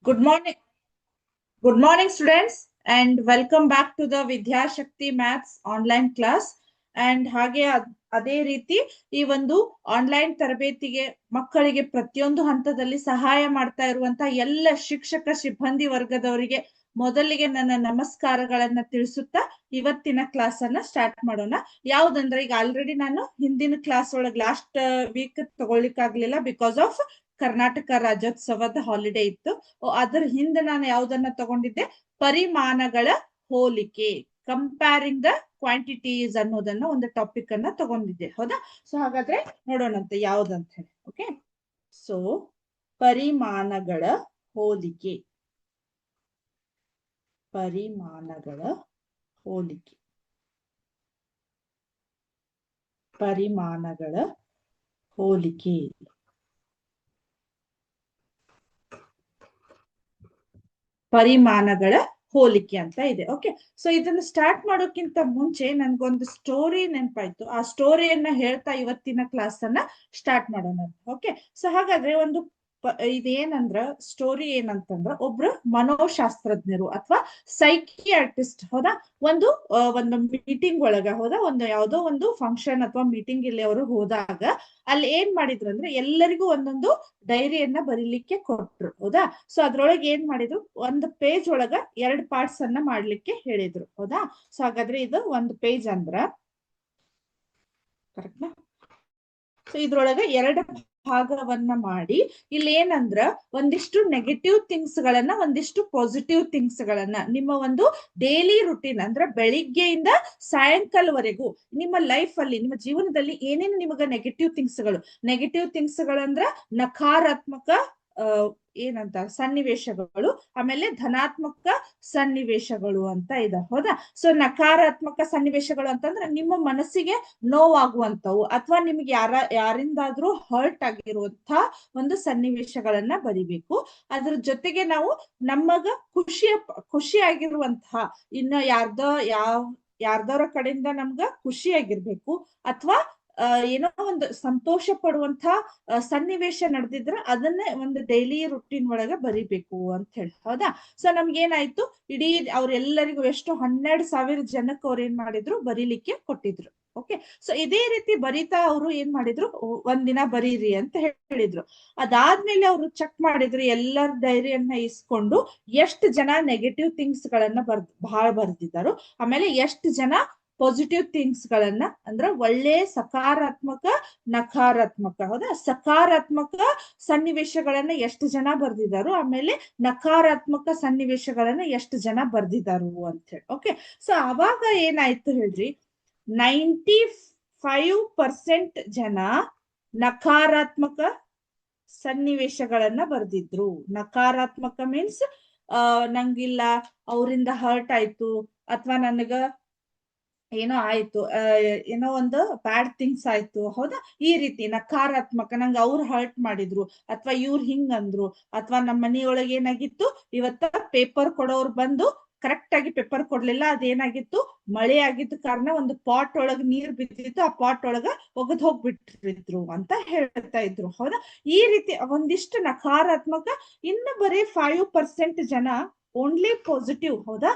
Good morning. Good morning, students, and welcome back to the Vidya Shakti Maths online class. And ಹಾಗೆ ಅದೇ ರೀತಿ ಈ ಒಂದು online ತರಬೇತಿಗೆ ಮಕ್ಕಳಿಗೆ ಪ್ರತಿಯೊಂದು ಹಂತದಲ್ಲಿ ಸಹಾಯ ಮಾಡ್ತಾ ಇರುವಂತ ಎಲ್ಲ ಶಿಕ್ಷಕ ಸಿಬ್ಬಂದಿ ವರ್ಗದವರಿಗೆ ಮೊದಲಿಗೆ ನನ್ನ ನಮಸ್ಕಾರಗಳನ್ನ ತಿಳಿಸುತ್ತಾ ಇವತ್ತಿನ ಕ್ಲಾಸ್ ಅನ್ನ ಸ್ಟಾರ್ಟ್ ಮಾಡೋಣ. ಯಾವ್ದಂದ್ರೆ ಈಗ ಆಲ್ರೆಡಿ ನಾನು ಹಿಂದಿನ ಕ್ಲಾಸ್ ಒಳಗೆ ಲಾಸ್ಟ್ ವೀಕ್ ತಗೊಳ್ಳಿಕ್ಕಾಗ್ಲಿಲ್ಲ ಬಿಕಾಸ್ ಆಫ್ ಕರ್ನಾಟಕ ರಾಜ್ಯೋತ್ಸವದ ಹಾಲಿಡೇ ಇತ್ತು. ಅದ್ರ ಹಿಂದೆ ನಾನು ಯಾವ್ದನ್ನ ತಗೊಂಡಿದ್ದೆ, ಪರಿಮಾಣಗಳ ಹೋಲಿಕೆ, ಕಂಪೇರಿಂಗ್ ದ ಕ್ವಾಂಟಿಟೀಸ್ ಅನ್ನೋದನ್ನ ಒಂದು ಟಾಪಿಕ್ ಅನ್ನ ತಗೊಂಡಿದ್ದೆ. ಹೌದಾ? ಸೊ ಹಾಗಾದ್ರೆ ನೋಡೋಣಂತೆ ಯಾವ್ದಂತ ಹೇಳಿ. ಓಕೆ, ಸೊ ಪರಿಮಾಣಗಳ ಹೋಲಿಕೆ. ಪರಿಮಾಣಗಳ ಹೋಲಿಕೆ. ಪರಿಮಾಣಗಳ ಹೋಲಿಕೆ. ಪರಿಮಾಣಗಳ ಹೋಲಿಕೆ ಅಂತ ಇದೆ. ಓಕೆ, ಸೊ ಇದನ್ನ ಸ್ಟಾರ್ಟ್ ಮಾಡೋಕ್ಕಿಂತ ಮುಂಚೆ ನನ್ಗೊಂದು ಸ್ಟೋರಿ ನೆನಪಾಯ್ತು. ಆ ಸ್ಟೋರಿಯನ್ನ ಹೇಳ್ತಾ ಇವತ್ತಿನ ಕ್ಲಾಸ್ ಅನ್ನ ಸ್ಟಾರ್ಟ್ ಮಾಡೋಣ. ಓಕೆ, ಸೊ ಹಾಗಾದ್ರೆ ಒಂದು ಇದೇನಂದ್ರ ಸ್ಟೋರಿ ಏನಂತಂದ್ರ, ಒಬ್ರು ಮನೋಶಾಸ್ತ್ರಜ್ಞರು ಅಥವಾ ಸೈಕಿಯಾಟ್ರಿಸ್ಟ್ ಹೌದಾ, ಒಂದು ಮೀಟಿಂಗ್ ಒಳಗ ಹೌದಾ, ಯಾವ್ದೋ ಒಂದು ಫಂಕ್ಷನ್ ಅಥವಾ ಮೀಟಿಂಗ್ ಇಲ್ಲಿ ಅವರು ಹೋದಾಗ ಅಲ್ಲಿ ಏನ್ ಮಾಡಿದ್ರು ಅಂದ್ರೆ ಎಲ್ಲರಿಗೂ ಒಂದೊಂದು ಡೈರಿಯನ್ನ ಬರೀಲಿಕ್ಕೆ ಕೊಟ್ರು. ಹೌದಾ? ಸೊ ಅದ್ರೊಳಗೆ ಏನ್ ಮಾಡಿದ್ರು, ಒಂದು ಪೇಜ್ ಒಳಗ 2 ಪಾರ್ಟ್ಸ್ ಅನ್ನ ಮಾಡ್ಲಿಕ್ಕೆ ಹೇಳಿದ್ರು. ಹೌದಾ? ಸೊ ಹಾಗಾದ್ರೆ ಇದು ಒಂದು ಪೇಜ್ ಅಂದ್ರ ಕರೆಕ್ಟ್ನಾ? ಸೊ ಇದ್ರೊಳಗ 2 ಭಾಗವನ್ನ ಮಾಡಿ ಇಲ್ಲಿ ಏನಂದ್ರ ಒಂದಿಷ್ಟು ನೆಗೆಟಿವ್ ಥಿಂಗ್ಸ್ ಗಳನ್ನ, ಒಂದಿಷ್ಟು ಪಾಸಿಟಿವ್ ಥಿಂಗ್ಸ್ ಗಳನ್ನ, ನಿಮ್ಮ ಒಂದು ಡೈಲಿ ರುಟೀನ್ ಅಂದ್ರೆ ಬೆಳಿಗ್ಗೆಯಿಂದ ಸಾಯಂಕಾಲವರೆಗೂ ನಿಮ್ಮ ಲೈಫ್ ಅಲ್ಲಿ, ನಿಮ್ಮ ಜೀವನದಲ್ಲಿ ಏನೇನು ನಿಮಗ ನೆಗೆಟಿವ್ ಥಿಂಗ್ಸ್ ಗಳಂದ್ರ ನಕಾರಾತ್ಮಕ ಏನಂತ ಸನ್ನಿವೇಶಗಳು, ಆಮೇಲೆ ಧನಾತ್ಮಕ ಸನ್ನಿವೇಶಗಳು ಅಂತ ಇದೆ. ಹೌದಾ? ಸೊ ನಕಾರಾತ್ಮಕ ಸನ್ನಿವೇಶಗಳು ಅಂತಂದ್ರೆ ನಿಮ್ಮ ಮನಸ್ಸಿಗೆ ನೋವಾಗುವಂತವು ಅಥವಾ ನಿಮ್ಗೆ ಯಾರಿಂದಾದ್ರೂ ಹರ್ಟ್ ಆಗಿರುವಂತ ಒಂದು ಸನ್ನಿವೇಶಗಳನ್ನ ಬರಿಬೇಕು. ಅದ್ರ ಜೊತೆಗೆ ನಾವು ನಮಗ ಖುಷಿಯಾಗಿರುವಂತಹ ಇನ್ನು ಯಾರ್ದವರ ಕಡೆಯಿಂದ ನಮ್ಗ ಖುಷಿಯಾಗಿರ್ಬೇಕು ಅಥವಾ ಏನೋ ಒಂದು ಸಂತೋಷ ಪಡುವಂತ ಸನ್ನಿವೇಶ ನಡೆದಿದ್ರ ಅದನ್ನೇ ಒಂದು ಡೈಲಿ ರುಟೀನ್ ಒಳಗ ಬರಿಬೇಕು ಅಂತ ಹೇಳಿ. ಹೌದಾ? ಸೊ ನಮ್ಗೆ ಏನಾಯ್ತು, ಇಡೀ ಅವ್ರೆಲ್ಲರಿಗೂ ಎಷ್ಟು 12,000 ಜನಕ್ಕೆ ಅವ್ರು ಏನ್ ಮಾಡಿದ್ರು, ಬರೀಲಿಕ್ಕೆ ಕೊಟ್ಟಿದ್ರು. ಓಕೆ, ಸೊ ಇದೇ ರೀತಿ ಬರೀತಾ ಅವರು ಏನ್ ಮಾಡಿದ್ರು, ಒಂದಿನ ಬರೀರಿ ಅಂತ ಹೇಳಿದ್ರು. ಅದಾದ್ಮೇಲೆ ಅವರು ಚೆಕ್ ಮಾಡಿದ್ರು, ಎಲ್ಲರ ಡೈರಿಯನ್ನ ಇಸ್ಕೊಂಡು ಎಷ್ಟು ಜನ ನೆಗೆಟಿವ್ ಥಿಂಗ್ಸ್ ಗಳನ್ನ ಬಹಳ ಬರ್ದಿದ್ದಾರೋ, ಆಮೇಲೆ ಎಷ್ಟು ಜನ ಪಾಸಿಟಿವ್ ಥಿಂಗ್ಸ್ ಗಳನ್ನ ಅಂದ್ರೆ ಒಳ್ಳೆ ಸಕಾರಾತ್ಮಕ ನಕಾರಾತ್ಮಕ, ಹೌದಾ, ಸಕಾರಾತ್ಮಕ ಸನ್ನಿವೇಶಗಳನ್ನ ಎಷ್ಟು ಜನ ಬರ್ದಿದಾರು, ಆಮೇಲೆ ನಕಾರಾತ್ಮಕ ಸನ್ನಿವೇಶಗಳನ್ನ ಎಷ್ಟು ಜನ ಬರ್ದಿದಾರು ಅಂತ ಹೇಳಿ. ಓಕೆ, ಸೊ ಅವಾಗ ಏನಾಯ್ತು ಹೇಳ್ರಿ, 95% ಜನ ನಕಾರಾತ್ಮಕ ಸನ್ನಿವೇಶಗಳನ್ನ ಬರ್ದಿದ್ರು. ನಕಾರಾತ್ಮಕ ಮೀನ್ಸ್ ನಂಗಿಲ್ಲ, ಅವರಿಂದ ಹರ್ಟ್ ಆಯ್ತು, ಅಥವಾ ನನಗ ಏನೋ ಆಯ್ತು, ಏನೋ ಒಂದು ಬ್ಯಾಡ್ ಥಿಂಗ್ಸ್ ಆಯ್ತು. ಹೌದಾ? ಈ ರೀತಿ ನಕಾರಾತ್ಮಕ, ನಂಗೆ ಅವ್ರು ಹರ್ಟ್ ಮಾಡಿದ್ರು, ಅಥವಾ ಇವ್ರು ಹಿಂಗಂದ್ರು, ಅಥವಾ ನಮ್ಮ ಮನೆಯೊಳಗೆ ಏನಾಗಿತ್ತು, ಇವತ್ತ ಪೇಪರ್ ಕೊಡೋರು ಬಂದು ಕರೆಕ್ಟ್ ಆಗಿ ಪೇಪರ್ ಕೊಡ್ಲಿಲ್ಲ, ಅದೇನಾಗಿತ್ತು, ಮಳೆ ಆಗಿತ್ತು ಕಾರಣ ಒಂದು ಪಾಟ್ ಒಳಗ ನೀರ್ ಬಿದ್ದಿತ್ತು, ಆ ಪಾಟ್ ಒಳಗ ಒಗದ್ ಹೋಗ್ಬಿಟ್ಟಿದ್ರು ಅಂತ ಹೇಳ್ತಾ ಇದ್ರು. ಹೌದಾ? ಈ ರೀತಿ ಒಂದಿಷ್ಟು ನಕಾರಾತ್ಮಕ. ಇನ್ನು ಬರೀ 5% ಜನ ಓನ್ಲಿ ಪಾಸಿಟಿವ್, ಹೌದಾ,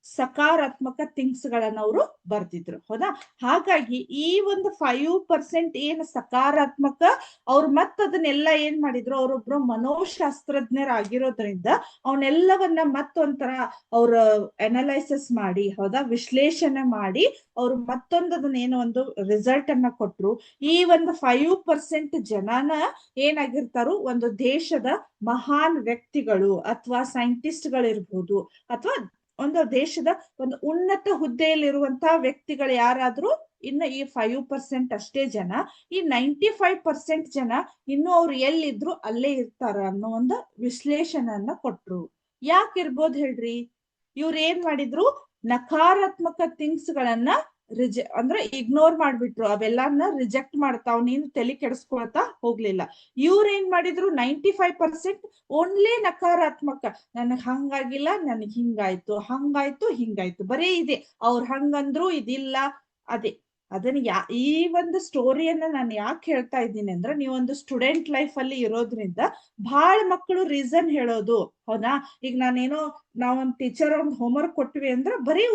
ಸಕಾರಾತ್ಮಕ ಥಿಂಗ್ಸ್ ಗಳನ್ನ ಅವರು ಬರ್ದಿದ್ರು. ಹೌದಾ? ಹಾಗಾಗಿ ಈ ಒಂದು 5% ಏನು ಸಕಾರಾತ್ಮಕ, ಅವ್ರು ಮತ್ತದನ್ನೆಲ್ಲ ಏನ್ ಮಾಡಿದ್ರು, ಅವರೊಬ್ರು ಮನೋಶಾಸ್ತ್ರಜ್ಞರಾಗಿರೋದ್ರಿಂದ ಅವನ್ನೆಲ್ಲವನ್ನ ಮತ್ತೊಂಥರ ಅವ್ರ ಅನಲೈಸಿಸ್ ಮಾಡಿ, ಹೌದಾ, ವಿಶ್ಲೇಷಣೆ ಮಾಡಿ ಅವ್ರು ಮತ್ತೊಂದದನ್ನ ಏನೋ ಒಂದು ರಿಸಲ್ಟ್ ಅನ್ನ ಕೊಟ್ರು. ಈ ಒಂದು 5% ಜನನ ಏನಾಗಿರ್ತಾರು, ಒಂದು ದೇಶದ ಮಹಾನ್ ವ್ಯಕ್ತಿಗಳು ಅಥವಾ ಸೈಂಟಿಸ್ಟ್ ಗಳಿರ್ಬೋದು, ಅಥವಾ ಒಂದು ದೇಶದ ಒಂದು ಉನ್ನತ ಹುದ್ದೆಯಲ್ಲಿರುವಂತಹ ವ್ಯಕ್ತಿಗಳು ಯಾರಾದ್ರೂ ಇನ್ನು ಈ 5% ಅಷ್ಟೇ ಜನ. ಈ 95% ಜನ ಇನ್ನು ಅವ್ರು ಎಲ್ಲಿದ್ರು ಅಲ್ಲೇ ಇರ್ತಾರ ಅನ್ನೋ ಒಂದು ವಿಶ್ಲೇಷಣೆಯನ್ನ ಕೊಟ್ರು. ಯಾಕಿರ್ಬೋದು ಹೇಳ್ರಿ? ಇವ್ರು ಏನ್ ಮಾಡಿದ್ರು, ನಕಾರಾತ್ಮಕ ಥಿಂಗ್ಸ್ ಗಳನ್ನ ಅಂದ್ರೆ ಇಗ್ನೋರ್ ಮಾಡ್ಬಿಟ್ರು, ಅವೆಲ್ಲಾನ ರಿಜೆಕ್ಟ್ ಮಾಡ್ತಾವ್, ನೀನು ತಲೆ ಕೆಡಿಸ್ಕೊಳ್ತಾ ಹೋಗ್ಲಿಲ್ಲ. ಇವ್ರ ಏನ್ ಮಾಡಿದ್ರು, 95% ಓನ್ಲಿ ನಕಾರಾತ್ಮಕ, ನನಗ್ ಹಂಗಾಗಿಲ್ಲ, ನನಗ್ ಹಿಂಗಾಯ್ತು, ಹಿಂಗಾಯ್ತು, ಬರೀ ಇದೆ, ಅವ್ರ ಹಂಗಂದ್ರು, ಇದಿಲ್ಲ, ಅದೇ ಅದನ್ನ ಈ ಒಂದು ಸ್ಟೋರಿಯನ್ನ ನಾನು ಯಾಕೆ ಹೇಳ್ತಾ ಇದ್ದೀನಿ ಅಂದ್ರೆ, ನೀವೊಂದು ಸ್ಟೂಡೆಂಟ್ ಲೈಫ್ ಅಲ್ಲಿ ಇರೋದ್ರಿಂದ ಬಹಳ ಮಕ್ಕಳು ರೀಸನ್ ಹೇಳೋದು, ಹೌದಾ. ಈಗ ನಾವೊಂದ್ ಟೀಚರ್ ಒಂದ್ ಹೋಮ್ವರ್ಕ್ ಕೊಟ್ವಿ ಅಂದ್ರೆ ಬರೀ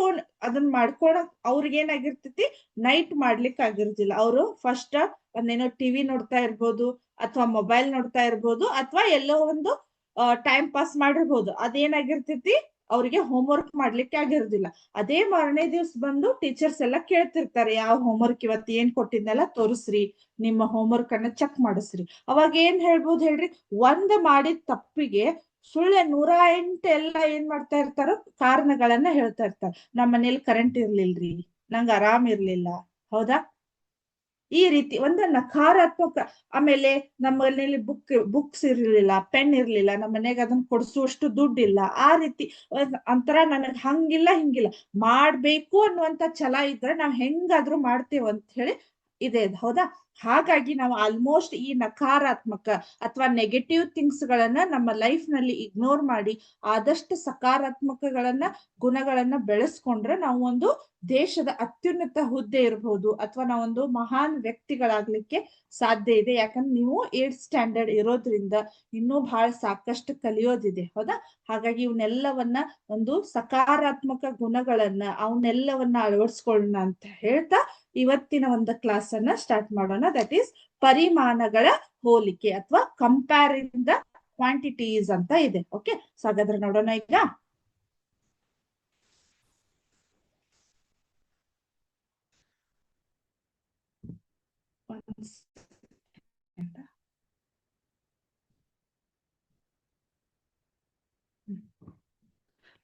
ಅದನ್ನ ಮಾಡ್ಕೊಳಕ್ ಅವ್ರಿಗೆ ಏನಾಗಿರ್ತೈತಿ, ನೈಟ್ ಮಾಡ್ಲಿಕ್ಕೆ ಆಗಿರ್ತಿಲ್ಲ. ಅವರು ಫಸ್ಟ್ ಒಂದೇನೋ ಟಿವಿ ನೋಡ್ತಾ ಇರ್ಬೋದು, ಅಥವಾ ಮೊಬೈಲ್ ನೋಡ್ತಾ ಇರ್ಬೋದು, ಅಥವಾ ಎಲ್ಲೋ ಒಂದು ಟೈಮ್ ಪಾಸ್ ಮಾಡಿರ್ಬೋದು. ಅದೇನಾಗಿರ್ತೈತಿ, ಅವ್ರಿಗೆ ಹೋಮ್ವರ್ಕ್ ಮಾಡ್ಲಿಕ್ಕೆ ಆಗಿರೋದಿಲ್ಲ. ಅದೇ ಮಾರನೇ ದಿವ್ಸ ಬಂದು ಟೀಚರ್ಸ್ ಎಲ್ಲ ಕೇಳ್ತಿರ್ತಾರೆ, ಯಾವ ಹೋಮ್ವರ್ಕ್ ಇವತ್ತು ಏನ್ ಕೊಟ್ಟಿದ್ನೆಲ್ಲ ತೋರಿಸ್ರಿ, ನಿಮ್ಮ ಹೋಮ್ವರ್ಕ್ ಅನ್ನ ಚೆಕ್ ಮಾಡಿಸ್ರಿ. ಅವಾಗ ಏನ್ ಹೇಳ್ಬೋದು ಹೇಳ್ರಿ, ಒಂದ್ ಮಾಡಿದ ತಪ್ಪಿಗೆ ಸುಳ್ಳೆ 108 ಎಲ್ಲ ಏನ್ ಮಾಡ್ತಾ ಇರ್ತಾರೋ ಕಾರಣಗಳನ್ನ ಹೇಳ್ತಾ ಇರ್ತಾರೆ. ನಮ್ಮ ಮನೇಲಿ ಕರೆಂಟ್ ಇರ್ಲಿಲ್ರಿ, ನಂಗೆ ಆರಾಮ್ ಇರ್ಲಿಲ್ಲ, ಹೌದಾ. ಈ ರೀತಿ ಒಂದು ನಕಾರಾತ್ಮಕ. ಆಮೇಲೆ ನಮ್ಮ ಮನೇಲಿ ಬುಕ್ಸ್ ಇರ್ಲಿಲ್ಲ, ಪೆನ್ ಇರ್ಲಿಲ್ಲ, ನಮ್ಮ ಮನೆಗೆ ಅದನ್ನ ಕೊಡ್ಸುವಷ್ಟು ದುಡ್ಡಿಲ್ಲ, ಆ ರೀತಿ ಒಂಥರ ನನಗ್ ಹಂಗಿಲ್ಲ ಹಿಂಗಿಲ್ಲ. ಮಾಡ್ಬೇಕು ಅನ್ನುವಂತ ಛಲ ಇದ್ರೆ ನಾವ್ ಹೆಂಗಾದ್ರೂ ಮಾಡ್ತೇವೆ ಅಂತ ಹೇಳಿ ಇದೆ, ಹೌದಾ. ಹಾಗಾಗಿ ನಾವು ಆಲ್ಮೋಸ್ಟ್ ಈ ನಕಾರಾತ್ಮಕ ಅಥವಾ ನೆಗೆಟಿವ್ ಥಿಂಗ್ಸ್ ಗಳನ್ನ ನಮ್ಮ ಲೈಫ್ ನಲ್ಲಿ ಇಗ್ನೋರ್ ಮಾಡಿ ಆದಷ್ಟು ಸಕಾರಾತ್ಮಕಗಳನ್ನ ಗುಣಗಳನ್ನ ಬೆಳೆಸ್ಕೊಂಡ್ರೆ ನಾವು ಒಂದು ದೇಶದ ಅತ್ಯುನ್ನತ ಹುದ್ದೆ ಇರಬಹುದು, ಅಥವಾ ನಾವೊಂದು ಮಹಾನ್ ವ್ಯಕ್ತಿಗಳಾಗ್ಲಿಕ್ಕೆ ಸಾಧ್ಯ ಇದೆ. ಯಾಕಂದ್ರೆ ನೀವು 8th ಸ್ಟ್ಯಾಂಡರ್ಡ್ ಇರೋದ್ರಿಂದ ಇನ್ನೂ ಬಹಳ ಸಾಕಷ್ಟು ಕಲಿಯೋದಿದೆ, ಹೌದಾ. ಹಾಗಾಗಿ ಇವನ್ನೆಲ್ಲವನ್ನ ಒಂದು ಸಕಾರಾತ್ಮಕ ಗುಣಗಳನ್ನ ಅವನ್ನೆಲ್ಲವನ್ನ ಅಳವಡಿಸ್ಕೊಳ್ಳೋಣ ಅಂತ ಹೇಳ್ತಾ ಇವತ್ತಿನ ಒಂದು ಕ್ಲಾಸ್ ಅನ್ನ ಸ್ಟಾರ್ಟ್ ಮಾಡೋಣ. ದಟ್ ಈಸ್ ಪರಿಮಾಣಗಳ ಹೋಲಿಕೆ ಅಥವಾ ಕಂಪ್ಯಾರಿಂಗ್ ದ ಕ್ವಾಂಟಿಟೀಸ್ ಅಂತ ಇದೆ. ಓಕೆ, ಸೊ ಹಾಗಾದ್ರೆ ನೋಡೋಣ ಈಗ.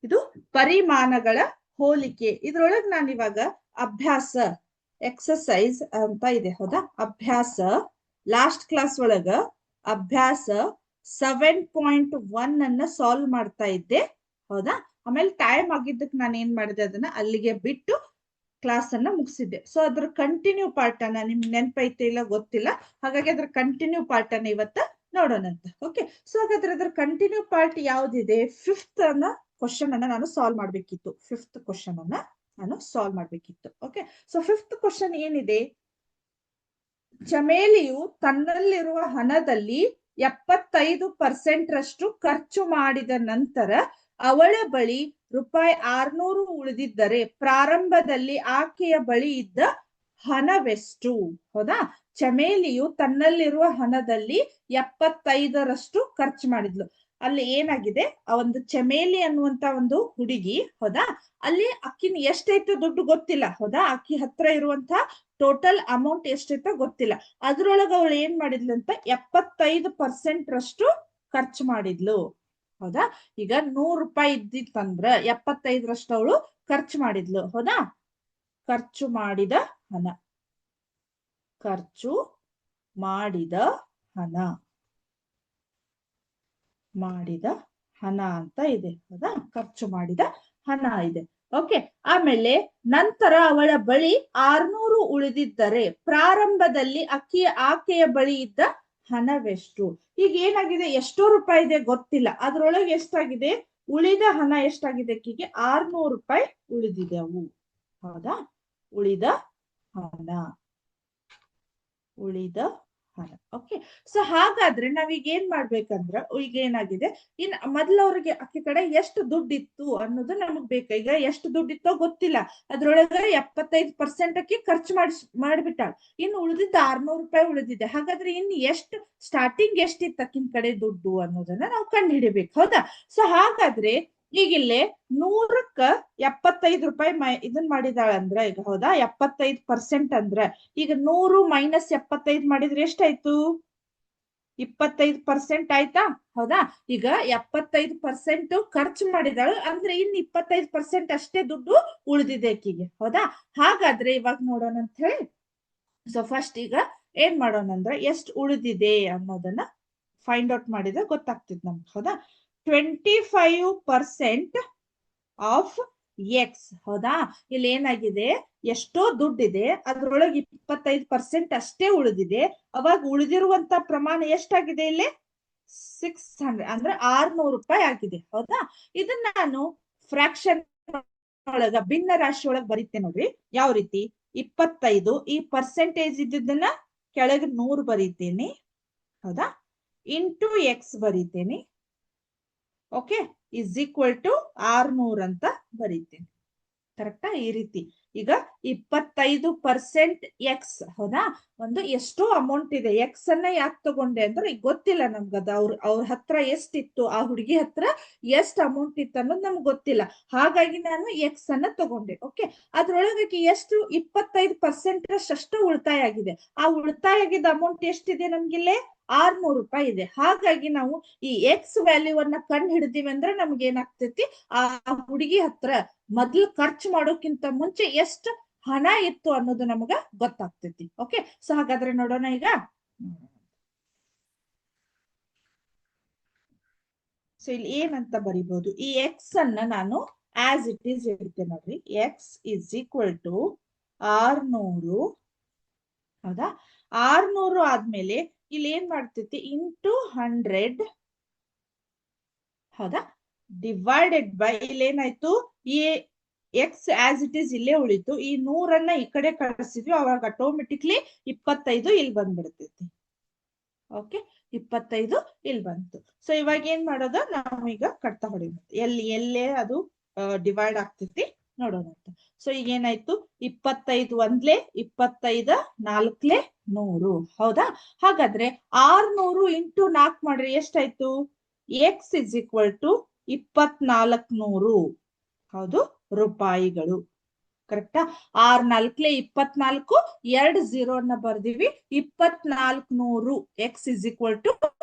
ಇದು ಪರಿಮಾಣಗಳ ಹೋಲಿಕೆ. ಇದ್ರೊಳಗೆ ನಾನು ಇವಾಗ ಅಭ್ಯಾಸ ಎಕ್ಸಸೈಸ್ ಅಂತ ಇದೆ, ಹೌದಾ. ಅಭ್ಯಾಸ ಲಾಸ್ಟ್ ಕ್ಲಾಸ್ ಒಳಗ ಅಭ್ಯಾಸ 7.1 ಅನ್ನ ಸಾಲ್ವ್ ಮಾಡ್ತಾ ಇದ್ದೆ, ಹೌದಾ. ಆಮೇಲೆ ಟೈಮ್ ಆಗಿದ್ದಕ್ಕೆ ನಾನು ಏನ್ ಮಾಡಿದೆ, ಅದನ್ನ ಅಲ್ಲಿಗೆ ಬಿಟ್ಟು ಕ್ಲಾಸ್ ಅನ್ನ ಮುಗಿಸಿದ್ದೆ. ಸೊ ಅದ್ರ ಕಂಟಿನ್ಯೂ ಪಾರ್ಟ್ ಅನ್ನ ನಿಮ್ ನೆನಪೈತೆ ಇಲ್ಲ ಗೊತ್ತಿಲ್ಲ, ಹಾಗಾಗಿ ಅದ್ರ ಕಂಟಿನ್ಯೂ ಪಾರ್ಟ್ ಅನ್ನ ಇವತ್ತ ನೋಡೋಣಂತ. ಓಕೆ, ಸೊ ಹಾಗಾದ್ರೆ ಅದ್ರ ಕಂಟಿನ್ಯೂ ಪಾರ್ಟ್ ಯಾವ್ದಿದೆ, 5th ಅನ್ನ ಕ್ವಶನ್ ಅನ್ನ ನಾನು ಸಾಲ್ವ್ ಮಾಡ್ಬೇಕಿತ್ತು. 5th ಕ್ವಶನ್ ಅನ್ನ ನಾನು ಸಾಲ್ವ್ ಮಾಡ್ಬೇಕಿತ್ತು. ಓಕೆ, ಸೊ 5th ಕ್ವಶನ್ ಏನಿದೆ, ಚಮೇಲಿಯು ತನ್ನಲ್ಲಿರುವ ಹಣದಲ್ಲಿ 75% ರಷ್ಟು ಖರ್ಚು ಮಾಡಿದ ನಂತರ ಅವಳ ಬಳಿ ₹600 ಉಳಿದಿದ್ದರೆ ಪ್ರಾರಂಭದಲ್ಲಿ ಆಕೆಯ ಬಳಿ ಇದ್ದ ಹಣವೆಷ್ಟು, ಹೌದಾ. ಚಮೇಲಿಯು ತನ್ನಲ್ಲಿರುವ ಹಣದಲ್ಲಿ 75ರಷ್ಟು ಖರ್ಚು ಮಾಡಿದ್ಲು. ಅಲ್ಲಿ ಏನಾಗಿದೆ, ಆ ಒಂದು ಚಮೇಲಿ ಅನ್ನುವಂತ ಒಂದು ಹುಡುಗಿ, ಹೌದಾ, ಅಲ್ಲಿ ಅಕ್ಕಿನ ಎಷ್ಟೈತೆ ದುಡ್ಡು ಗೊತ್ತಿಲ್ಲ, ಹೌದಾ. ಅಕ್ಕಿ ಹತ್ರ ಇರುವಂತ ಟೋಟಲ್ ಅಮೌಂಟ್ ಎಷ್ಟೈತ ಗೊತ್ತಿಲ್ಲ. ಅದ್ರೊಳಗ ಅವಳು ಏನ್ ಮಾಡಿದ್ಲು ಅಂತ 75% ರಷ್ಟು ಖರ್ಚು ಮಾಡಿದ್ಲು, ಹೌದಾ. ಈಗ ₹100 ಇದ್ದಿತ್ತಂದ್ರ 75ರಷ್ಟು ಅವಳು ಖರ್ಚು ಮಾಡಿದ್ಲು, ಹೌದಾ. ಖರ್ಚು ಮಾಡಿದ ಹಣ, ಖರ್ಚು ಮಾಡಿದ ಹಣ, ಮಾಡಿದ ಹಣ ಅಂತ ಇದೆ, ಹೌದಾ. ಖರ್ಚು ಮಾಡಿದ ಹಣ ಇದೆ. ಓಕೆ, ಆಮೇಲೆ ನಂತರ ಅವಳ ಬಳಿ 600 ಉಳಿದಿದ್ದರೆ ಪ್ರಾರಂಭದಲ್ಲಿ ಆಕೆಯ ಬಳಿ ಇದ್ದ ಹಣವೆಷ್ಟು. ಈಗ ಏನಾಗಿದೆ, ಎಷ್ಟೋ ರೂಪಾಯಿ ಇದೆ ಗೊತ್ತಿಲ್ಲ, ಅದ್ರೊಳಗೆ ಎಷ್ಟಾಗಿದೆ, ಉಳಿದ ಹಣ ಎಷ್ಟಾಗಿದೆ, ಆಕೆಗೆ ₹600 ಉಳಿದಿದೆ ಅವು, ಹೌದಾ. ಉಳಿದ ಹಣ, ಉಳಿದ ಹಣ. ಓಕೆ, ಸೊ ಹಾಗಾದ್ರೆ ನಾವೀಗ ಏನ್ ಮಾಡ್ಬೇಕಂದ್ರ, ಈಗ ಏನಾಗಿದೆ, ಇನ್ ಮೊದ್ಲವ್ರಿಗೆ ಅಕ್ಕಿ ಕಡೆ ಎಷ್ಟು ದುಡ್ಡಿತ್ತು ಅನ್ನೋದು ನಮಗ್ ಬೇಕು. ಈಗ ಎಷ್ಟು ದುಡ್ಡಿತ್ತೋ ಗೊತ್ತಿಲ್ಲ, ಅದ್ರೊಳಗ 75% ಅಕ್ಕಿ ಖರ್ಚು ಮಾಡ್ಬಿಟ್ಟಾಳ. ಇನ್ನು ಉಳಿದಿದ್ದ ₹600 ಉಳಿದಿದೆ. ಹಾಗಾದ್ರೆ ಇನ್ನು ಎಷ್ಟು ಸ್ಟಾರ್ಟಿಂಗ್ ಎಷ್ಟಿತ್ತು ಅಕ್ಕಿನ ಕಡೆ ದುಡ್ಡು ಅನ್ನೋದನ್ನ ನಾವು ಕಂಡು ಹಿಡಿಬೇಕು, ಹೌದಾ. ಸೊ ಹಾಗಾದ್ರೆ ಈಗಿಲ್ಲೇ 100ಕ್ಕ ₹75 ಇದನ್ ಮಾಡಿದಾಳಂದ್ರ ಈಗ, ಹೌದಾ, 75% ಅಂದ್ರ ಈಗ 100 ಮೈನಸ್ 75 ಮಾಡಿದ್ರೆ ಎಷ್ಟಾಯ್ತು, 25% ಆಯ್ತಾ, ಹೌದಾ. ಈಗ 75% ಖರ್ಚು ಮಾಡಿದಾಳು ಅಂದ್ರೆ ಇನ್ನು 25% ಅಷ್ಟೇ ದುಡ್ಡು ಉಳಿದಿದೆ ಆಕಿಗೆ, ಹೌದಾ. ಹಾಗಾದ್ರೆ ಇವಾಗ ನೋಡೋಣ ಅಂತ ಹೇಳಿ, ಸೊ ಫಸ್ಟ್ ಈಗ ಏನ್ ಮಾಡೋಣ ಅಂದ್ರೆ ಎಷ್ಟು ಉಳಿದಿದೆ ಅನ್ನೋದನ್ನ ಫೈಂಡ್ ಔಟ್ ಮಾಡಿದ್ರೆ ಗೊತ್ತಾಗ್ತಿದ್ ನಮ್ಗೆ, ಹೌದಾ. 25% ಆಫ್ ಎಕ್ಸ್, ಹೌದಾ. ಇಲ್ಲಿ ಏನಾಗಿದೆ, ಎಷ್ಟೋ ದುಡ್ಡಿದೆ, ಅದ್ರೊಳಗೆ 25% ಅಷ್ಟೇ ಉಳಿದಿದೆ. ಅವಾಗ ಉಳಿದಿರುವಂತ ಪ್ರಮಾಣ ಎಷ್ಟಾಗಿದೆ, ಇಲ್ಲಿ 600 ಅಂದ್ರೆ ₹600 ಆಗಿದೆ, ಹೌದಾ. ಇದನ್ನ ನಾನು ಫ್ರಾಕ್ಷನ್ ಒಳಗ ಭಿನ್ನ ರಾಶಿ ಒಳಗ್ ಬರೀತೆ ನೋಡ್ರಿ. ಯಾವ ರೀತಿ, 25 ಈ ಪರ್ಸೆಂಟೇಜ್ ಇದ್ದದನ್ನ ಕೆಳಗೆ 100 ಬರೀತೀನಿ, ಹೌದಾ, ಇಂಟು ಎಕ್ಸ್ ಬರೀತೀನಿ. ಓಕೆ, ಇಸ್ ಈಕ್ವಲ್ ಟು 600 ಅಂತ ಬರೀತೀನಿ. ಕರೆಕ್ಟಾ? ಈ ರೀತಿ ಈಗ 25% ಎಕ್ಸ್, ಹೌದಾ, ಒಂದು ಎಷ್ಟು ಅಮೌಂಟ್ ಇದೆ. ಎಕ್ಸ್ ಅನ್ನ ಯಾಕೆ ತಗೊಂಡೆ ಅಂದ್ರೆ ಈಗ ಗೊತ್ತಿಲ್ಲ ನಮ್ಗದ ಅವ್ರ ಹತ್ರ ಎಷ್ಟಿತ್ತು, ಆ ಹುಡುಗಿ ಹತ್ರ ಎಷ್ಟು ಅಮೌಂಟ್ ಇತ್ತು ಅನ್ನೋದು ನಮ್ಗೆ ಗೊತ್ತಿಲ್ಲ. ಹಾಗಾಗಿ ನಾನು ಎಕ್ಸ್ ಅನ್ನ ತಗೊಂಡೆ. ಓಕೆ, ಅದ್ರೊಳಗೆ ಎಷ್ಟು 25% ಅಷ್ಟು ಉಳಿತಾಯ ಆಗಿದೆ. ಆ ಉಳಿತಾಯ ಆಗಿದ್ದ ಅಮೌಂಟ್ ಎಷ್ಟಿದೆ ನಮ್ಗಿಲ್ಲೇ 600 ರೂಪಾಯಿ ಇದೆ. ಹಾಗಾಗಿ ನಾವು ಈ ಎಕ್ಸ್ ವ್ಯಾಲ್ಯೂವನ್ನ ಕಂಡು ಹಿಡಿದಿವಿ ಅಂದ್ರೆ ನಮ್ಗೆ ಏನಾಗ್ತೈತಿ, ಆ ಹುಡುಗಿ ಹತ್ರ ಮೊದ್ಲು ಖರ್ಚು ಮಾಡೋಕ್ಕಿಂತ ಮುಂಚೆ ಎಷ್ಟು ಹಣ ಇತ್ತು ಅನ್ನೋದು ನಮಗ ಗೊತ್ತಾಗ್ತೈತಿ. ಓಕೆ, ಸೊ ಹಾಗಾದ್ರೆ ನೋಡೋಣ ಈಗ. ಸೊ ಇಲ್ಲಿ ಏನಂತ ಬರಿಬಹುದು, ಈ ಎಕ್ಸ್ ಅನ್ನ ನಾನು ಆಸ್ ಇಟ್ ಈಸ್ ಹೇಳ್ತೇನೆ ನೋಡ್ರಿ. ಎಕ್ಸ್ ಇಸ್ ಈಕ್ವಲ್ ಟು 600, ಹೌದಾ. 600 ಆದ್ಮೇಲೆ ಇಲ್ಲಿ ಏನ್ ಮಾಡ್ತೈತಿ, ಇಂಟು 100, ಹೌದಾ, ಡಿವೈಡೆಡ್ ಬೈ, ಇಲ್ಲಿ ಏನಾಯ್ತು, ಈ ಎಕ್ಸ್ ಆಸ್ ಇಟ್ ಈಸ್ ಇಲ್ಲೇ ಉಳಿತು. ಈ 100ಅನ್ನ ಈ ಕಡೆ ಕಳಿಸಿದ್ವಿ, ಅವಾಗ ಆಟೋಮೆಟಿಕ್ಲಿ 25 ಇಲ್ಲಿ ಬಂದ್ಬಿಡ್ತೈತಿ. ಓಕೆ, 25 ಇಲ್ಲಿ ಬಂತು. ಸೊ ಇವಾಗ ಏನ್ ಮಾಡೋದು, ನಾವು ಈಗ ಕಟ್ತಾ ಹೊಡಿಬೇಕು. ಎಲ್ಲೇ ಅದು ಡಿವೈಡ್ ಆಗ್ತೈತಿ ನೋಡೋಣ ಅಂತ. ಸೊ ಈಗ ಏನಾಯ್ತು, 25 ಒಂದ್ಲೆ, 25 4ಲೆ 100, ಹೌದಾ. ಹಾಗಾದ್ರೆ 600 ಇಂಟು 4 ಮಾಡ್ರಿ ಎಷ್ಟಾಯ್ತು, ಎಕ್ಸ್ ಇಸ್ ಈಕ್ವಲ್ ಟು 2400, ಹೌದು, ರೂಪಾಯಿಗಳು. ಕರೆಕ್ಟಾ? 6 4ಲೆ 24, 2 0 ಬರ್ದಿವಿ, 2400. X is equal to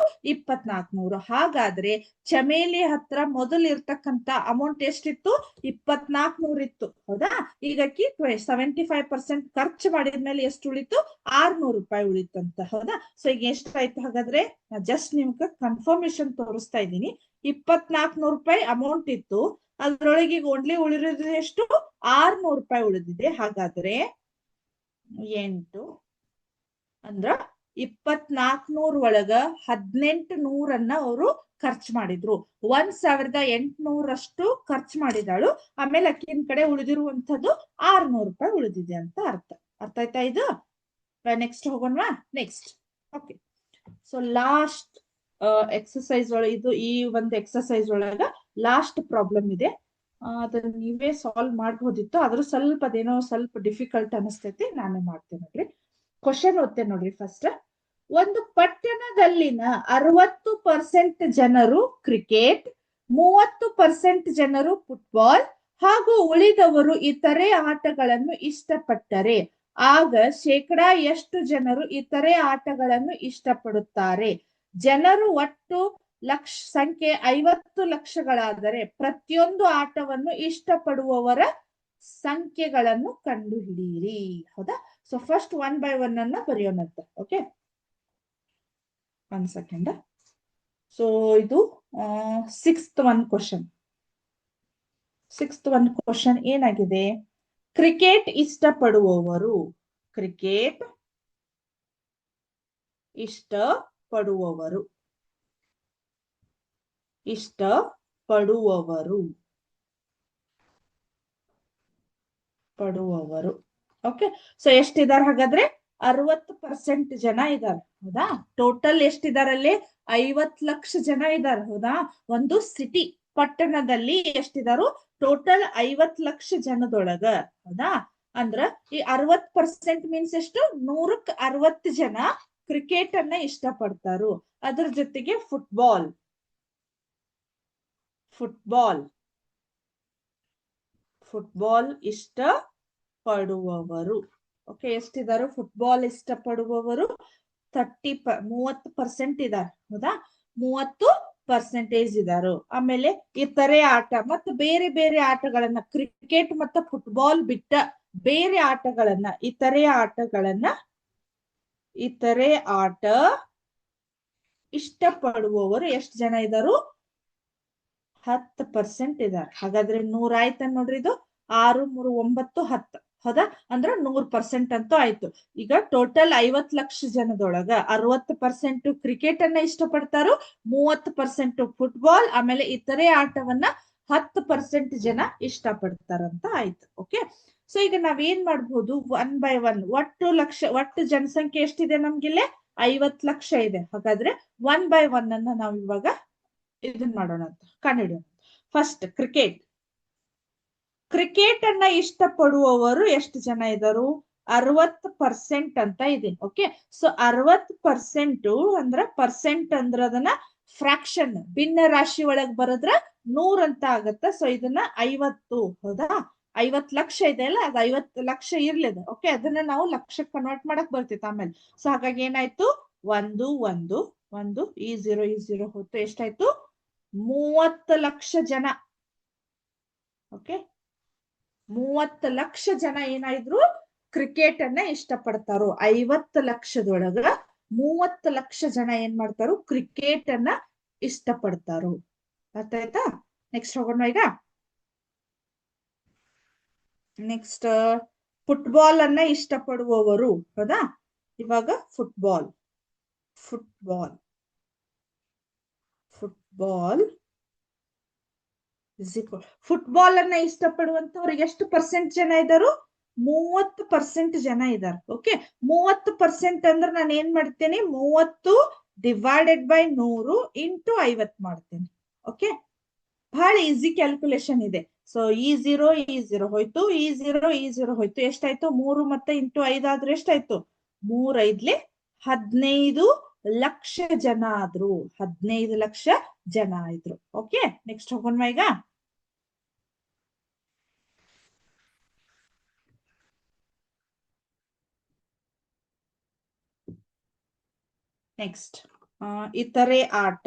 2400. ಹಾಗಾದ್ರೆ ಚಮೇಲಿ ಹತ್ರ ಮೊದಲು ಇರ್ತಕ್ಕಂತ ಅಮೌಂಟ್ ಎಷ್ಟಿತ್ತು, 2400 ಇತ್ತು, ಹೌದಾ. ಈಗ 75% ಖರ್ಚು ಮಾಡಿದ್ಮೇಲೆ ಎಷ್ಟು ಉಳಿತು, 600 ರೂಪಾಯಿ ಉಳಿತಂತ, ಹೌದಾ. ಸೊ ಈಗ ಎಷ್ಟಾಯ್ತು ಹಾಗಾದ್ರೆ, ಜಸ್ಟ್ ನಿಮ್ಗೆ ಕನ್ಫರ್ಮೇಶನ್ ತೋರಿಸ್ತಾ ಇದ್ದೀನಿ. 2400 ರೂಪಾಯಿ ಅಮೌಂಟ್ ಇತ್ತು, ಅದ್ರೊಳಗೆ ಈಗ ಓನ್ಲಿ ಉಳಿರೋದು ಎಷ್ಟು, 600 ರೂಪಾಯಿ ಉಳಿದಿದೆ. ಹಾಗಾದ್ರೆ 8 ಅಂದ್ರ 2400 ಒಳಗ 1800 ಅವರು ಖರ್ಚು ಮಾಡಿದ್ರು. 1800 ಖರ್ಚು ಮಾಡಿದಾಳು. ಆಮೇಲೆ ಅಕ್ಕಿನ ಕಡೆ ಉಳಿದಿರುವಂತದ್ದು 600 ರೂಪಾಯಿ ಉಳಿದಿದೆ ಅಂತ ಅರ್ಥ. ಅರ್ಥ ಆಯ್ತಾ ಇದು? ನೆಕ್ಸ್ಟ್ ಹೋಗೋಣವಾ? Next. Okay, so last exercise ಒಳಗೆ ಇದು, ಈ ಒಂದು ಎಕ್ಸರ್ಸೈಸ್ ಒಳಗ ಲಾಸ್ಟ್ ಪ್ರಾಬ್ಲಮ್ ಇದೆ. ಅದನ್ನ ನೀವೇ ಸಾಲ್ವ್ ಮಾಡಬಹುದಿತ್ತು, ಆದ್ರೂ ಸ್ವಲ್ಪ ಅದೇನೋ ಸ್ವಲ್ಪ ಡಿಫಿಕಲ್ಟ್ ಅನಿಸ್ತೈತಿ, ನಾನೇ ಮಾಡ್ತೇನೆ ನೋಡ್ರಿ. ಕ್ವಶನ್ ಓದ್ತೇನೆ ನೋಡ್ರಿ ಫಸ್ಟ್. ಒಂದು ಪಟ್ಟಣದಲ್ಲಿನ 60% ಜನರು ಕ್ರಿಕೆಟ್, 30% ಜನರು ಫುಟ್ಬಾಲ್ ಹಾಗೂ ಉಳಿದವರು ಇತರೆ ಆಟಗಳನ್ನು ಇಷ್ಟಪಟ್ಟರೆ ಆಗ ಶೇಕಡಾ ಎಷ್ಟು ಜನರು ಇತರೆ ಆಟಗಳನ್ನು ಇಷ್ಟಪಡುತ್ತಾರೆ? ಜನರು ಒಟ್ಟು ಸಂಖ್ಯೆ 50 ಲಕ್ಷಗಳಾದರೆ ಪ್ರತಿಯೊಂದು ಆಟವನ್ನು ಇಷ್ಟಪಡುವವರ ಸಂಖ್ಯೆಗಳನ್ನು ಕಂಡುಹಿಡಿಯಿರಿ. ಹೌದಾ? ಸೊ ಫಸ್ಟ್ 1 by 1 ಅನ್ನ ಬರೆಯೋಣಂತ. Okay, 1 second. ಸೊ ಇದು 6th one question. 6th one question ಏನಾಗಿದೆ, ಕ್ರಿಕೆಟ್ ಇಷ್ಟಪಡುವವರು, ಕ್ರಿಕೆಟ್ ಇಷ್ಟಪಡುವವರು, ಇಷ್ಟಪಡುವವರು, ಪಡುವವರು. ಓಕೆ, ಸೊ ಎಷ್ಟಿದ್ದಾರೆ ಹಾಗಾದ್ರೆ, 60% ಜನ ಇದ್ದಾರೆ, ಹೌದಾ. ಟೋಟಲ್ ಎಷ್ಟಿದಾರಲ್ಲಿ, 50 ಲಕ್ಷ ಜನ ಇದ್ದಾರೆ, ಹೌದಾ. ಒಂದು ಸಿಟಿ, ಪಟ್ಟಣದಲ್ಲಿ ಎಷ್ಟಿದಾರು, ಟೋಟಲ್ 50 ಲಕ್ಷ ಜನದೊಳಗ, ಹೌದಾ. ಅಂದ್ರ ಈ 60% ಮೀನ್ಸ್ ಎಷ್ಟು, 100ಕ್ಕೆ 60 ಜನ ಕ್ರಿಕೆಟ್ ಅನ್ನ ಇಷ್ಟಪಡ್ತಾರು. ಅದ್ರ ಜೊತೆಗೆ ಫುಟ್ಬಾಲ್, ಫುಟ್ಬಾಲ್, ಫುಟ್ಬಾಲ್ ಇಷ್ಟ ಪಡುವವರು. ಓಕೆ, ಎಷ್ಟಿದಾರು ಫುಟ್ಬಾಲ್ ಇಷ್ಟಪಡುವವರು 30% ಇದಾರೆ, ಹೌದಾ. 30% ಇದಾರು. ಆಮೇಲೆ ಇತರೆ ಆಟ ಮತ್ತು ಬೇರೆ ಬೇರೆ ಆಟಗಳನ್ನ, ಕ್ರಿಕೆಟ್ ಮತ್ತು ಫುಟ್ಬಾಲ್ ಬಿಟ್ಟ ಬೇರೆ ಆಟಗಳನ್ನ, ಇತರೆ ಆಟಗಳನ್ನ, ಇತರೆ ಆಟ ಇಷ್ಟಪಡುವವರು ಎಷ್ಟು ಜನ ಇದಾರು, 10% ಇದಾರೆ. ಹಾಗಾದ್ರೆ 100 ಆಯ್ತ ನೋಡ್ರಿ. ಇದು 6 3 9 10, ಹೌದಾ. ಅಂದ್ರ 100% ಅಂತೂ ಆಯ್ತು. ಈಗ ಟೋಟಲ್ 50 ಲಕ್ಷ ಜನದೊಳಗ 60% ಕ್ರಿಕೆಟ್ ಅನ್ನ ಇಷ್ಟಪಡ್ತಾರೋ, 30% ಫುಟ್ಬಾಲ್, ಆಮೇಲೆ ಇತರೆ ಆಟವನ್ನ 10% ಜನ ಇಷ್ಟಪಡ್ತಾರಂತ ಆಯ್ತು. ಓಕೆ, ಸೊ ಈಗ ನಾವೇನ್ ಮಾಡ್ಬೋದು, 1 by 1 ಒಟ್ಟು ಜನಸಂಖ್ಯೆ ಎಷ್ಟಿದೆ ನಮ್ಗಿಲ್ಲೇ 50 ಲಕ್ಷ ಇದೆ. ಹಾಗಾದ್ರೆ 1 by 1 ಅನ್ನ ನಾವು ಇವಾಗ ಇದನ್ ಮಾಡೋಣ ಅಂತ ಕಂಡುಹಿಡಿಯೋಣ. ಫಸ್ಟ್ ಕ್ರಿಕೆಟ್ ಅನ್ನ ಇಷ್ಟಪಡುವವರು ಎಷ್ಟು ಜನ ಇದ್ದಾರೆ? 60% ಅಂತ ಇದೆ. ಓಕೆ, ಸೊ 60% ಅಂದ್ರ ಅದನ್ನ ಫ್ರಾಕ್ಷನ್ ಭಿನ್ನ ರಾಶಿ ಒಳಗ್ ಬರದ್ರ 100 ಅಂತ ಆಗತ್ತ. ಸೊ ಇದನ್ನ 50, ಹೌದಾ? 50 ಲಕ್ಷ ಇದೆ ಅಲ್ಲ, ಅದು 50 ಲಕ್ಷ ಇರ್ಲಿದೆ. ಓಕೆ, ಅದನ್ನ ನಾವು ಲಕ್ಷಕ್ಕೆ ಕನ್ವರ್ಟ್ ಮಾಡಕ್ ಬರ್ತೈತೆ ಆಮೇಲೆ. ಸೊ ಹಾಗಾಗಿ ಏನಾಯ್ತು, 1 1 1 ಈ 0 ಹೋಯ್ತು. ಎಷ್ಟಾಯ್ತು? 30 ಲಕ್ಷ ಜನ. ಓಕೆ, 30 ಲಕ್ಷ ಜನ ಏನಾಯ್ತು, ಕ್ರಿಕೆಟ್ ಅನ್ನ ಇಷ್ಟಪಡ್ತಾರೋ. 50 ಲಕ್ಷದೊಳಗ 30 ಲಕ್ಷ ಜನ ಏನ್ ಮಾಡ್ತಾರೋ, ಕ್ರಿಕೆಟ್ ಅನ್ನ ಇಷ್ಟಪಡ್ತಾರೋ. ಅರ್ಥ ಆಯ್ತಾ? ನೆಕ್ಸ್ಟ್ ಹೋಗೋಣ ಈಗ. ನೆಕ್ಸ್ಟ್ ಫುಟ್ಬಾಲ್ ಅನ್ನ ಇಷ್ಟಪಡುವವರು, ಹೌದಾ? ಇವಾಗ ಫುಟ್ಬಾಲ್ ಅನ್ನ ಇಷ್ಟಪಡುವಂತವ್ರಿಗೆ ಎಷ್ಟು ಪರ್ಸೆಂಟ್ ಜನ ಇದ್ದಾರು? 30% ಜನ ಇದ್ದಾರೆ. ಓಕೆ, 30% ಅಂದ್ರೆ ನಾನು ಏನ್ ಮಾಡ್ತೇನೆ, 30 ಡಿವೈಡೆಡ್ ಬೈ 100 ಇಂಟು 50 ಮಾಡ್ತೇನೆ. ಓಕೆ, ಬಹಳ ಈಸಿ ಕ್ಯಾಲ್ಕುಲೇಷನ್ ಇದೆ. ಸೊ ಈ 0 ಹೋಯ್ತು, ಈ 0 ಹೋಯ್ತು. ಎಷ್ಟಾಯ್ತು? 3 ಮತ್ತೆ ಇಂಟು 5 ಆದ್ರೆ ಎಷ್ಟಾಯ್ತು? 3 5 15 ಲಕ್ಷ ಜನ ಆದ್ರು. 15 ಲಕ್ಷ ಜನ ಆಯ್ತು. ಓಕೆ, ನೆಕ್ಸ್ಟ್ ಹೋಗೋಣ ಈಗ. ನೆಕ್ಸ್ಟ್ ಇತರೆ ಆಟ.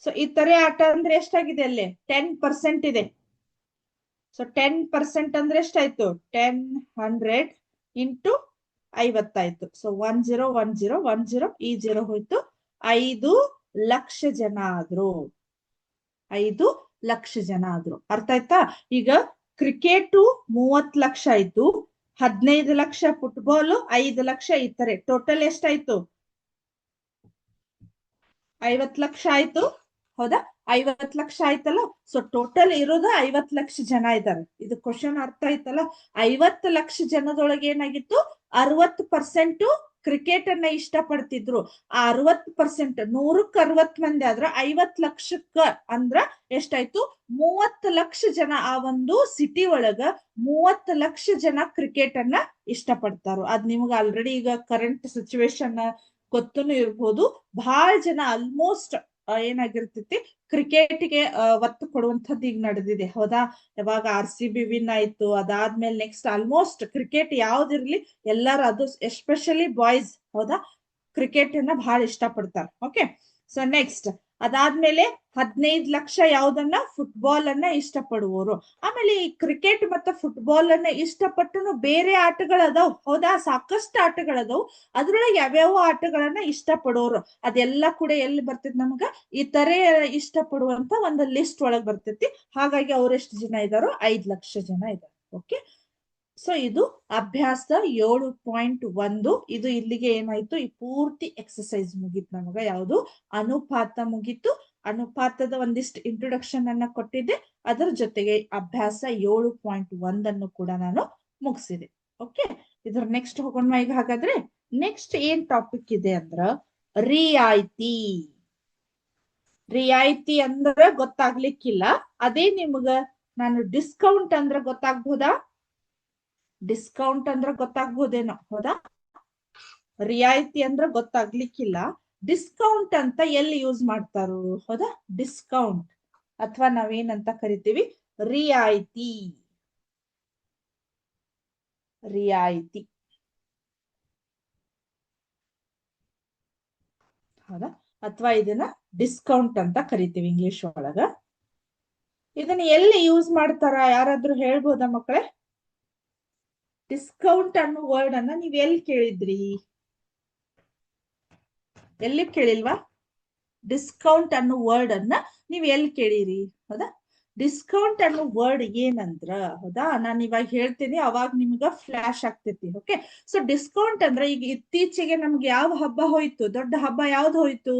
ಸೊ ಇತರೆ ಆಟ ಅಂದ್ರೆ ಎಷ್ಟಾಗಿದೆ? ಅಲ್ಲಿ 10% ಇದೆ. ಸೊ 10% ಅಂದ್ರೆ ಎಷ್ಟಾಯ್ತು? 10 100 ಇಂಟು 50 ಆಯ್ತು. ಸೊ 10 10 10 ಈ 0 ಹೋಯ್ತು. 5 ಲಕ್ಷ ಜನ ಆದ್ರು. 5 ಲಕ್ಷ ಜನ ಆದ್ರು. ಅರ್ಥ ಆಯ್ತಾ? ಈಗ ಕ್ರಿಕೆಟ್ 30 ಲಕ್ಷ ಆಯ್ತು, 15 ಲಕ್ಷ ಫುಟ್ಬಾಲ್, 5 ಲಕ್ಷ ಇತರೆ. ಟೋಟಲ್ ಎಷ್ಟಾಯ್ತು? 50 ಲಕ್ಷ ಆಯ್ತು, ಹೌದಾ? 50 ಲಕ್ಷ ಆಯ್ತಲ್ಲ. ಸೊ ಟೋಟಲ್ ಇರೋದು 50 ಲಕ್ಷ ಜನ ಇದ್ದಾರೆ. ಇದು ಕ್ವಶನ್ ಅರ್ಥ ಆಯ್ತಲ್ಲ? 50 ಲಕ್ಷ ಜನದೊಳಗೆ ಏನಾಗಿತ್ತು, 60% ಕ್ರಿಕೆಟ್ ಅನ್ನ ಇಷ್ಟಪಡ್ತಿದ್ರು. ಆ 60%, 100ಕ್ಕೆ 60 ಮಂದಿ ಆದ್ರ 50 ಲಕ್ಷಕ್ಕ ಅಂದ್ರ ಎಷ್ಟಾಯ್ತು? 30 ಲಕ್ಷ ಜನ. ಆ ಒಂದು ಸಿಟಿ ಒಳಗ 30 ಲಕ್ಷ ಜನ ಕ್ರಿಕೆಟ್ ಅನ್ನ ಇಷ್ಟಪಡ್ತಾರೋ. ಅದ್ ನಿಮ್ಗೆ ಆಲ್ರೆಡಿ ಈಗ ಕರೆಂಟ್ ಸಿಚುವೇಶನ್ ಗೊತ್ತೂ ಇರ್ಬೋದು. ಬಹಳ ಜನ ಆಲ್ಮೋಸ್ಟ್ ಏನಾಗಿರ್ತೈತಿ, ಕ್ರಿಕೆಟ್ಗೆ ಒತ್ತು ಕೊಡುವಂಥದ್ದು ಈಗ ನಡೆದಿದೆ, ಹೌದಾ? ಯಾವಾಗ RCB ವಿನ್ ಆಯ್ತು, ಅದಾದ್ಮೇಲೆ ನೆಕ್ಸ್ಟ್ ಆಲ್ಮೋಸ್ಟ್ ಕ್ರಿಕೆಟ್ ಯಾವ್ದಿರ್ಲಿ ಎಲ್ಲಾರು, ಅದು ಎಸ್ಪೆಷಲಿ ಬಾಯ್ಸ್, ಹೌದಾ, ಕ್ರಿಕೆಟ್ ಅನ್ನ ಬಹಳ ಇಷ್ಟ ಪಡ್ತಾರೆ. ಓಕೆ, ಸೊ ನೆಕ್ಸ್ಟ್ ಅದಾದ್ಮೇಲೆ 15 ಲಕ್ಷ ಯಾವ್ದನ್ನ, ಫುಟ್ಬಾಲ್ ಅನ್ನ ಇಷ್ಟಪಡುವವರು. ಆಮೇಲೆ ಈ ಕ್ರಿಕೆಟ್ ಮತ್ತೆ ಫುಟ್ಬಾಲ್ ಅನ್ನ ಇಷ್ಟಪಟ್ಟು ಬೇರೆ ಆಟಗಳದಾವ್, ಹೌದಾ? ಸಾಕಷ್ಟು ಆಟಗಳದಾವ್. ಅದ್ರೊಳಗೆ ಯಾವ್ಯಾವ ಆಟಗಳನ್ನ ಇಷ್ಟಪಡೋರು ಅದೆಲ್ಲ ಕೂಡ ಎಲ್ಲಿ ಬರ್ತೈತಿ ನಮಗ, ಇತರೆ ಇಷ್ಟಪಡುವಂತ ಒಂದು ಲಿಸ್ಟ್ ಒಳಗ್ ಬರ್ತೈತಿ. ಹಾಗಾಗಿ ಅವ್ರೆಷ್ಟು ಜನ ಇದಾರೋ? 5 ಲಕ್ಷ ಜನ ಇದಾರೆ. ಓಕೆ, ಸೊ ಇದು ಅಭ್ಯಾಸ 7.1. ಇದು ಇಲ್ಲಿಗೆ ಏನಾಯ್ತು, ಈ ಪೂರ್ತಿ ಎಕ್ಸರ್ಸೈಸ್ ಮುಗೀತು ನಮಗ. ಯಾವುದು? ಅನುಪಾತ ಮುಗೀತು. ಅನುಪಾತದ ಒಂದಿಷ್ಟು ಇಂಟ್ರೊಡಕ್ಷನ್ ಅನ್ನ ಕೊಟ್ಟಿದ್ದೆ, ಅದರ ಜೊತೆಗೆ ಅಭ್ಯಾಸ 7.1 ಅನ್ನು ಕೂಡ ನಾನು ಮುಗಿಸಿದೆ. ಓಕೆ, ಇದ್ರ ನೆಕ್ಸ್ಟ್ ಹೋಗೋಣ ಈಗ. ಹಾಗಾದ್ರೆ ನೆಕ್ಸ್ಟ್ ಏನ್ ಟಾಪಿಕ್ ಇದೆ ಅಂದ್ರ ರಿಯಾಯಿತಿ. ರಿಯಾಯಿತಿ ಅಂದ್ರ ಗೊತ್ತಾಗ್ಲಿಕ್ಕಿಲ್ಲ, ಅದೇ ನಿಮ್ಗ ನಾನು ಡಿಸ್ಕೌಂಟ್ ಅಂದ್ರ ಗೊತ್ತಾಗ್ಬೋದಾ? ಡಿಸ್ಕೌಂಟ್ ಅಂದ್ರ ಗೊತ್ತಾಗ್ಬೋದೇನೋ, ಹೌದಾ? ರಿಯಾಯಿತಿ ಅಂದ್ರ ಗೊತ್ತಾಗ್ಲಿಕ್ಕಿಲ್ಲ. ಡಿಸ್ಕೌಂಟ್ ಅಂತ ಎಲ್ಲಿ ಯೂಸ್ ಮಾಡ್ತಾರೋ, ಹೌದಾ? ಡಿಸ್ಕೌಂಟ್ ಅಥವಾ ನಾವೇನಂತ ಕರಿತೀವಿ, ರಿಯಾಯಿತಿ. ಹೌದಾ? ಅಥವಾ ಇದನ್ನ ಡಿಸ್ಕೌಂಟ್ ಅಂತ ಕರಿತೀವಿ ಇಂಗ್ಲಿಷ್ ಒಳಗ. ಇದನ್ನ ಎಲ್ಲಿ ಯೂಸ್ ಮಾಡ್ತಾರ, ಯಾರಾದ್ರೂ ಹೇಳ್ಬೋದಾ ಮಕ್ಕಳೇ? ಡಿಸ್ಕೌಂಟ್ ಅನ್ನೋ ವರ್ಡ್ ಅನ್ನ ನೀವ್ ಎಲ್ಲಿ ಕೇಳಿದ್ರಿ? ಎಲ್ಲಿ ಕೇಳಿಲ್ವಾ? ಡಿಸ್ಕೌಂಟ್ ಅನ್ನೋ ವರ್ಡ್ ಅನ್ನ ನೀವ್ ಎಲ್ಲಿ ಕೇಳಿರಿ? ಹೌದಾ? ಡಿಸ್ಕೌಂಟ್ ಅನ್ನೋ ವರ್ಡ್ ಏನಂದ್ರ, ಹೌದಾ, ನಾನು ಇವಾಗ ಹೇಳ್ತೀನಿ, ಅವಾಗ ನಿಮ್ಗ ಫ್ಲಾಶ್ ಆಗ್ತೈತಿ. ಓಕೆ, ಸೊ ಡಿಸ್ಕೌಂಟ್ ಅಂದ್ರೆ ಈಗ ಇತ್ತೀಚೆಗೆ ನಮ್ಗೆ ಯಾವ ಹಬ್ಬ ಹೋಯ್ತು? ದೊಡ್ಡ ಹಬ್ಬ ಯಾವ್ದು ಹೋಯ್ತು?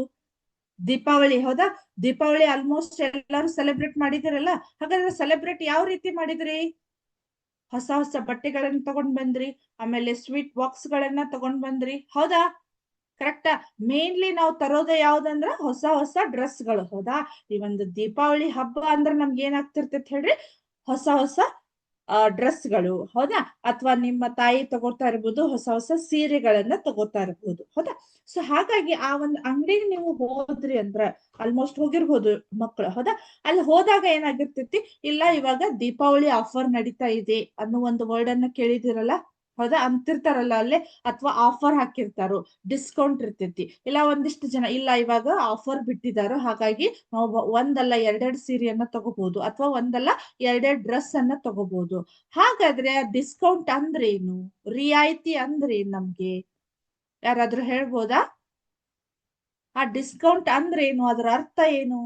ದೀಪಾವಳಿ ಹೌದಾ? ದೀಪಾವಳಿ ಆಲ್ಮೋಸ್ಟ್ ಎಲ್ಲರೂ ಸೆಲೆಬ್ರೇಟ್ ಮಾಡಿದಿರಲ್ಲ. ಹಾಗಾದ್ರೆ ಸೆಲೆಬ್ರೇಟ್ ಯಾವ ರೀತಿ ಮಾಡಿದ್ರಿ? ಹೊಸ ಹೊಸ ಬಟ್ಟೆಗಳನ್ನ ತಗೊಂಡ್ ಬಂದ್ರಿ, ಆಮೇಲೆ ಸ್ವೀಟ್ ಬಾಕ್ಸ್ ಗಳನ್ನ ತಗೊಂಡ್ ಬಂದ್ರಿ, ಹೌದಾ? ಕರೆಕ್ಟಾ? ಮೇನ್ಲಿ ನಾವು ತರೋದೇ ಯಾವ್ದಂದ್ರ ಹೊಸ ಹೊಸ ಡ್ರೆಸ್ಗಳು, ಹೌದಾ? ಈ ಒಂದು ದೀಪಾವಳಿ ಹಬ್ಬ ಅಂದ್ರೆ ನಮ್ಗೆ ಏನಾಗ್ತಿರ್ತೈತಿ ಹೇಳ್ರಿ? ಹೊಸ ಹೊಸ ಡ್ರೆಸ್ಗಳು, ಹೌದಾ? ಅಥವಾ ನಿಮ್ಮ ತಾಯಿ ತಗೋತಾ ಇರ್ಬೋದು ಹೊಸ ಹೊಸ ಸೀರೆಗಳನ್ನ ತಗೋತಾ ಇರ್ಬೋದು, ಹೌದಾ? ಸೊ ಹಾಗಾಗಿ ಆ ಒಂದು ಅಂಗಡಿಗೆ ನೀವು ಹೋದ್ರಿ ಅಂದ್ರ, ಆಲ್ಮೋಸ್ಟ್ ಹೋಗಿರ್ಬೋದು ಮಕ್ಕಳು, ಹೌದಾ? ಅಲ್ಲಿ ಹೋದಾಗ ಏನಾಗಿರ್ತೈತಿ, ಇಲ್ಲ ಇವಾಗ ದೀಪಾವಳಿ ಆಫರ್ ನಡೀತಾ ಇದೆ ಅನ್ನೋ ಒಂದು ವರ್ಡ್ ಅನ್ನ ಕೇಳಿದಿರಲ್ಲ, ಹೌದಾ? ಅಂತಿರ್ತಾರಲ್ಲ ಅಲ್ಲೇ, ಅಥವಾ ಆಫರ್ ಹಾಕಿರ್ತಾರೋ, ಡಿಸ್ಕೌಂಟ್ ಇರ್ತೈತಿ. ಇಲ್ಲ ಒಂದಿಷ್ಟು ಜನ ಇಲ್ಲ ಇವಾಗ ಆಫರ್ ಬಿಟ್ಟಿದಾರೋ, ಹಾಗಾಗಿ ನಾವು ಒಂದಲ್ಲ ಎರಡೆರಡು ಸೀರೆಯನ್ನ ತಗೋಬಹುದು, ಅಥವಾ ಒಂದಲ್ಲ ಎರಡೆರಡು ಡ್ರೆಸ್ ಅನ್ನ ತಗೋಬಹುದು. ಹಾಗಾದ್ರೆ ಡಿಸ್ಕೌಂಟ್ ಅಂದ್ರೇನು, ರಿಯಾಯಿತಿ ಅಂದ್ರೆ ನಮ್ಗೆ ಯಾರಾದ್ರೂ ಹೇಳ್ಬೋದಾ? ಆ ಡಿಸ್ಕೌಂಟ್ ಅಂದ್ರೇನು, ಅದರ ಅರ್ಥ ಏನು?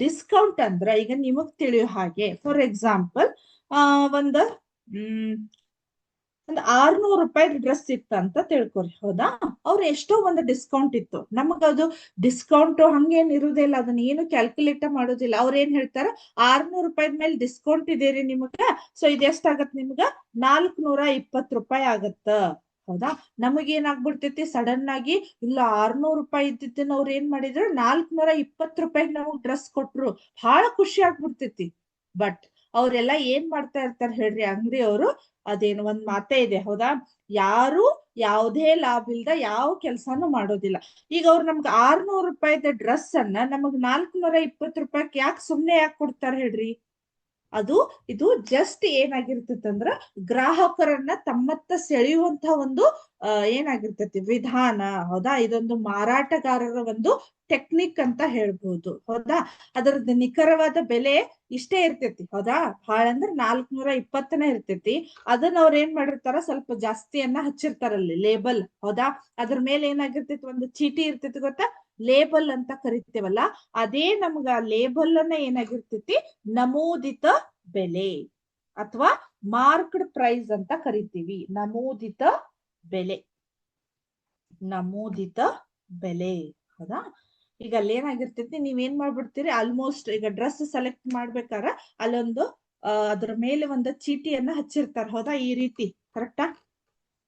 ಡಿಸ್ಕೌಂಟ್ ಅಂದ್ರ ಈಗ ನಿಮಗ್ ತಿಳಿಯೋ ಹಾಗೆ, ಫಾರ್ ಎಕ್ಸಾಂಪಲ್ ಒಂದು ಹ್ಮ್ ಒಂದು 600 ರೂಪಾಯಿ ಡ್ರೆಸ್ ಇತ್ತು ಅಂತ ತಿಳ್ಕೊರಿ, ಹೌದಾ? ಅವ್ರು ಎಷ್ಟೋ ಒಂದು ಡಿಸ್ಕೌಂಟ್ ಇತ್ತು, ನಮಗದು ಡಿಸ್ಕೌಂಟ್ ಹಂಗೇನ್ ಇರುದಿಲ್ಲ, ಅದನ್ನ ಏನು ಕ್ಯಾಲ್ಕುಲೇಟ್ ಮಾಡೋದಿಲ್ಲ. ಅವ್ರ ಏನ್ ಹೇಳ್ತಾರ, 600 ರೂಪಾಯಿ ಮೇಲೆ ಡಿಸ್ಕೌಂಟ್ ಇದೆ ರೀ ನಿಮಗ, ಸೊ ಇದು ಎಷ್ಟಾಗತ್ ನಿಮ್ಗ, 420 ರೂಪಾಯಿ ಆಗತ್ತ, ಹೌದಾ? ನಮಗ್ ಏನಾಗ್ಬಿಡ್ತೈತಿ ಸಡನ್ ಆಗಿ, ಇಲ್ಲ 600 ರೂಪಾಯಿ ಇದ್ದಿದ್ದನ್ನ ಅವ್ರು ಏನ್ ಮಾಡಿದ್ರು 420 ರೂಪಾಯಿಗೆ ನಮಗ್ ಡ್ರೆಸ್ ಕೊಟ್ರು, ಬಹಳ ಖುಷಿ ಆಗ್ಬಿಡ್ತೈತಿ. ಬಟ್ ಅವ್ರೆಲ್ಲಾ ಏನ್ ಮಾಡ್ತಾ ಇರ್ತಾರ ಹೇಳ್ರಿ ಅಂಗಡಿಯವರು, ಅದೇನು ಒಂದ್ ಮಾತೇ ಇದೆ, ಹೌದಾ? ಯಾರು ಯಾವುದೇ ಲಾಭ ಇಲ್ದ ಯಾವ ಕೆಲ್ಸಾನು ಮಾಡೋದಿಲ್ಲ. ಈಗ ಅವ್ರು ನಮ್ಗೆ 600 ರೂಪಾಯಿದ ಡ್ರೆಸ್ ಅನ್ನ ನಮಗ್ 420 ರೂಪಾಯಿಗೆ ಯಾಕೆ ಸುಮ್ನೆ ಯಾಕೆ ಕೊಡ್ತಾರ ಹೇಳ್ರಿ? ಅದು ಇದು ಜಸ್ಟ್ ಏನಾಗಿರ್ತೈತಂದ್ರ ಗ್ರಾಹಕರನ್ನ ತಮ್ಮತ್ತ ಸೆಳೆಯುವಂತ ಒಂದು ಏನಾಗಿರ್ತೈತಿ ವಿಧಾನ, ಹೌದಾ? ಇದೊಂದು ಮಾರಾಟಗಾರರ ಒಂದು ಟೆಕ್ನಿಕ್ ಅಂತ ಹೇಳ್ಬೋದು, ಹೌದಾ? ಅದರದ್ದು ನಿಖರವಾದ ಬೆಲೆ ಇಷ್ಟೇ ಇರ್ತೈತಿ, ಹೌದಾ? ಬಹಳ ಅಂದ್ರೆ 420 ಇರ್ತೈತಿ. ಅದನ್ನ ಅವ್ರ ಏನ್ ಮಾಡಿರ್ತಾರ, ಸ್ವಲ್ಪ ಜಾಸ್ತಿಯನ್ನ ಹಚ್ಚಿರ್ತಾರಲ್ಲಿ ಲೇಬಲ್, ಹೌದಾ? ಅದ್ರ ಮೇಲೆ ಏನಾಗಿರ್ತೈತಿ, ಒಂದು ಚೀಟಿ ಇರ್ತೈತಿ ಗೊತ್ತಾ, ಲೇಬಲ್ ಅಂತ ಕರಿತೇವಲ್ಲ, ಅದೇ ನಮ್ಗ ಲೇಬಲ್ ಅನ್ನ ಏನಾಗಿರ್ತೈತಿ, ನಮೂದಿತ ಬೆಲೆ ಅಥವಾ ಮಾರ್ಕ್ಡ್ ಪ್ರೈಸ್ ಅಂತ ಕರಿತೀವಿ. ನಮೂದಿತ ಬೆಲೆ, ನಮೂದಿತ ಬೆಲೆ, ಹೌದಾ? ಈಗ ಅಲ್ಲಿ ಏನಾಗಿರ್ತೈತಿ, ನೀವ್ ಏನ್ ಮಾಡ್ಬಿಡ್ತೀರಿ, ಆಲ್ಮೋಸ್ಟ್ ಈಗ ಡ್ರೆಸ್ ಸೆಲೆಕ್ಟ್ ಮಾಡ್ಬೇಕಾರ ಅಲ್ಲೊಂದು ಅದ್ರ ಮೇಲೆ ಒಂದು ಚೀಟಿಯನ್ನ ಹಚ್ಚಿರ್ತಾರ, ಹೌದಾ? ಈ ರೀತಿ, ಕರೆಕ್ಟಾ?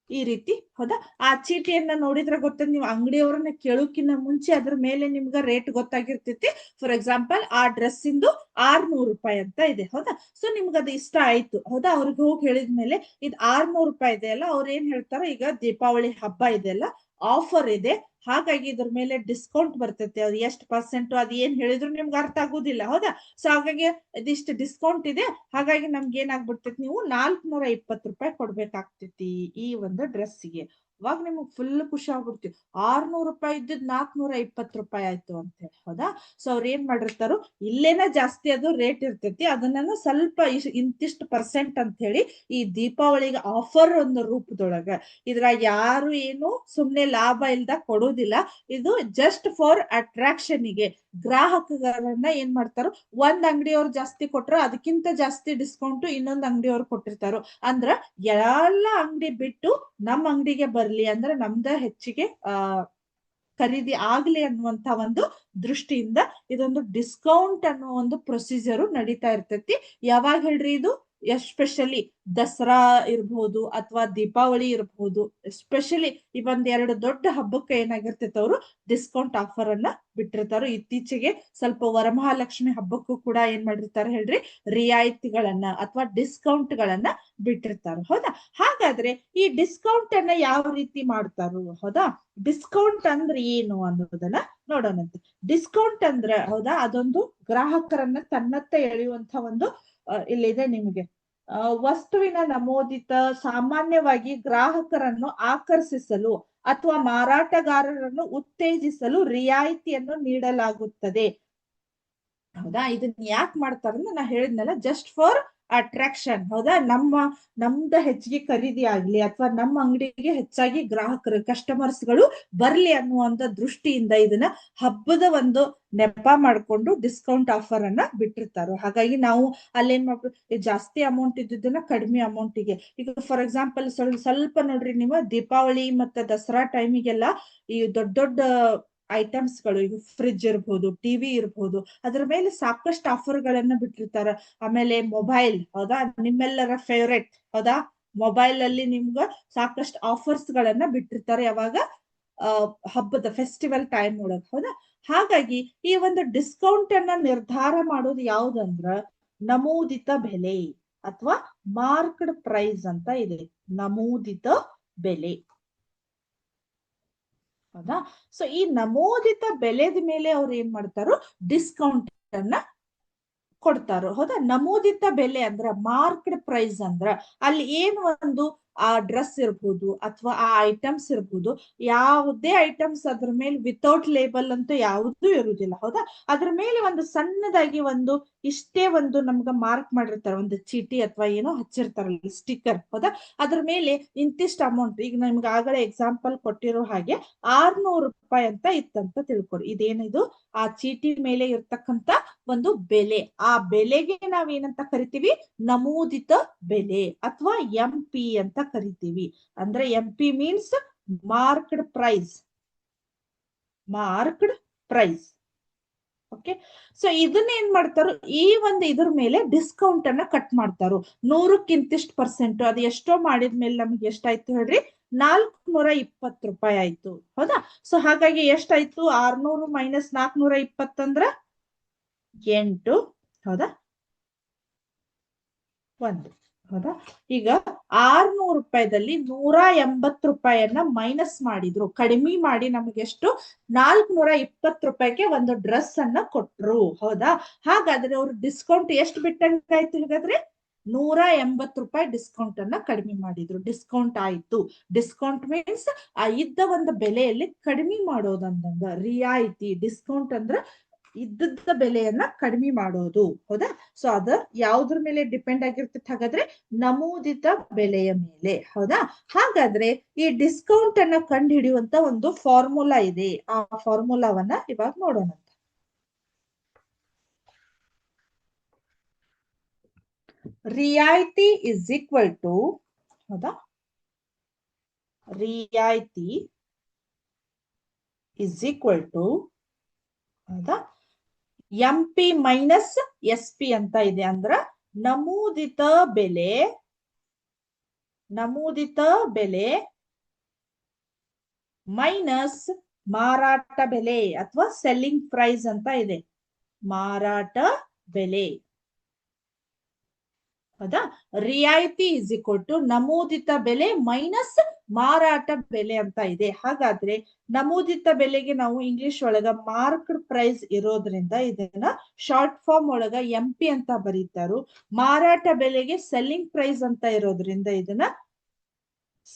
ಈ ರೀತಿ, ಹೌದಾ? ಆ ಚೀಟಿಯನ್ನ ನೋಡಿದ್ರೆ ಗೊತ್ತ, ನೀವು ಅಂಗಡಿಯವ್ರನ್ನ ಕೇಳೋಕಿನ್ನ ಮುಂಚೆ ಅದ್ರ ಮೇಲೆ ನಿಮ್ಗ ರೇಟ್ ಗೊತ್ತಾಗಿರ್ತೈತಿ. ಫಾರ್ ಎಕ್ಸಾಂಪಲ್ ಆ ಡ್ರೆಸ್ ಇಂದು 600 ರೂಪಾಯಿ ಅಂತ ಇದೆ, ಹೌದಾ? ಸೊ ನಿಮ್ಗ ಅದು ಇಷ್ಟ ಆಯ್ತು, ಹೌದಾ? ಅವ್ರಿಗೆ ಹೋಗಿ ಹೇಳಿದ್ಮೇಲೆ ಇದು 600 ರೂಪಾಯಿ ಇದೆ ಅಲ್ಲ, ಅವ್ರ ಏನ್ ಹೇಳ್ತಾರ, ಈಗ ದೀಪಾವಳಿ ಹಬ್ಬ ಇದೆ ಅಲ್ಲ, ಆಫರ್ ಇದೆ, ಹಾಗಾಗಿ ಇದ್ರ ಮೇಲೆ ಡಿಸ್ಕೌಂಟ್ ಬರ್ತೈತೆ, ಅದು ಎಷ್ಟು ಪರ್ಸೆಂಟ್ ಅದು ಏನ್ ಹೇಳಿದ್ರು ನಿಮ್ಗೆ ಅರ್ಥ ಆಗುದಿಲ್ಲ, ಹೌದಾ? ಸೊ ಹಾಗಾಗಿ ಇದಿಷ್ಟು ಡಿಸ್ಕೌಂಟ್ ಇದೆ, ಹಾಗಾಗಿ ನಮ್ಗೆ ಏನಾಗ್ಬಿಡ್ತೈತಿ, ನೀವು 420 ರೂಪಾಯಿ ಕೊಡ್ಬೇಕಾಗ್ತೈತಿ ಈ ಒಂದು ಡ್ರೆಸ್ಸಿಗೆ. ಅವಾಗ ನಿಮಗ್ ಫುಲ್ ಖುಷಿ ಆಗ್ಬಿಡ್ತೀವಿ, 600 ರೂಪಾಯಿ ಇದ್ದಿದ್ 420 ರೂಪಾಯಿ ಆಯ್ತು ಅಂತ ಹೇಳಿ, ಹೌದಾ? ಸೊ ಅವ್ರ ಏನ್ ಮಾಡಿರ್ತಾರೋ, ಇಲ್ಲೇನ ಜಾಸ್ತಿ ಅದು ರೇಟ್ ಇರ್ತೈತಿ, ಅದನ್ನ ಸ್ವಲ್ಪ ಇಂತಿಷ್ಟು ಪರ್ಸೆಂಟ್ ಅಂತ ಹೇಳಿ ಈ ದೀಪಾವಳಿಗೆ ಆಫರ್ ಒಂದು ರೂಪದೊಳಗ, ಇದ್ರಾಗ ಯಾರು ಏನು ಸುಮ್ನೆ ಲಾಭ ಇಲ್ದ ಕೊಡೋದಿಲ್ಲ. ಇದು ಜಸ್ಟ್ ಫಾರ್ ಅಟ್ರಾಕ್ಷನ್ ಗೆ, ಗ್ರಾಹಕರನ್ನ ಏನ್ ಮಾಡ್ತಾರೋ, ಒಂದ್ ಅಂಗಡಿಯವ್ರು ಜಾಸ್ತಿ ಕೊಟ್ರ ಅದಕ್ಕಿಂತ ಜಾಸ್ತಿ ಡಿಸ್ಕೌಂಟ್ ಇನ್ನೊಂದ್ ಅಂಗಡಿಯವ್ರು ಕೊಟ್ಟಿರ್ತಾರೋ, ಅಂದ್ರ ಎಲ್ಲ ಅಂಗಡಿ ಬಿಟ್ಟು ನಮ್ ಅಂಗಡಿಗೆ ಬರ್ಲಿ, ಅಂದ್ರೆ ನಮ್ದ ಹೆಚ್ಚಿಗೆ ಖರೀದಿ ಆಗ್ಲಿ ಅನ್ನುವಂತ ಒಂದು ದೃಷ್ಟಿಯಿಂದ ಇದೊಂದು ಡಿಸ್ಕೌಂಟ್ ಅನ್ನೋ ಒಂದು ಪ್ರೊಸೀಜರ್ ನಡೀತಾ ಇರ್ತೈತಿ. ಯಾವಾಗ ಹೇಳ್ರಿ ಇದು? ಎಸ್ಪೆಷಲಿ ದಸರಾ ಇರ್ಬಹುದು ಅಥವಾ ದೀಪಾವಳಿ ಇರಬಹುದು, ಎಸ್ಪೆಷಲಿ ಈ ಒಂದ್ ಎರಡು ದೊಡ್ಡ ಹಬ್ಬಕ್ಕೆ ಏನಾಗಿರ್ತೈತೆ, ಅವರು ಡಿಸ್ಕೌಂಟ್ ಆಫರ್ ಅನ್ನ ಬಿಟ್ಟಿರ್ತಾರೋ. ಇತ್ತೀಚೆಗೆ ಸ್ವಲ್ಪ ವರಮಹಾಲಕ್ಷ್ಮಿ ಹಬ್ಬಕ್ಕೂ ಕೂಡ ಏನ್ ಮಾಡಿರ್ತಾರೆ ಹೇಳ್ರಿ, ರಿಯಾಯಿತಿಗಳನ್ನ ಅಥವಾ ಡಿಸ್ಕೌಂಟ್ ಗಳನ್ನ ಬಿಟ್ಟಿರ್ತಾರ, ಹೌದಾ? ಹಾಗಾದ್ರೆ ಈ ಡಿಸ್ಕೌಂಟ್ ಅನ್ನ ಯಾವ ರೀತಿ ಮಾಡ್ತಾರೋ, ಹೌದಾ? ಡಿಸ್ಕೌಂಟ್ ಅಂದ್ರೆ ಏನು ಅನ್ನೋದನ್ನ ನೋಡೋಣಂತೆ. ಡಿಸ್ಕೌಂಟ್ ಅಂದ್ರೆ, ಹೌದಾ, ಅದೊಂದು ಗ್ರಾಹಕರನ್ನ ತನ್ನತ್ತ ಎಳೆಯುವಂತ ಒಂದು ಇಲ್ಲಿದೆ ನಿಮಗೆ, ವಸ್ತುವಿನ ನಮೂದಿತ ಸಾಮಾನ್ಯವಾಗಿ ಗ್ರಾಹಕರನ್ನು ಆಕರ್ಷಿಸಲು ಅಥವಾ ಮಾರಾಟಗಾರರನ್ನು ಉತ್ತೇಜಿಸಲು ರಿಯಾಯಿತಿಯನ್ನು ನೀಡಲಾಗುತ್ತದೆ, ಹೌದಾ? ಇದನ್ನ ಯಾಕೆ ಮಾಡ್ತಾರಂದ್ರೆ ನಾ ಹೇಳಿದ್ನಲ್ಲ, ಜಸ್ಟ್ ಫಾರ್ ಅಟ್ರಾಕ್ಷನ್, ಹೌದಾ? ನಮ್ದ ಹೆಚ್ಚಿಗೆ ಖರೀದಿ ಆಗ್ಲಿ ಅಥವಾ ನಮ್ಮ ಅಂಗಡಿಗೆ ಹೆಚ್ಚಾಗಿ ಗ್ರಾಹಕರು ಕಸ್ಟಮರ್ಸ್ ಗಳು ಬರ್ಲಿ ಅನ್ನುವಂತ ದೃಷ್ಟಿಯಿಂದ ಇದನ್ನ ಹಬ್ಬದ ಒಂದು ನೆಪ ಮಾಡ್ಕೊಂಡು ಡಿಸ್ಕೌಂಟ್ ಆಫರ್ ಅನ್ನ ಬಿಟ್ಟಿರ್ತಾರೋ. ಹಾಗಾಗಿ ನಾವು ಅಲ್ಲೇನ್ ಮಾಡ್ಬೇಕು, ಜಾಸ್ತಿ ಅಮೌಂಟ್ ಇದ್ದಿದ್ದನ್ನ ಕಡಿಮೆ ಅಮೌಂಟಿಗೆ, ಈಗ ಫಾರ್ ಎಕ್ಸಾಂಪಲ್ ಸ್ವಲ್ಪ ನೋಡ್ರಿ, ನೀವು ದೀಪಾವಳಿ ಮತ್ತೆ ದಸರಾ ಟೈಮಿಗೆಲ್ಲ ಈ ದೊಡ್ಡ ದೊಡ್ಡ ಐಟಮ್ಸ್ ಗಳು, ಈಗ ಫ್ರಿಡ್ಜ್ ಇರ್ಬೋದು, ಟಿವಿ ಇರ್ಬೋದು, ಅದ್ರ ಮೇಲೆ ಸಾಕಷ್ಟು ಆಫರ್ ಗಳನ್ನ ಬಿಟ್ಟಿರ್ತಾರ. ಆಮೇಲೆ ಮೊಬೈಲ್, ಹೌದಾ, ನಿಮ್ಮೆಲ್ಲರ ಫೇವ್ರೆಟ್, ಹೌದಾ, ಮೊಬೈಲ್ ಅಲ್ಲಿ ನಿಮ್ಗ ಸಾಕಷ್ಟು ಆಫರ್ಸ್ ಗಳನ್ನ ಬಿಟ್ಟಿರ್ತಾರೆ ಯಾವಾಗ ಹಬ್ಬದ ಫೆಸ್ಟಿವಲ್ ಟೈಮ್ ಒಳಗ್, ಹೌದಾ. ಹಾಗಾಗಿ ಈ ಒಂದು ಡಿಸ್ಕೌಂಟ್ ಅನ್ನ ನಿರ್ಧಾರ ಮಾಡೋದು ಯಾವ್ದಂದ್ರ ನಮೂದಿತ ಬೆಲೆ ಅಥವಾ ಮಾರ್ಕ್ಡ್ ಪ್ರೈಸ್ ಅಂತ ಇದೆ. ನಮೂದಿತ ಬೆಲೆ, ಹೌದಾ. ಸೊ ಈ ನಮೂದಿತ ಬೆಲೆದ ಮೇಲೆ ಅವ್ರು ಏನ್ ಮಾಡ್ತಾರೋ ಡಿಸ್ಕೌಂಟ್ ಅನ್ನ ಕೊಡ್ತಾರೋ, ಹೌದಾ. ನಮೂದಿತ ಬೆಲೆ ಅಂದ್ರ ಮಾರ್ಕ್ಡ್ ಪ್ರೈಸ್ ಅಂದ್ರ ಅಲ್ಲಿ ಏನು ಒಂದು ಆ ಡ್ರೆಸ್ ಇರ್ಬೋದು ಅಥವಾ ಆ ಐಟಮ್ಸ್ ಇರ್ಬೋದು, ಯಾವುದೇ ಐಟಮ್ಸ್ ಅದ್ರ ಮೇಲೆ ವಿತೌಟ್ ಲೇಬಲ್ ಅಂತ ಯಾವುದೂ ಇರುವುದಿಲ್ಲ, ಹೌದಾ. ಅದ್ರ ಮೇಲೆ ಒಂದು ಸಣ್ಣದಾಗಿ ಒಂದು ಇಷ್ಟೇ ಒಂದು ನಮ್ಗ ಮಾರ್ಕ್ ಮಾಡಿರ್ತಾರೆ, ಒಂದು ಚೀಟಿ ಅಥವಾ ಏನೋ ಹಚ್ಚಿರ್ತಾರಲ್ಲ ಸ್ಟಿಕ್ಕರ್, ಹೌದಾ. ಅದ್ರ ಮೇಲೆ ಇಂತಿಷ್ಟು ಅಮೌಂಟ್, ಈಗ ನಮ್ಗೆ ಆಗಲೇ ಎಕ್ಸಾಂಪಲ್ ಕೊಟ್ಟಿರೋ ಹಾಗೆ 600 ರೂಪಾಯಿ ಅಂತ ಇತ್ತಂತ ತಿಳ್ಕೊಡಿ. ಇದೇನಿದು ಆ ಚೀಟಿ ಮೇಲೆ ಇರ್ತಕ್ಕಂತ ಒಂದು ಬೆಲೆ. ಆ ಬೆಲೆಗೆ ನಾವೇನಂತ ಕರಿತೀವಿ, ನಮೂದಿತ ಬೆಲೆ ಅಥವಾ ಎಂಪಿ ಅಂತ ಕರಿತೀವಿ. ಅಂದ್ರೆ MP means marked price, marked price. Okay. So ಇದನ್ನ ಏನ್ ಮಾಡ್ತಾರೋ ಈ ಒಂದು ಇದ್ರ ಮೇಲೆ ಡಿಸ್ಕೌಂಟ್ ಅನ್ನ ಕಟ್ ಮಾಡ್ತಾರೋ 100ಕ್ಕಿಂತಿಷ್ಟು%. ಅದು ಎಷ್ಟೋ ಮಾಡಿದ್ಮೇಲೆ ನಮ್ಗೆ ಎಷ್ಟಾಯ್ತು ಹೇಳ್ರಿ, 420 ರೂಪಾಯಿ ಆಯ್ತು, ಹೌದಾ. ಸೊ ಹಾಗಾಗಿ ಎಷ್ಟಾಯ್ತು, 600 ಮೈನಸ್ 420 ಅಂದ್ರ 8, ಹೌದಾ, 1, ಹೌದಾ. ಈಗ 600 ರೂಪಾಯಿದಲ್ಲಿ 180 ರೂಪಾಯಿಯನ್ನ ಮೈನಸ್ ಮಾಡಿದ್ರು, ಕಡಿಮೆ ಮಾಡಿ ನಮ್ಗೆ ಎಷ್ಟು 420 ರೂಪಾಯಿಗೆ ಒಂದು ಡ್ರೆಸ್ ಅನ್ನ ಕೊಟ್ರು, ಹೌದಾ. ಹಾಗಾದ್ರೆ ಅವ್ರು ಡಿಸ್ಕೌಂಟ್ ಎಷ್ಟು ಬಿಟ್ಟಂಗಾಯ್ತು ಹಾಗಾದ್ರೆ, 180 ರೂಪಾಯಿ ಡಿಸ್ಕೌಂಟ್ ಅನ್ನ ಕಡಿಮೆ ಮಾಡಿದ್ರು, ಡಿಸ್ಕೌಂಟ್ ಆಯ್ತು. ಡಿಸ್ಕೌಂಟ್ ಮೀನ್ಸ್ ಆ ಇದ್ದ ಒಂದು ಬೆಲೆಯಲ್ಲಿ ಕಡಿಮೆ ಮಾಡೋದಂದಂಗ, ರಿಯಾಯಿತಿ. ಡಿಸ್ಕೌಂಟ್ ಅಂದ್ರ ಇದ್ದದ ಬೆಲೆಯನ್ನ ಕಡಿಮೆ ಮಾಡೋದು, ಹೌದಾ. ಸೊ ಅದ ಯಾವ್ದ್ರ ಮೇಲೆ ಡಿಪೆಂಡ್ ಆಗಿರ್ತೈತೆ ಹಾಗಾದ್ರೆ, ನಮೂದಿತ ಬೆಲೆಯ ಮೇಲೆ, ಹೌದಾ. ಹಾಗಾದ್ರೆ ಈ ಡಿಸ್ಕೌಂಟ್ ಅನ್ನ ಕಂಡು ಹಿಡಿಯುವಂತ ಒಂದು ಫಾರ್ಮುಲಾ ಇದೆ. ಆ ಫಾರ್ಮುಲಾವನ್ನ ಇವಾಗ ನೋಡೋಣ. ರಿಯಾಯಿತಿ ಇಸ್ ಈಕ್ವಲ್ ಟು, ಹೌದಾ, ರಿಯಾಯಿತಿ ಇಸ್ ಈಕ್ವಲ್ ಟು, ಹೌದಾ, ಎಂಪಿ ಮೈನಸ್ ಎಸ್ ಪಿ ಅಂತ ಇದೆ. ಅಂದ್ರ ನಮೂದಿತ ಬೆಲೆ, ನಮೂದಿತ ಬೆಲೆ ಮೈನಸ್ ಮಾರಾಟ ಬೆಲೆ ಅಥವಾ ಸೆಲ್ಲಿಂಗ್ ಪ್ರೈಸ್ ಅಂತ ಇದೆ, ಮಾರಾಟ ಬೆಲೆ, ಹೌದಾ. ರಿಯಾಯಿತಿ ಇಸ್ ಈಕ್ವಲ್ ಟು ನಮೂದಿತ ಬೆಲೆ ಮೈನಸ್ ಮಾರಾಟ ಬೆಲೆ ಅಂತ ಇದೆ. ಹಾಗಾದ್ರೆ ನಮೂದಿತ ಬೆಲೆಗೆ ನಾವು ಇಂಗ್ಲಿಷ್ ಒಳಗ ಮಾರ್ಕ್ಡ್ ಪ್ರೈಸ್ ಇರೋದ್ರಿಂದ ಇದನ್ನ ಶಾರ್ಟ್ ಫಾರ್ಮ್ ಒಳಗ ಎಂಪಿ ಅಂತ ಬರೀತಾರು. ಮಾರಾಟ ಬೆಲೆಗೆ ಸೆಲ್ಲಿಂಗ್ ಪ್ರೈಸ್ ಅಂತ ಇರೋದ್ರಿಂದ ಇದನ್ನ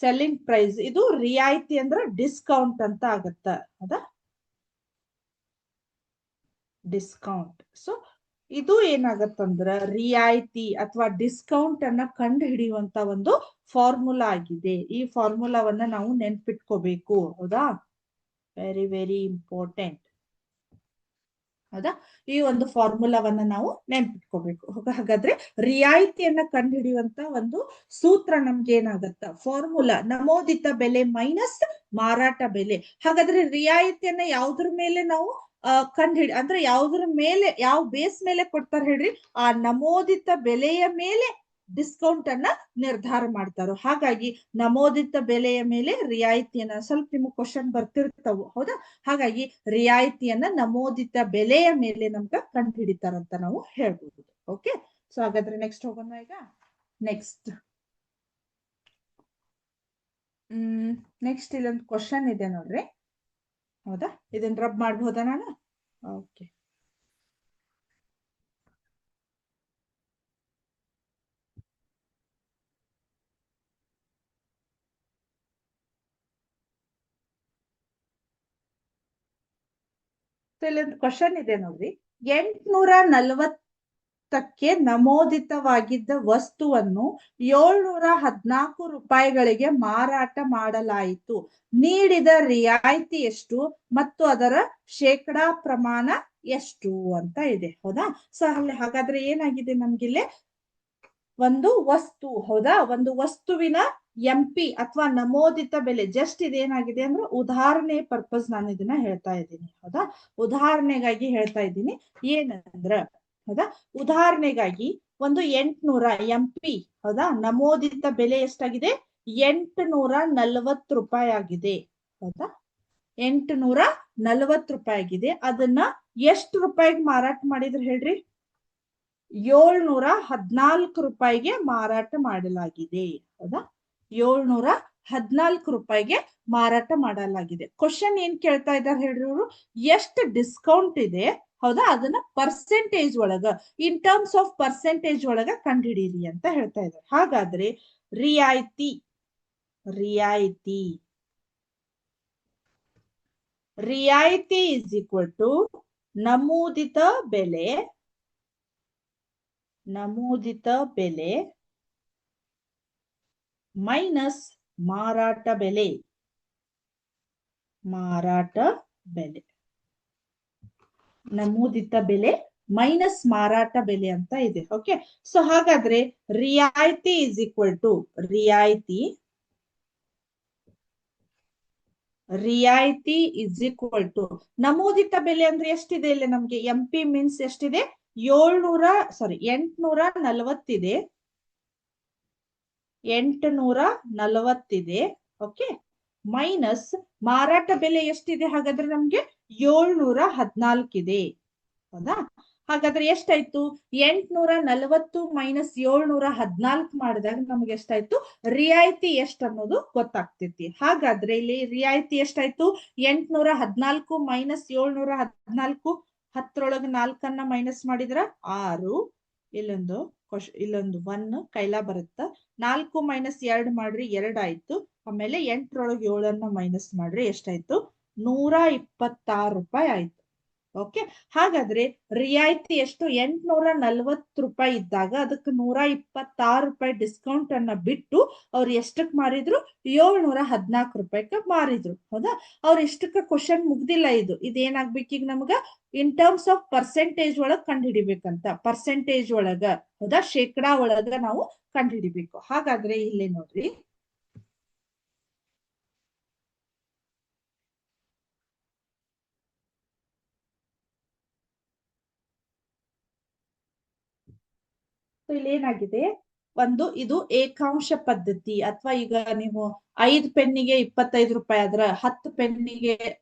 ಸೆಲ್ಲಿಂಗ್ ಪ್ರೈಸ್. ಇದು ರಿಯಾಯಿತಿ ಅಂದ್ರೆ ಡಿಸ್ಕೌಂಟ್ ಅಂತ ಆಗತ್ತ, ಹೌದಾ, ಡಿಸ್ಕೌಂಟ್. ಸೊ ಇದು ಏನಾಗತ್ತಂದ್ರ ರಿಯಾಯಿತಿ ಅಥವಾ ಡಿಸ್ಕೌಂಟ್ ಅನ್ನ ಕಂಡು ಹಿಡಿಯುವಂತ ಒಂದು ಫಾರ್ಮುಲಾ ಆಗಿದೆ. ಈ ಫಾರ್ಮುಲಾವನ್ನ ನಾವು ನೆನ್ಪಿಟ್ಕೋಬೇಕು, ಹೌದಾ, ವೆರಿ ವೆರಿ ಇಂಪಾರ್ಟೆಂಟ್, ಹೌದಾ. ಈ ಒಂದು ಫಾರ್ಮುಲಾವನ್ನ ನಾವು ನೆನ್ಪಿಟ್ಕೋಬೇಕು. ಹಾಗಾದ್ರೆ ರಿಯಾಯಿತಿಯನ್ನ ಕಂಡು ಹಿಡಿಯುವಂತ ಒಂದು ಸೂತ್ರ ನಮ್ಗೆ ಏನಾಗತ್ತ, ಫಾರ್ಮುಲಾ ನಮೂದಿತ ಬೆಲೆ ಮೈನಸ್ ಮಾರಾಟ ಬೆಲೆ. ಹಾಗಾದ್ರೆ ರಿಯಾಯಿತಿಯನ್ನ ಯಾವ್ದ್ರ ಮೇಲೆ ನಾವು ಅಂದ್ರೆ ಯಾವ್ದ್ರ ಮೇಲೆ, ಯಾವ ಬೇಸ್ ಮೇಲೆ ಕೊಡ್ತಾರೆ ಹೇಳ್ರಿ, ಆ ನಮೂದಿತ ಬೆಲೆಯ ಮೇಲೆ ಡಿಸ್ಕೌಂಟ್ ಅನ್ನ ನಿರ್ಧಾರ ಮಾಡ್ತಾರೋ. ಹಾಗಾಗಿ ನಮೂದಿತ ಬೆಲೆಯ ಮೇಲೆ ರಿಯಾಯಿತಿಯನ್ನ, ಸ್ವಲ್ಪ ನಿಮ್ಗೆ ಕ್ವಶನ್ ಬರ್ತಿರ್ತಾವು, ಹೌದಾ. ಹಾಗಾಗಿ ರಿಯಾಯಿತಿಯನ್ನ ನಮೂದಿತ ಬೆಲೆಯ ಮೇಲೆ ನಮ್ಗ ಕಂಡು ಹಿಡಿತಾರಂತ ನಾವು ಹೇಳ್ಬೋದು. ಓಕೆ. ಸೊ ಹಾಗಾದ್ರೆ ನೆಕ್ಸ್ಟ್ ಹೋಗೋಣ. ಈಗ ನೆಕ್ಸ್ಟ್ ನೆಕ್ಸ್ಟ್ ಇಲ್ಲೊಂದು ಕ್ವಶನ್ ಇದೆ ನೋಡ್ರಿ, ಹೌದಾ. ಇದನ್ನ ರಬ್ ಮಾಡ್ಬೋದಾ ನಾನು? ಓಕೆ. ಇಲ್ಲೊಂದು ಕ್ವಶನ್ ಇದೆ ನೋಡ್ರಿ, 840ಕ್ಕೆ ನಮೂದಿತವಾಗಿದ್ದ ವಸ್ತುವನ್ನು 714 ರೂಪಾಯಿಗಳಿಗೆ ಮಾರಾಟ ಮಾಡಲಾಯಿತು. ನೀಡಿದ ರಿಯಾಯಿತಿ ಎಷ್ಟು ಮತ್ತು ಅದರ ಶೇಕಡಾ ಪ್ರಮಾಣ ಎಷ್ಟು ಅಂತ ಇದೆ, ಹೌದಾ. ಸೊ ಹಾಗಾದ್ರೆ ಏನಾಗಿದೆ ನಮ್ಗಿಲ್ಲಿ ಒಂದು ವಸ್ತು, ಹೌದಾ, ಒಂದು ವಸ್ತುವಿನ MP ಅಥವಾ ನಮೂದಿತ ಬೆಲೆ ಜಸ್ಟ್ ಇದೇನಾಗಿದೆ ಅಂದ್ರೆ ಉದಾಹರಣೆ ಪರ್ಪಸ್ ನಾನು ಇದನ್ನ ಹೇಳ್ತಾ ಇದ್ದೀನಿ. ಹೌದಾ, ಉದಾಹರಣೆಗಾಗಿ ಹೇಳ್ತಾ ಇದ್ದೀನಿ. ಏನಂದ್ರ ಹೌದಾ, ಉದಾಹರಣೆಗಾಗಿ ಒಂದು 800 MP, ಹೌದಾ, ನಮೂದಿತ ಬೆಲೆ ಎಷ್ಟಾಗಿದೆ? 840 ರೂಪಾಯಿ ಆಗಿದೆ. ಹೌದಾ, 840 ರೂಪಾಯಿ ಆಗಿದೆ. ಅದನ್ನ ಎಷ್ಟು ರೂಪಾಯಿಗೆ ಮಾರಾಟ ಮಾಡಿದ್ರು ಹೇಳ್ರಿ? 714 ರೂಪಾಯಿಗೆ ಮಾರಾಟ ಮಾಡಲಾಗಿದೆ. ಹೌದಾ, 714 ರೂಪಾಯಿಗೆ ಮಾರಾಟ ಮಾಡಲಾಗಿದೆ. ಕ್ವಶನ್ ಏನ್ ಕೇಳ್ತಾ ಇದ್ದಾರೆ ಹೇಳ್ರಿ ಅವರು? ಎಷ್ಟು ಡಿಸ್ಕೌಂಟ್ ಇದೆ, ಹೌದಾ, ಅದನ್ನ ಪರ್ಸೆಂಟೇಜ್ ಒಳಗ, ಇನ್ ಟರ್ಮ್ಸ್ ಆಫ್ ಪರ್ಸೆಂಟೇಜ್ ಒಳಗ ಕಂಡುಹಿಡೀರಿ ಅಂತ ಹೇಳ್ತಾ ಇದ್ದಾರೆ. ಹಾಗಾದ್ರೆ ರಿಯಾಯಿತಿ ರಿಯಾಯಿತಿ ರಿಯಾಯಿತಿ ಇಸ್ ಈಕ್ವಲ್ ಟು ನಮೂದಿತ ಬೆಲೆ ಮೈನಸ್ ಮಾರಾಟ ಬೆಲೆ. ನಮೂದಿತ ಬೆಲೆ ಮೈನಸ್ ಮಾರಾಟ ಬೆಲೆ ಅಂತ ಇದೆ. ಓಕೆ, ಸೊ ಹಾಗಾದ್ರೆ ರಿಯಾಯಿತಿ ಇಸ್ ಈಕ್ವಲ್ ಟು ರಿಯಾಯಿತಿ ಇಸ್ ಈಕ್ವಲ್ ಟು ನಮೂದಿತ ಬೆಲೆ ಅಂದ್ರೆ ಎಷ್ಟಿದೆ ಇಲ್ಲಿ ನಮ್ಗೆ? MP ಮೀನ್ಸ್ ಎಷ್ಟಿದೆ? 840 ಇದೆ. 840 ಓಕೆ, ಮೈನಸ್ ಮಾರಾಟ ಬೆಲೆ ಎಷ್ಟಿದೆ? ಹಾಗಾದ್ರೆ ನಮ್ಗೆ 714 ಇದೆ. ಹೌದಾ, ಹಾಗಾದ್ರೆ ಎಷ್ಟಾಯ್ತು? 840 ಮೈನಸ್ 714 ಮಾಡಿದಾಗ ನಮ್ಗೆ ಎಷ್ಟಾಯ್ತು? ರಿಯಾಯಿತಿ ಎಷ್ಟು ಅನ್ನೋದು ಗೊತ್ತಾಗ್ತೈತಿ. ಹಾಗಾದ್ರೆ ಇಲ್ಲಿ ರಿಯಾಯಿತಿ ಎಷ್ಟಾಯ್ತು? 814 ಮೈನಸ್ 714, 10ರೊಳಗೆ 4 ಮೈನಸ್ ಮಾಡಿದ್ರ 6, ಇಲ್ಲೊಂದು 1 ಕೈಲ ಬರುತ್ತ. 4 ಮೈನಸ್ 2 ಮಾಡ್ರಿ 2 ಆಯ್ತು. ಆಮೇಲೆ 8ರೊಳಗೆ 7 ಮೈನಸ್ ಮಾಡ್ರಿ ಎಷ್ಟಾಯ್ತು? 126 ರೂಪಾಯಿ ಆಯ್ತು. ಓಕೆ, ಹಾಗಾದ್ರೆ ರಿಯಾಯಿತಿ ಎಷ್ಟು? 840 ರೂಪಾಯಿ ಇದ್ದಾಗ ಅದಕ್ಕೆ 126 ರೂಪಾಯಿ ಡಿಸ್ಕೌಂಟ್ ಅನ್ನ ಬಿಟ್ಟು ಅವ್ರು ಎಷ್ಟಕ್ ಮಾರಿದ್ರು? 714 ರೂಪಾಯಿಗೆ ಮಾರಿದ್ರು. ಹೌದಾ, ಅವ್ರ ಇಷ್ಟಕ್ಕ ಕ್ವಶನ್ ಮುಗ್ದಿಲ್ಲ. ಇದೇನಾಗ್ಬೇಕು ಈಗ ನಮ್ಗ? ಇನ್ ಟರ್ಮ್ಸ್ ಆಫ್ ಪರ್ಸೆಂಟೇಜ್ ಒಳಗ್ ಕಂಡುಹಿಡಿಬೇಕಂತ. ಪರ್ಸೆಂಟೇಜ್ ಒಳಗ, ಹೌದಾ, ಶೇಕಡಾ ಒಳಗ ನಾವು ಕಂಡುಹಿಡಿಬೇಕು. ಹಾಗಾದ್ರೆ ಇಲ್ಲಿ ನೋಡ್ರಿ, ಇಲ್ಲಿ ಏನಾಗಿದೆ, ಇದು ಏಕಾಂಶ ಪದ್ಧತಿ. ಅಥವಾ ಈಗ ನೀವು 5 ಪೆನ್ನಿಗೆ 25 ರೂಪಾಯಿ ಆದ್ರ 10 ಪೆನ್ನಿಗೆ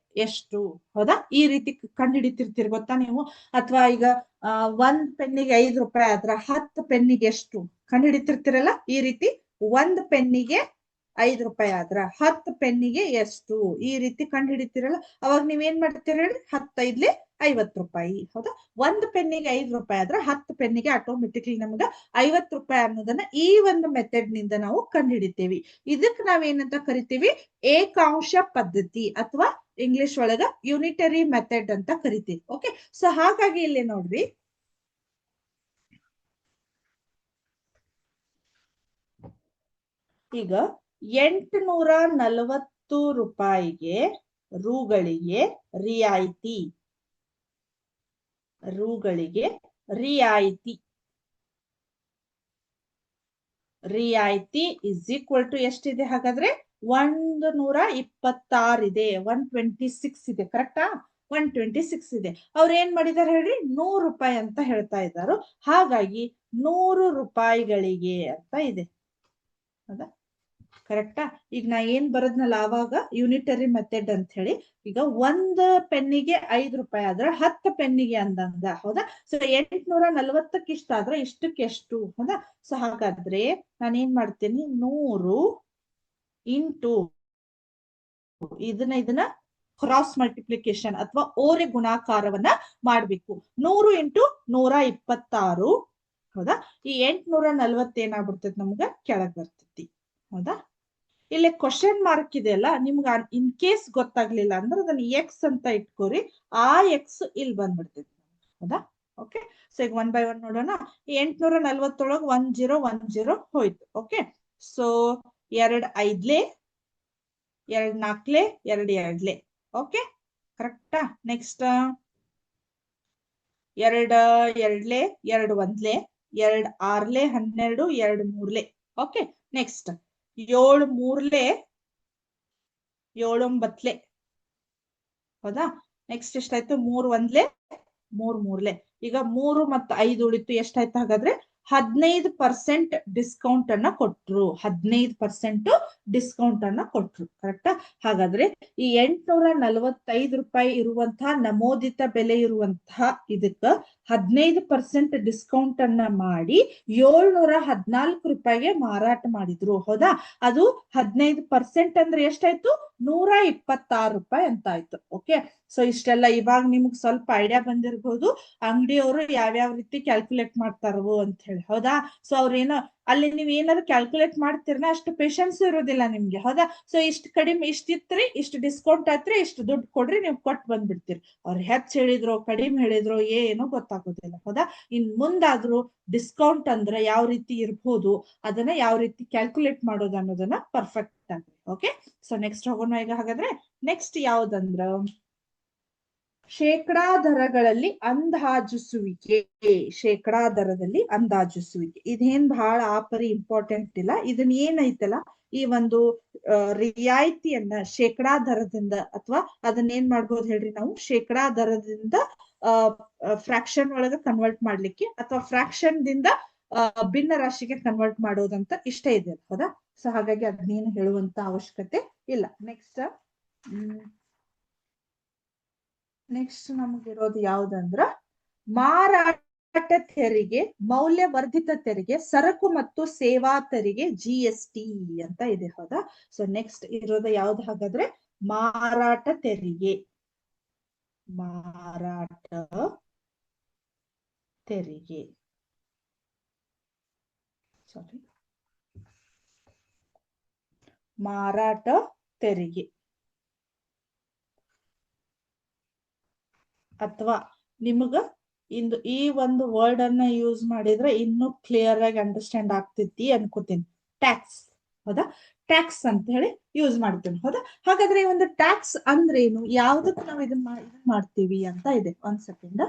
ಎಷ್ಟು, ಹೌದಾ, ಈ ರೀತಿ ಕಂಡುಹಿಡಿತಿರ್ತೀರಿ ಗೊತ್ತಾ ನೀವು? ಅಥವಾ ಈಗ 1 ಪೆನ್ನಿಗೆ 5 ರೂಪಾಯಿ ಆದ್ರ 10 ಪೆನ್ನಿಗೆ ಎಷ್ಟು ಕಂಡುಹಿಡಿತಿರ್ತೀರಲ್ಲ, ಈ ರೀತಿ 1 ಪೆನ್ನಿಗೆ 5 ರೂಪಾಯಿ ಆದ್ರ 10 ಪೆನ್ನಿಗೆ ಎಷ್ಟು, ಈ ರೀತಿ ಕಂಡುಹಿಡಿತಿರಲ್ಲ. ಅವಾಗ ನೀವೇನ್ ಮಾಡ್ತೀರ ಹೇಳಿ? 10 50 ರೂಪಾಯಿ. ಹೌದಾ, 1 ಪೆನ್ನಿಗೆ 5 ರೂಪಾಯಿ ಆದ್ರೆ 10 ಪೆನ್ನಿಗೆ ಆಟೋಮೆಟಿಕ್ಲಿ ನಮ್ಗ 50 ರೂಪಾಯಿ ಅನ್ನೋದನ್ನ ಈ ಒಂದು ಮೆಥಡ್ ನಿಂದ ನಾವು ಕಂಡುಹಿಡಿತೇವಿ. ಇದಕ್ಕೆ ನಾವೇನಂತ ಕರಿತೀವಿ? ಏಕಾಂಶ ಪದ್ಧತಿ, ಅಥವಾ ಇಂಗ್ಲಿಷ್ ಒಳಗ ಯೂನಿಟರಿ ಮೆಥಡ್ ಅಂತ ಕರಿತೀವಿ. ಓಕೆ, ಸೊ ಹಾಗಾಗಿ ಇಲ್ಲಿ ನೋಡ್ರಿ, ಈಗ 840 ರೂಪಾಯಿಗೆ ರೂಗಳಿಗೆ ರಿಯಾಯಿತಿ ಇಸ್ ಈಕ್ವಲ್ ಟು ಎಷ್ಟಿದೆ? ಹಾಗಾದ್ರೆ 126 ಇದೆ. 126 ಇದೆ. ಕರೆಕ್ಟಾ? 126 ಇದೆ. ಅವ್ರು ಏನ್ ಮಾಡಿದಾರೆ ಹೇಳ್ರಿ? 100 ರೂಪಾಯಿ ಅಂತ ಹೇಳ್ತಾ ಇದ್ದಾರೋ. ಹಾಗಾಗಿ 100 ರೂಪಾಯಿಗಳಿಗೆ ಅಂತ ಇದೆ. ಹೌದಾ, ಕರೆಕ್ಟಾ? ಈಗ ನಾ ಏನ್ ಬರದ್ನಲ್ಲ ಆವಾಗ ಯೂನಿಟರಿ ಮೆಥಡ್ ಅಂತ ಹೇಳಿ, ಈಗ 1 ಪೆನ್ನಿಗೆ 5 ರೂಪಾಯಿ ಆದ್ರೆ 10 ಪೆನ್ನಿಗೆ ಅಂದಂಗ. ಹೌದಾ, ಸೊ 840ಕ್ಕೆ ಇಷ್ಟ ಆದ್ರೆ ಇಷ್ಟಕ್ಕೆ ಎಷ್ಟು? ಹೌದಾ, ಸೊ ಹಾಗಾದ್ರೆ ನಾನೇನ್ ಮಾಡ್ತೀನಿ? 100 ಇಂಟು ಇದನ್ನ ಕ್ರಾಸ್ ಮಲ್ಟಿಪ್ಲಿಕೇಶನ್ ಅಥವಾ ಓರೆ ಗುಣಾಕಾರವನ್ನ ಮಾಡ್ಬೇಕು. 100 ಇಂಟು 126. ಹೌದಾ, ಈ 840 ಏನಾಗ್ಬಿಡ್ತೈತಿ ನಮ್ಗ? ಕೆಳಗ್ ಬರ್ತೈತಿ. ಹೌದಾ, ಇಲ್ಲಿ ಕ್ವಶನ್ ಮಾರ್ಕ್ ಇದೆಯಲ್ಲ, ನಿಮ್ಗೆ ಇನ್ ಕೇಸ್ ಗೊತ್ತಾಗ್ಲಿಲ್ಲ ಅಂದ್ರೆ ಅದನ್ನ ಎಕ್ಸ್ ಅಂತ ಇಟ್ಕೋರಿ. ಆ ಎಕ್ಸ್ ಇಲ್ಲಿ ಬಂದ್ಬಿಡ್ತೈತಿ. ಹೌದಾ, ಓಕೆ, ಸೊ ಈಗ 1 by 1 ನೋಡೋಣ. 840 1010 ಹೋಯ್ತು. Okay, so 2 5 2 4 2 2. ಓಕೆ, ಕರೆಕ್ಟಾ? ನೆಕ್ಸ್ಟ್ 2 2 2 1 2 6 12 2 3. ಓಕೆ, ನೆಕ್ಸ್ಟ್ 7 ಮೂರ್ಲೆ 7 ಒಂಬತ್ಲೆ, ಹೌದಾ? ನೆಕ್ಸ್ಟ್ ಎಷ್ಟಾಯ್ತು? 3 ಒಂದ್ಲೆ 3 ಮೂರ್ಲೆ. ಈಗ 3 ಮತ್ತು 5 ಉಳಿತು. ಎಷ್ಟಾಯ್ತು ಹಾಗಾದ್ರೆ? 15% ಡಿಸ್ಕೌಂಟ್ ಅನ್ನ ಕೊಟ್ರು. 15% ಡಿಸ್ಕೌಂಟ್ ಅನ್ನ ಕೊಟ್ರು. ಕರೆಕ್ಟಾ? ಹಾಗಾದ್ರೆ ಈ 845 ರೂಪಾಯಿ ಇರುವಂತಹ ನಮೋದಿತ ಬೆಲೆ ಇರುವಂತಹ ಇದಕ್ಕ 15% ಡಿಸ್ಕೌಂಟ್ ಅನ್ನ ಮಾಡಿ 714 ರೂಪಾಯಿಗೆ ಮಾರಾಟ ಮಾಡಿದ್ರು. ಹೌದಾ? ಅದು 15% ಅಂದ್ರೆ ಎಷ್ಟಾಯ್ತು? 126 ರೂಪಾಯಿ ಅಂತ ಆಯ್ತು. ಓಕೆ, ಸೊ ಇಷ್ಟೆಲ್ಲ ಇವಾಗ ನಿಮ್ಗೆ ಸ್ವಲ್ಪ ಐಡಿಯಾ ಬಂದಿರಬಹುದು ಅಂಗಡಿಯವರು ಯಾವ್ಯಾವ ರೀತಿ ಕ್ಯಾಲ್ಕುಲೇಟ್ ಮಾಡ್ತಾರವು ಅಂತ ಹೇಳಿ. ಹೌದಾ? ಸೊ ಅವ್ರೇನೋ ಅಲ್ಲಿ ನೀವ್ ಏನಾದ್ರು ಕ್ಯಾಲ್ಕುಲೇಟ್ ಮಾಡ್ತಿರನ ಅಷ್ಟು ಪೇಶನ್ಸ್ ಇರೋದಿಲ್ಲ ನಿಮ್ಗೆ. ಹೌದಾ? ಸೊ ಇಷ್ಟು ಕಡಿಮೆ ಇಷ್ಟಿತ್ರಿ, ಇಷ್ಟು ಡಿಸ್ಕೌಂಟ್ ಆತ್ರಿ, ಇಷ್ಟು ದುಡ್ಡು ಕೊಡ್ರಿ, ನೀವು ಕೊಟ್ಟು ಬಂದ್ಬಿಡ್ತೀರಿ. ಅವ್ರು ಹೆಚ್ಚ್ ಹೇಳಿದ್ರು ಕಡಿಮೆ ಹೇಳಿದ್ರು ಏನೋ ಗೊತ್ತಾಗೋದಿಲ್ಲ. ಹೌದಾ? ಇನ್ ಮುಂದಾದ್ರೂ ಡಿಸ್ಕೌಂಟ್ ಅಂದ್ರೆ ಯಾವ ರೀತಿ ಇರ್ಬೋದು, ಅದನ್ನ ಯಾವ ರೀತಿ ಕ್ಯಾಲ್ಕುಲೇಟ್ ಮಾಡೋದು ಅನ್ನೋದನ್ನ ಪರ್ಫೆಕ್ಟ್ ಆಗಿ. ಓಕೆ, ಸೊ ನೆಕ್ಸ್ಟ್ ಹೋಗೋಣ ಈಗ. ಹಾಗಾದ್ರೆ ನೆಕ್ಸ್ಟ್ ಯಾವ್ದಂದ್ರ ಶೇಕಡಾ ದರಗಳಲ್ಲಿ ಅಂದಾಜಿಸುವಿಕೆ. ಶೇಕಡಾ ದರದಲ್ಲಿ ಅಂದಾಜಿಸುವಿಕೆ ಇದೇನ್ ಬಹಳ ಆಪರಿ ಇಂಪಾರ್ಟೆಂಟ್ ಇಲ್ಲ. ಇದನ್ನ ಏನೈತಲ್ಲ, ಈ ಒಂದು ರಿಯಾಯಿತಿಯನ್ನ ಶೇಕಡಾ ದರದಿಂದ ಅಥವಾ ಅದನ್ನೇನ್ ಮಾಡ್ಬೋದು ಹೇಳ್ರಿ ನಾವು, ಶೇಕಡಾ ದರದಿಂದ ಫ್ರಾಕ್ಷನ್ ಒಳಗ ಕನ್ವರ್ಟ್ ಮಾಡ್ಲಿಕ್ಕೆ ಅಥವಾ ಫ್ರಾಕ್ಷನ್ ದಿಂದ ಭಿನ್ನ ರಾಶಿಗೆ ಕನ್ವರ್ಟ್ ಮಾಡೋದಂತ ಇಷ್ಟ ಇದೆ. ಹೌದಾ? ಸೊ ಹಾಗಾಗಿ ಅದನ್ನೇನು ಹೇಳುವಂತ ಅವಶ್ಯಕತೆ ಇಲ್ಲ. ನೆಕ್ಸ್ಟ್ ನಮಗಿರೋದು ಯಾವ್ದಂದ್ರ ಮಾರಾಟ ತೆರಿಗೆ, ಮೌಲ್ಯವರ್ಧಿತ ತೆರಿಗೆ, ಸರಕು ಮತ್ತು ಸೇವಾ ತೆರಿಗೆ, GST ಅಂತ ಇದೆ. ಹೌದಾ? ಸೊ ನೆಕ್ಸ್ಟ್ ಇರೋದು ಯಾವ್ದು ಹಾಗಾದ್ರೆ ಮಾರಾಟ ತೆರಿಗೆ. ಮಾರಾಟ ತೆರಿಗೆ, ಸಾರಿ, ಮಾರಾಟ ತೆರಿಗೆ ಅಥವಾ ನಿಮಗ ಇಂದು ಈ ಒಂದು ವರ್ಡ್ ಅನ್ನ ಯೂಸ್ ಮಾಡಿದ್ರೆ ಇನ್ನು ಕ್ಲಿಯರ್ ಆಗಿ ಅಂಡರ್ಸ್ಟ್ಯಾಂಡ್ ಆಗ್ತೈತಿ ಅನ್ಕೋತೀನಿ. ಟ್ಯಾಕ್ಸ್. ಹೌದಾ? ಟ್ಯಾಕ್ಸ್ ಅಂತ ಹೇಳಿ ಯೂಸ್ ಮಾಡ್ತೀನಿ. ಹೌದಾ? ಹಾಗಾದ್ರೆ ಈ ಒಂದು ಟ್ಯಾಕ್ಸ್ ಅಂದ್ರೆ ಏನು, ಯಾವ್ದಕ್ ನಾವು ಇದನ್ನ ಮಾಡ್ತೀವಿ ಅಂತ ಇದೆ. ಒಂದ್ ಸೆಕೆಂಡ್.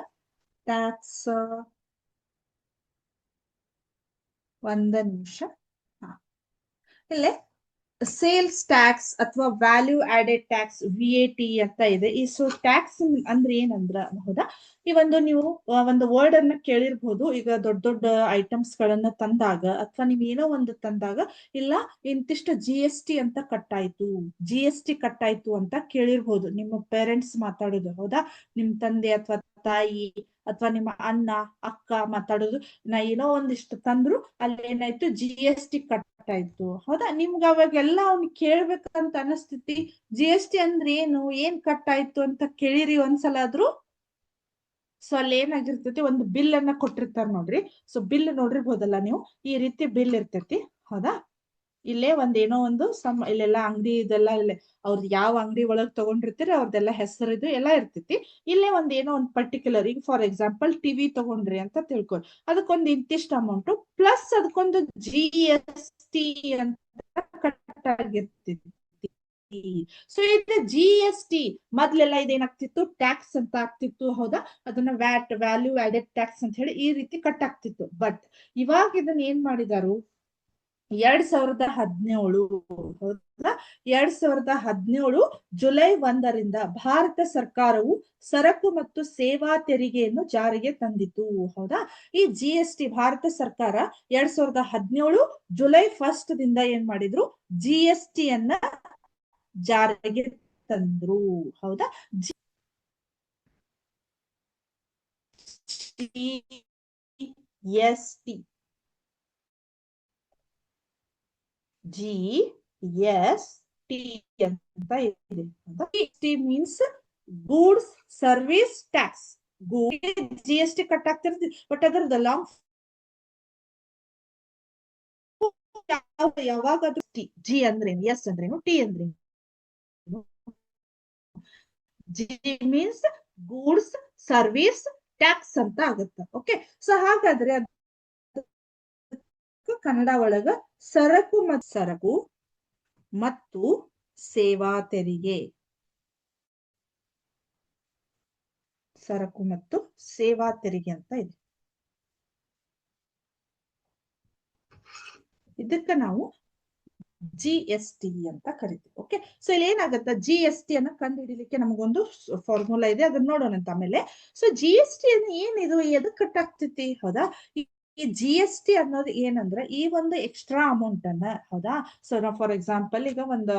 ಟ್ಯಾಕ್ಸ್, ಒಂದ ನಿಮಿಷ. ಇಲ್ಲೇ ಸೇಲ್ಸ್ ಟ್ಯಾಕ್ಸ್ ಅಥವಾ ವ್ಯಾಲ್ಯೂ ಆಡೆಡ್ ಟ್ಯಾಕ್ಸ್, VAT ಅಂತ ಇದೆ. ಈ ಸೊ ಟ್ಯಾಕ್ಸ್ ಅಂದ್ರೆ ಏನಂದ್ರ, ಹೌದಾ, ಈ ಒಂದು ನೀವು ಒಂದು ವರ್ಡ್ ಅನ್ನ ಕೇಳಿರ್ಬೋದು. ಈಗ ದೊಡ್ಡ ದೊಡ್ಡ ಐಟಮ್ಸ್ ಗಳನ್ನ ತಂದಾಗ ಅಥವಾ ನೀವ್ ಏನೋ ಒಂದು ತಂದಾಗ, ಇಲ್ಲ ಇಂತಿಷ್ಟು GST ಅಂತ ಕಟ್ಟಾಯ್ತು, GST ಕಟ್ಟಾಯ್ತು ಅಂತ ಕೇಳಿರ್ಬೋದು ನಿಮ್ಮ ಪೇರೆಂಟ್ಸ್ ಮಾತಾಡೋದು. ಹೌದಾ? ನಿಮ್ ತಂದೆ ಅಥವಾ ತಾಯಿ ಅಥವಾ ನಿಮ್ಮ ಅಣ್ಣ ಅಕ್ಕ ಮಾತಾಡೋದು, ನಾ ಏನೋ ಒಂದಿಷ್ಟು ತಂದ್ರು ಅಲ್ಲಿ ಏನಾಯ್ತು, GST ಕಟ್ಟಾಯ್ತು. ಹೌದಾ? ನಿಮ್ಗೆ ಅವಾಗೆಲ್ಲ ಅವ್ನ್ ಕೇಳ್ಬೇಕಂತ ಅನಸ್ತೈತಿ, GST ಅಂದ್ರೆ ಏನು, ಏನ್ ಕಟ್ಟಾಯ್ತು ಅಂತ ಕೇಳಿರಿ ಒಂದ್ಸಲ ಆದ್ರೂ. ಸೊ ಅಲ್ಲಿ ಏನಾಗಿರ್ತೈತಿ, ಒಂದು ಬಿಲ್ ಅನ್ನ ಕೊಟ್ಟಿರ್ತಾರ ನೋಡ್ರಿ. ಸೊ ಬಿಲ್ ನೋಡಿರ್ಬೋದಲ್ಲ ನೀವು, ಈ ರೀತಿ ಬಿಲ್ ಇರ್ತೈತಿ. ಹೌದಾ? ಇಲ್ಲೇ ಏನೋ ಒಂದು ಇಲ್ಲೆಲ್ಲ ಅಂಗಡಿ ಇದೆಲ್ಲ ಇಲ್ಲೇ ಅವ್ರದ್ದು ಯಾವ ಅಂಗಡಿ ಒಳಗ್ ತಗೊಂಡಿರ್ತೀರಿ ಅವ್ರದ್ದೆಲ್ಲ ಹೆಸರಿದು ಎಲ್ಲ ಇರ್ತೈತಿ. ಇಲ್ಲೇ ಏನೋ ಒಂದು ಪರ್ಟಿಕ್ಯುಲರ್, ಈಗ ಫಾರ್ ಎಕ್ಸಾಂಪಲ್ ಟಿವಿ ತಗೊಂಡ್ರಿ ಅಂತ ತಿಳ್ಕೊಳಿ, ಅದಕ್ಕೊಂದು ಇಂತಿಷ್ಟು ಅಮೌಂಟ್ ಪ್ಲಸ್ ಅದಕ್ಕೊಂದು GST ಅಂತ ಕಟ್ ಆಗಿರ್ತೈತಿ. ಸೊ ಇದು GST. ಮೊದ್ಲೆಲ್ಲ ಇದೇನಾಗ್ತಿತ್ತು, ಟ್ಯಾಕ್ಸ್ ಅಂತ ಆಗ್ತಿತ್ತು. ಹೌದಾ? ಅದನ್ನ ವ್ಯಾಟ್, ವ್ಯಾಲ್ಯೂ ಆಡೆಡ್ ಟ್ಯಾಕ್ಸ್ ಅಂತ ಹೇಳಿ ಈ ರೀತಿ ಕಟ್ ಆಗ್ತಿತ್ತು. ಬಟ್ ಇವಾಗ ಇದನ್ನ ಏನ್ ಮಾಡಿದಾರು, 2017, ಹೌದಾ, 2017 ಜುಲೈ 1ರಿಂದ ಭಾರತ ಸರ್ಕಾರವು ಸರಕು ಮತ್ತು ಸೇವಾ ತೆರಿಗೆಯನ್ನು ಜಾರಿಗೆ ತಂದಿತು. ಹೌದಾ? ಈ GST ಭಾರತ ಸರ್ಕಾರ 2017 ಜುಲೈ 1 ದಿಂದ ಏನ್ ಮಾಡಿದ್ರು, GST ಅನ್ನ ಜಾರಿಗೆ ತಂದ್ರು. ಹೌದಾ? GST ಅಂತ ಇದೆ. GST means goods service tax. GST cut ಆಗ್ತಿರ್ತದೆ, ಬಟ್ ಅದರದ ಲಾಂಗ್ ಯಾವಾಗ G ಅಂದ್ರೇನು, ಎಸ್ ಅಂದ್ರೇನು, T ಅಂದ್ರೇನು. G means goods service tax ಅಂತ ಆಗುತ್ತೆ. ಓಕೆ, ಸೊ ಹಾಗಾದ್ರೆ ಕನ್ನಡ ಒಳಗ ಸರಕು ಮತ್ತು ಸೇವಾ ತೆರಿಗೆ, ಸರಕು ಮತ್ತು ಸೇವಾ ತೆರಿಗೆ ಅಂತ ಇದೆ. ಇದಕ್ಕ ನಾವು GST ಅಂತ ಕರಿತೀವಿ. ಓಕೆ, ಸೊ ಇಲ್ಲಿ ಏನಾಗುತ್ತೆ, GST ಅನ್ನ ಕಂಡು ಹಿಡಿಲಿಕ್ಕೆ ನಮಗೊಂದು ಫಾರ್ಮುಲಾ ಇದೆ, ಅದನ್ನ ನೋಡೋಣ ಅಂತ ಆಮೇಲೆ. ಸೊ GST ಅನ್ನ ಏನಿದು, ಎದಕ್ ಕಟ್ ಆಗ್ತೈತಿ, ಹೌದಾ? ಈ GST ಅನ್ನೋದು ಏನಂದ್ರೆ ಈ ಒಂದು ಎಕ್ಸ್ಟ್ರಾ ಅಮೌಂಟ್ ಅನ್ನ, ಹೌದಾ? ಸೊ ನಾವು ಫಾರ್ ಎಕ್ಸಾಂಪಲ್ ಈಗ ಒಂದು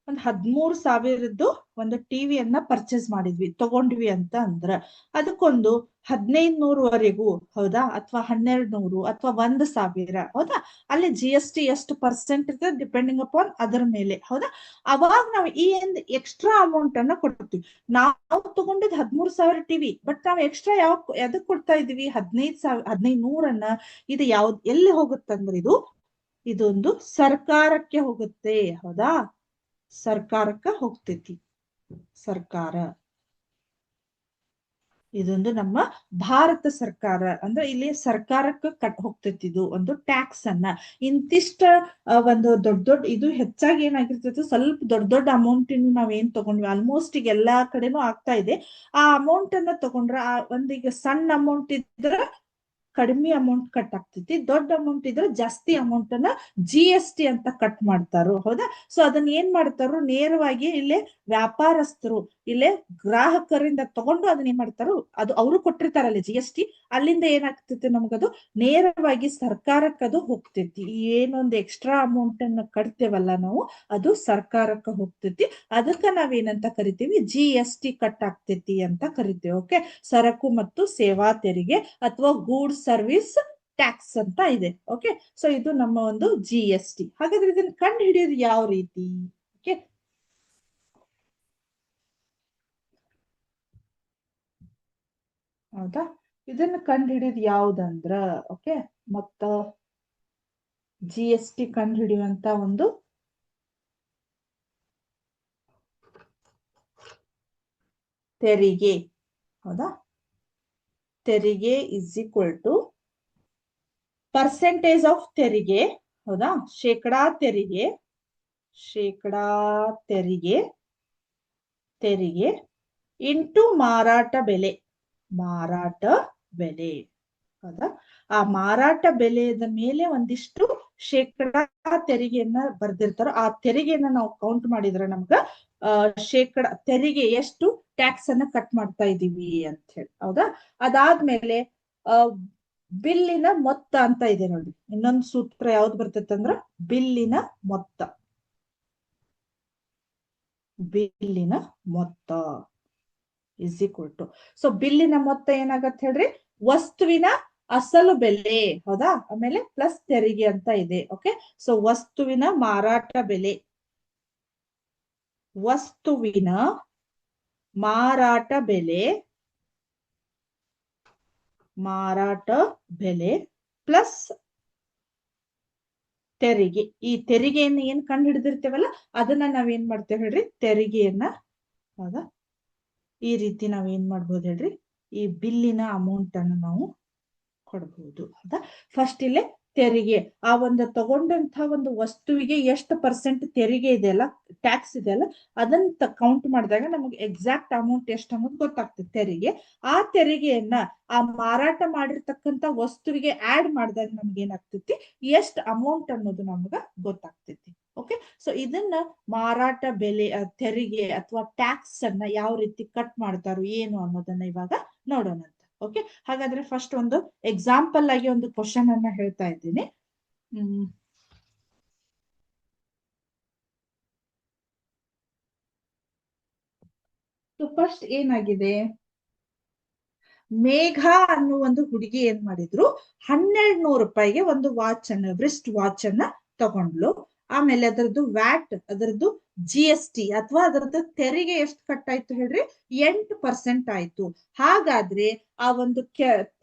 13,000 ಒಂದು ಟಿವಿಯನ್ನ ಪರ್ಚೇಸ್ ಮಾಡಿದ್ವಿ, ತಗೊಂಡ್ವಿ ಅಂತ ಅಂದ್ರ ಅದಕ್ಕೊಂದು 1,500ವರೆಗೂ, ಹೌದಾ, ಅಥವಾ 1,200 ಅಥವಾ 1,000, ಹೌದಾ? ಅಲ್ಲಿ GST ಎಷ್ಟು ಪರ್ಸೆಂಟ್ ಇರ್ತದೆ ಡಿಪೆಂಡಿಂಗ್ ಅಪಾನ್ ಅದರ ಮೇಲೆ, ಹೌದಾ? ಅವಾಗ ನಾವು ಈ ಎಕ್ಸ್ಟ್ರಾ ಅಮೌಂಟ್ ಅನ್ನ ಕೊಡ್ತೀವಿ. ನಾವು ತಗೊಂಡಿದ್ 13,000 ಟಿವಿ, ಬಟ್ ನಾವು ಎಕ್ಸ್ಟ್ರಾ ಎದಕ್ ಕೊಡ್ತಾ ಇದೀವಿ, 1,500 ಇದು ಯಾವ್ದು ಎಲ್ಲಿ ಹೋಗುತ್ತಂದ್ರೆ ಇದೊಂದು ಸರ್ಕಾರಕ್ಕೆ ಹೋಗುತ್ತೆ, ಹೌದಾ? ಸರ್ಕಾರಕ್ಕ ಹೋಗ್ತೈತಿ. ಸರ್ಕಾರ ಇದೊಂದು ನಮ್ಮ ಭಾರತ ಸರ್ಕಾರ ಅಂದ್ರೆ ಇಲ್ಲಿ ಸರ್ಕಾರಕ್ಕೆ ಹೋಗ್ತೈತಿ. ಇದು ಒಂದು ಟ್ಯಾಕ್ಸ್ ಅನ್ನ ಇಂತಿಷ್ಟ ಒಂದು ದೊಡ್ಡ ಇದು ಹೆಚ್ಚಾಗಿ ಏನಾಗಿರ್ತೈತಿ, ಸ್ವಲ್ಪ ದೊಡ್ಡ ಅಮೌಂಟ್ ನಾವ್ ಏನ್ ತಗೊಂಡ್ವಿ, ಆಲ್ಮೋಸ್ಟ್ ಈಗ ಎಲ್ಲಾ ಕಡೆನೂ ಆಗ್ತಾ ಇದೆ. ಆ ಅಮೌಂಟ್ ಅನ್ನ ತಗೊಂಡ್ರ ಒಂದೀಗ ಸಣ್ಣ ಅಮೌಂಟ್ ಇದ್ರ ಕಡಿಮೆ ಅಮೌಂಟ್ ಕಟ್ ಆಗ್ತೈತಿ, ದೊಡ್ಡ ಅಮೌಂಟ್ ಇದ್ರೆ ಜಾಸ್ತಿ ಅಮೌಂಟ್ ಅನ್ನ GST ಅಂತ ಕಟ್ ಮಾಡ್ತಾರೋ, ಹೌದಾ? ಸೊ ಅದನ್ನ ಏನ್ ಮಾಡ್ತಾರೋ, ನೇರವಾಗಿ ಇಲ್ಲೇ ವ್ಯಾಪಾರಸ್ಥರು ಇಲ್ಲೇ ಗ್ರಾಹಕರಿಂದ ತಗೊಂಡು ಅದನ್ನ ಏನ್ ಮಾಡ್ತಾರೋ, ಅದು ಅವರು ಕೊಟ್ಟಿರ್ತಾರಲ್ಲ GST, ಅಲ್ಲಿಂದ ಏನಾಗ್ತೈತಿ ನಮಗದು ನೇರವಾಗಿ ಸರ್ಕಾರಕ್ಕೆ ಅದು ಹೋಗ್ತೈತಿ. ಏನೊಂದು ಎಕ್ಸ್ಟ್ರಾ ಅಮೌಂಟ್ ಅನ್ನ ಕಟ್ತೇವಲ್ಲ ನಾವು, ಅದು ಸರ್ಕಾರಕ್ಕೆ ಹೋಗ್ತೈತಿ. ಅದಕ್ಕ ನಾವೇನಂತ ಕರಿತೀವಿ, GST ಕಟ್ ಆಗ್ತೈತಿ ಅಂತ ಕರಿತೇವೆ. ಓಕೆ, ಸರಕು ಮತ್ತು ಸೇವಾ ತೆರಿಗೆ ಅಥವಾ ಗೂಡ್ಸ್ ಸರ್ವಿಸ್ ಟ್ಯಾಕ್ಸ್ ಅಂತ ಇದೆ. ಓಕೆ, ಸೊ ಇದು ನಮ್ಮ ಒಂದು GST. ಹಾಗಾದ್ರೆ ಇದನ್ನ ಕಂಡು ಹಿಡಿಯೋದು ಯಾವ ರೀತಿ? ಓಕೆ, ಹೌದಾ? ಇದನ್ನ ಕಂಡು ಹಿಡಿಯೋದು ಯಾವ್ದಂದ್ರ, ಓಕೆ, ಮತ್ತ GST ಕಂಡು ಹಿಡಿಯುವಂತ ಒಂದು ತೆರಿಗೆ, ಹೌದಾ? ತೆರಿಗೆ is equal to percentage of ತೆರಿಗೆ, ಹೌದಾ? ಶೇಕಡಾ ತೆರಿಗೆ, ಶೇಕಡಾ ತೆರಿಗೆ, ತೆರಿಗೆ ಇಂಟು ಮಾರಾಟ ಬೆಲೆ, ಮಾರಾಟ ಬೆಲೆ, ಹೌದಾ? ಆ ಮಾರಾಟ ಬೆಲೆಯ ಮೇಲೆ ಒಂದಿಷ್ಟು ಶೇಕಡಾ ತೆರಿಗೆಯನ್ನ ಬರ್ದಿರ್ತಾರೋ, ಆ ತೆರಿಗೆಯನ್ನ ನಾವು ಕೌಂಟ್ ಮಾಡಿದ್ರೆ ನಮ್ಗ ಶೇಕಡಾ ತೆರಿಗೆ ಎಷ್ಟು ಟ್ಯಾಕ್ಸ್ ಅನ್ನ ಕಟ್ ಮಾಡ್ತಾ ಇದೀವಿ ಅಂತ ಹೇಳಿ, ಹೌದಾ? ಅದಾದ್ಮೇಲೆ ಬಿಲ್ಲಿನ ಮೊತ್ತ ಅಂತ ಇದೆ ನೋಡಿ. ಇನ್ನೊಂದು ಸೂತ್ರ ಯಾವ್ದು ಬರ್ತೈತೆ ಅಂದ್ರ ಬಿಲ್ಲಿನ ಮೊತ್ತ, ಬಿಲ್ಲಿನ ಮೊತ್ತ ಇಸ್ ಈಕ್ವಲ್ ಟು, ಸೊ ಬಿಲ್ಲಿನ ಮೊತ್ತ ಏನಾಗತ್ತೆ ಹೇಳ್ರಿ, ವಸ್ತುವಿನ ಅಸಲು ಬೆಲೆ, ಹೌದಾ? ಆಮೇಲೆ ಪ್ಲಸ್ ತೆರಿಗೆ ಅಂತ ಇದೆ. ಓಕೆ, ಸೊ ವಸ್ತುವಿನ ಮಾರಾಟ ಬೆಲೆ, ವಸ್ತುವಿನ ಮಾರಾಟ ಬೆಲೆ, ಮಾರಾಟ ಬೆಲೆ ಪ್ಲಸ್ ತೆರಿಗೆ. ಈ ತೆರಿಗೆಯನ್ನು ಏನ್ ಕಂಡು ಹಿಡಿದಿರ್ತೇವಲ್ಲ ಅದನ್ನ ನಾವೇನ್ ಮಾಡ್ತೇವೆ ಹೇಳ್ರಿ, ತೆರಿಗೆಯನ್ನ, ಹೌದಾ? ಈ ರೀತಿ ನಾವ್ ಏನ್ ಮಾಡ್ಬೋದು ಹೇಳ್ರಿ, ಈ ಬಿಲ್ಲಿನ ಅಮೌಂಟ್ ಅನ್ನು ನಾವು ಕೊಡಬಹುದು, ಹೌದಾ? ಫಸ್ಟ್ ಇಲ್ಲೇ ತೆರಿಗೆ, ಆ ಒಂದು ತಗೊಂಡಂತ ಒಂದು ವಸ್ತುವಿಗೆ ಎಷ್ಟು ಪರ್ಸೆಂಟ್ ತೆರಿಗೆ ಇದೆಯಲ್ಲ, ಟ್ಯಾಕ್ಸ್ ಇದೆಯಲ್ಲ, ಅದನ್ನ ಕೌಂಟ್ ಮಾಡಿದಾಗ ನಮಗೆ ಎಕ್ಸಾಕ್ಟ್ ಅಮೌಂಟ್ ಎಷ್ಟು ಅನ್ನೋದು ಗೊತ್ತಾಗ್ತದೆ ತೆರಿಗೆ. ಆ ತೆರಿಗೆಯನ್ನ ಆ ಮಾರಾಟ ಮಾಡಿರ್ತಕ್ಕಂತ ವಸ್ತುವಿಗೆ ಆಡ್ ಮಾಡಿದಾಗ ನಮ್ಗೆ ಏನಾಗ್ತೈತಿ, ಎಷ್ಟು ಅಮೌಂಟ್ ಅನ್ನೋದು ನಮ್ಗ ಗೊತ್ತಾಗ್ತೈತಿ. ಓಕೆ, ಸೊ ಇದನ್ನ ಮಾರಾಟ ಬೆಲೆ ತೆರಿಗೆ ಅಥವಾ ಟ್ಯಾಕ್ಸ್ ಅನ್ನ ಯಾವ ರೀತಿ ಕಟ್ ಮಾಡ್ತಾರೋ ಏನು ಅನ್ನೋದನ್ನ ಇವಾಗ ನೋಡೋಣ. ಓಕೆ, ಹಾಗಾದ್ರೆ ಫಸ್ಟ್ ಒಂದು ಎಕ್ಸಾಂಪಲ್ ಆಗಿ ಒಂದು ಕ್ವಶನ್ ಅನ್ನ ಹೇಳ್ತಾ ಇದ್ದೀನಿ. ಫಸ್ಟ್ ಏನಾಗಿದೆ, ಮೇಘ ಅನ್ನೋ ಒಂದು ಹುಡುಗಿ ಏನ್ ಮಾಡಿದ್ರು, 1,200 ರೂಪಾಯಿಗೆ ಒಂದು ವಾಚ್ ಅನ್ನ, ಬ್ರಿಸ್ಟ್ ವಾಚ್ ಅನ್ನ ತಗೊಂಡ್ಲು. ಆಮೇಲೆ ಅದರದ್ದು ವ್ಯಾಟ್, ಅದರದ್ದು GST ಅಥವಾ ಅದರದ್ದು ತೆರಿಗೆ ಎಷ್ಟು ಕಟ್ಟಾಯ್ತು ಹೇಳ್ರಿ, 8% ಆಯ್ತು. ಹಾಗಾದ್ರೆ ಆ ಒಂದು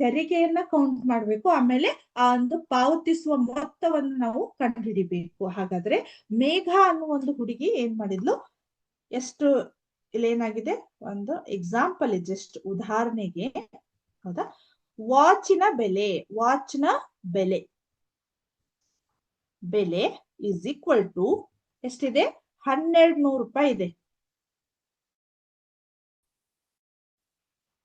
ತೆರಿಗೆಯನ್ನ ಕೌಂಟ್ ಮಾಡ್ಬೇಕು, ಆಮೇಲೆ ಆ ಒಂದು ಪಾವತಿಸುವ ಮೊತ್ತವನ್ನು ನಾವು ಕಂಡುಹಿಡಿಬೇಕು. ಹಾಗಾದ್ರೆ ಮೇಘ ಅನ್ನೋ ಒಂದು ಹುಡುಗಿ ಏನ್ ಮಾಡಿದ್ಲು, ಎಷ್ಟು ಇಲ್ಲಿ ಏನಾಗಿದೆ, ಒಂದು ಎಕ್ಸಾಂಪಲ್ ಜಸ್ಟ್ ಉದಾಹರಣೆಗೆ, ಹೌದಾ? ವಾಚಿನ ಬೆಲೆ, ವಾಚ್ನ ಬೆಲೆ, ಬೆಲೆ ಇಸ್ ಈಕ್ವಲ್ ಟು ಎಷ್ಟಿದೆ, 1,200 ರೂಪಾಯಿ ಇದೆ,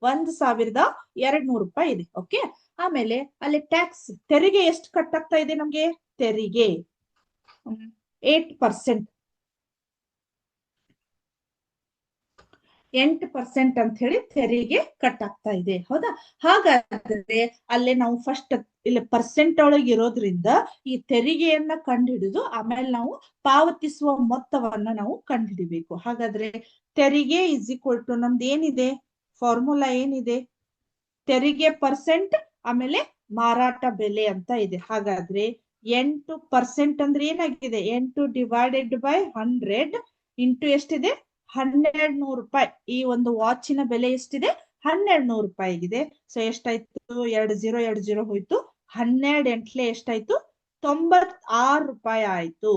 1,200 ರೂಪಾಯಿ ಇದೆ. ಓಕೆ, ಆಮೇಲೆ ಅಲ್ಲಿ ಟ್ಯಾಕ್ಸ್ ತೆರಿಗೆ ಎಷ್ಟು ಕಟ್ ಆಗ್ತಾ ಇದೆ ನಮ್ಗೆ, ತೆರಿಗೆ 8%. 8% ಅಂತ ಹೇಳಿ ತೆರಿಗೆ ಕಟ್ ಆಗ್ತಾ ಇದೆ. ಹೌದಾ? ಹಾಗಾದ್ರೆ ಅಲ್ಲೇ ನಾವು ಫಸ್ಟ್ ಇಲ್ಲಿ ಪರ್ಸೆಂಟ್ ಒಳಗೆ ಇರೋದ್ರಿಂದ ಈ ತೆರಿಗೆಯನ್ನ ಕಂಡುಹಿಡಿದು ಆಮೇಲೆ ನಾವು ಪಾವತಿಸುವ ಮೊತ್ತವನ್ನ ನಾವು ಕಂಡುಹಿಡಿಬೇಕು. ಹಾಗಾದ್ರೆ ತೆರಿಗೆ ಇಸ್ ಈಕ್ವಲ್ ಟು ನಮ್ದು ಏನಿದೆ, ಫಾರ್ಮುಲಾ ಏನಿದೆ, ತೆರಿಗೆ ಪರ್ಸೆಂಟ್ ಆಮೇಲೆ ಮಾರಾಟ ಬೆಲೆ ಅಂತ ಇದೆ. ಹಾಗಾದ್ರೆ 8% ಅಂದ್ರೆ ಏನಾಗಿದೆ, 8 ಡಿವೈಡೆಡ್ ಬೈ 100 ಇಂಟು ಎಷ್ಟಿದೆ, 1200 ರೂಪಾಯಿ. ಈ ಒಂದು ವಾಚಿನ ಬೆಲೆ ಎಷ್ಟಿದೆ, 1200 ರೂಪಾಯಿಗಿದೆ. ಸೊ ಎಷ್ಟಾಯ್ತು, 20 ಹೋಯ್ತು, 12 ಎಂಟ್ಲೆ ಎಷ್ಟಾಯ್ತು, 96 ರೂಪಾಯಿ ಆಯ್ತು.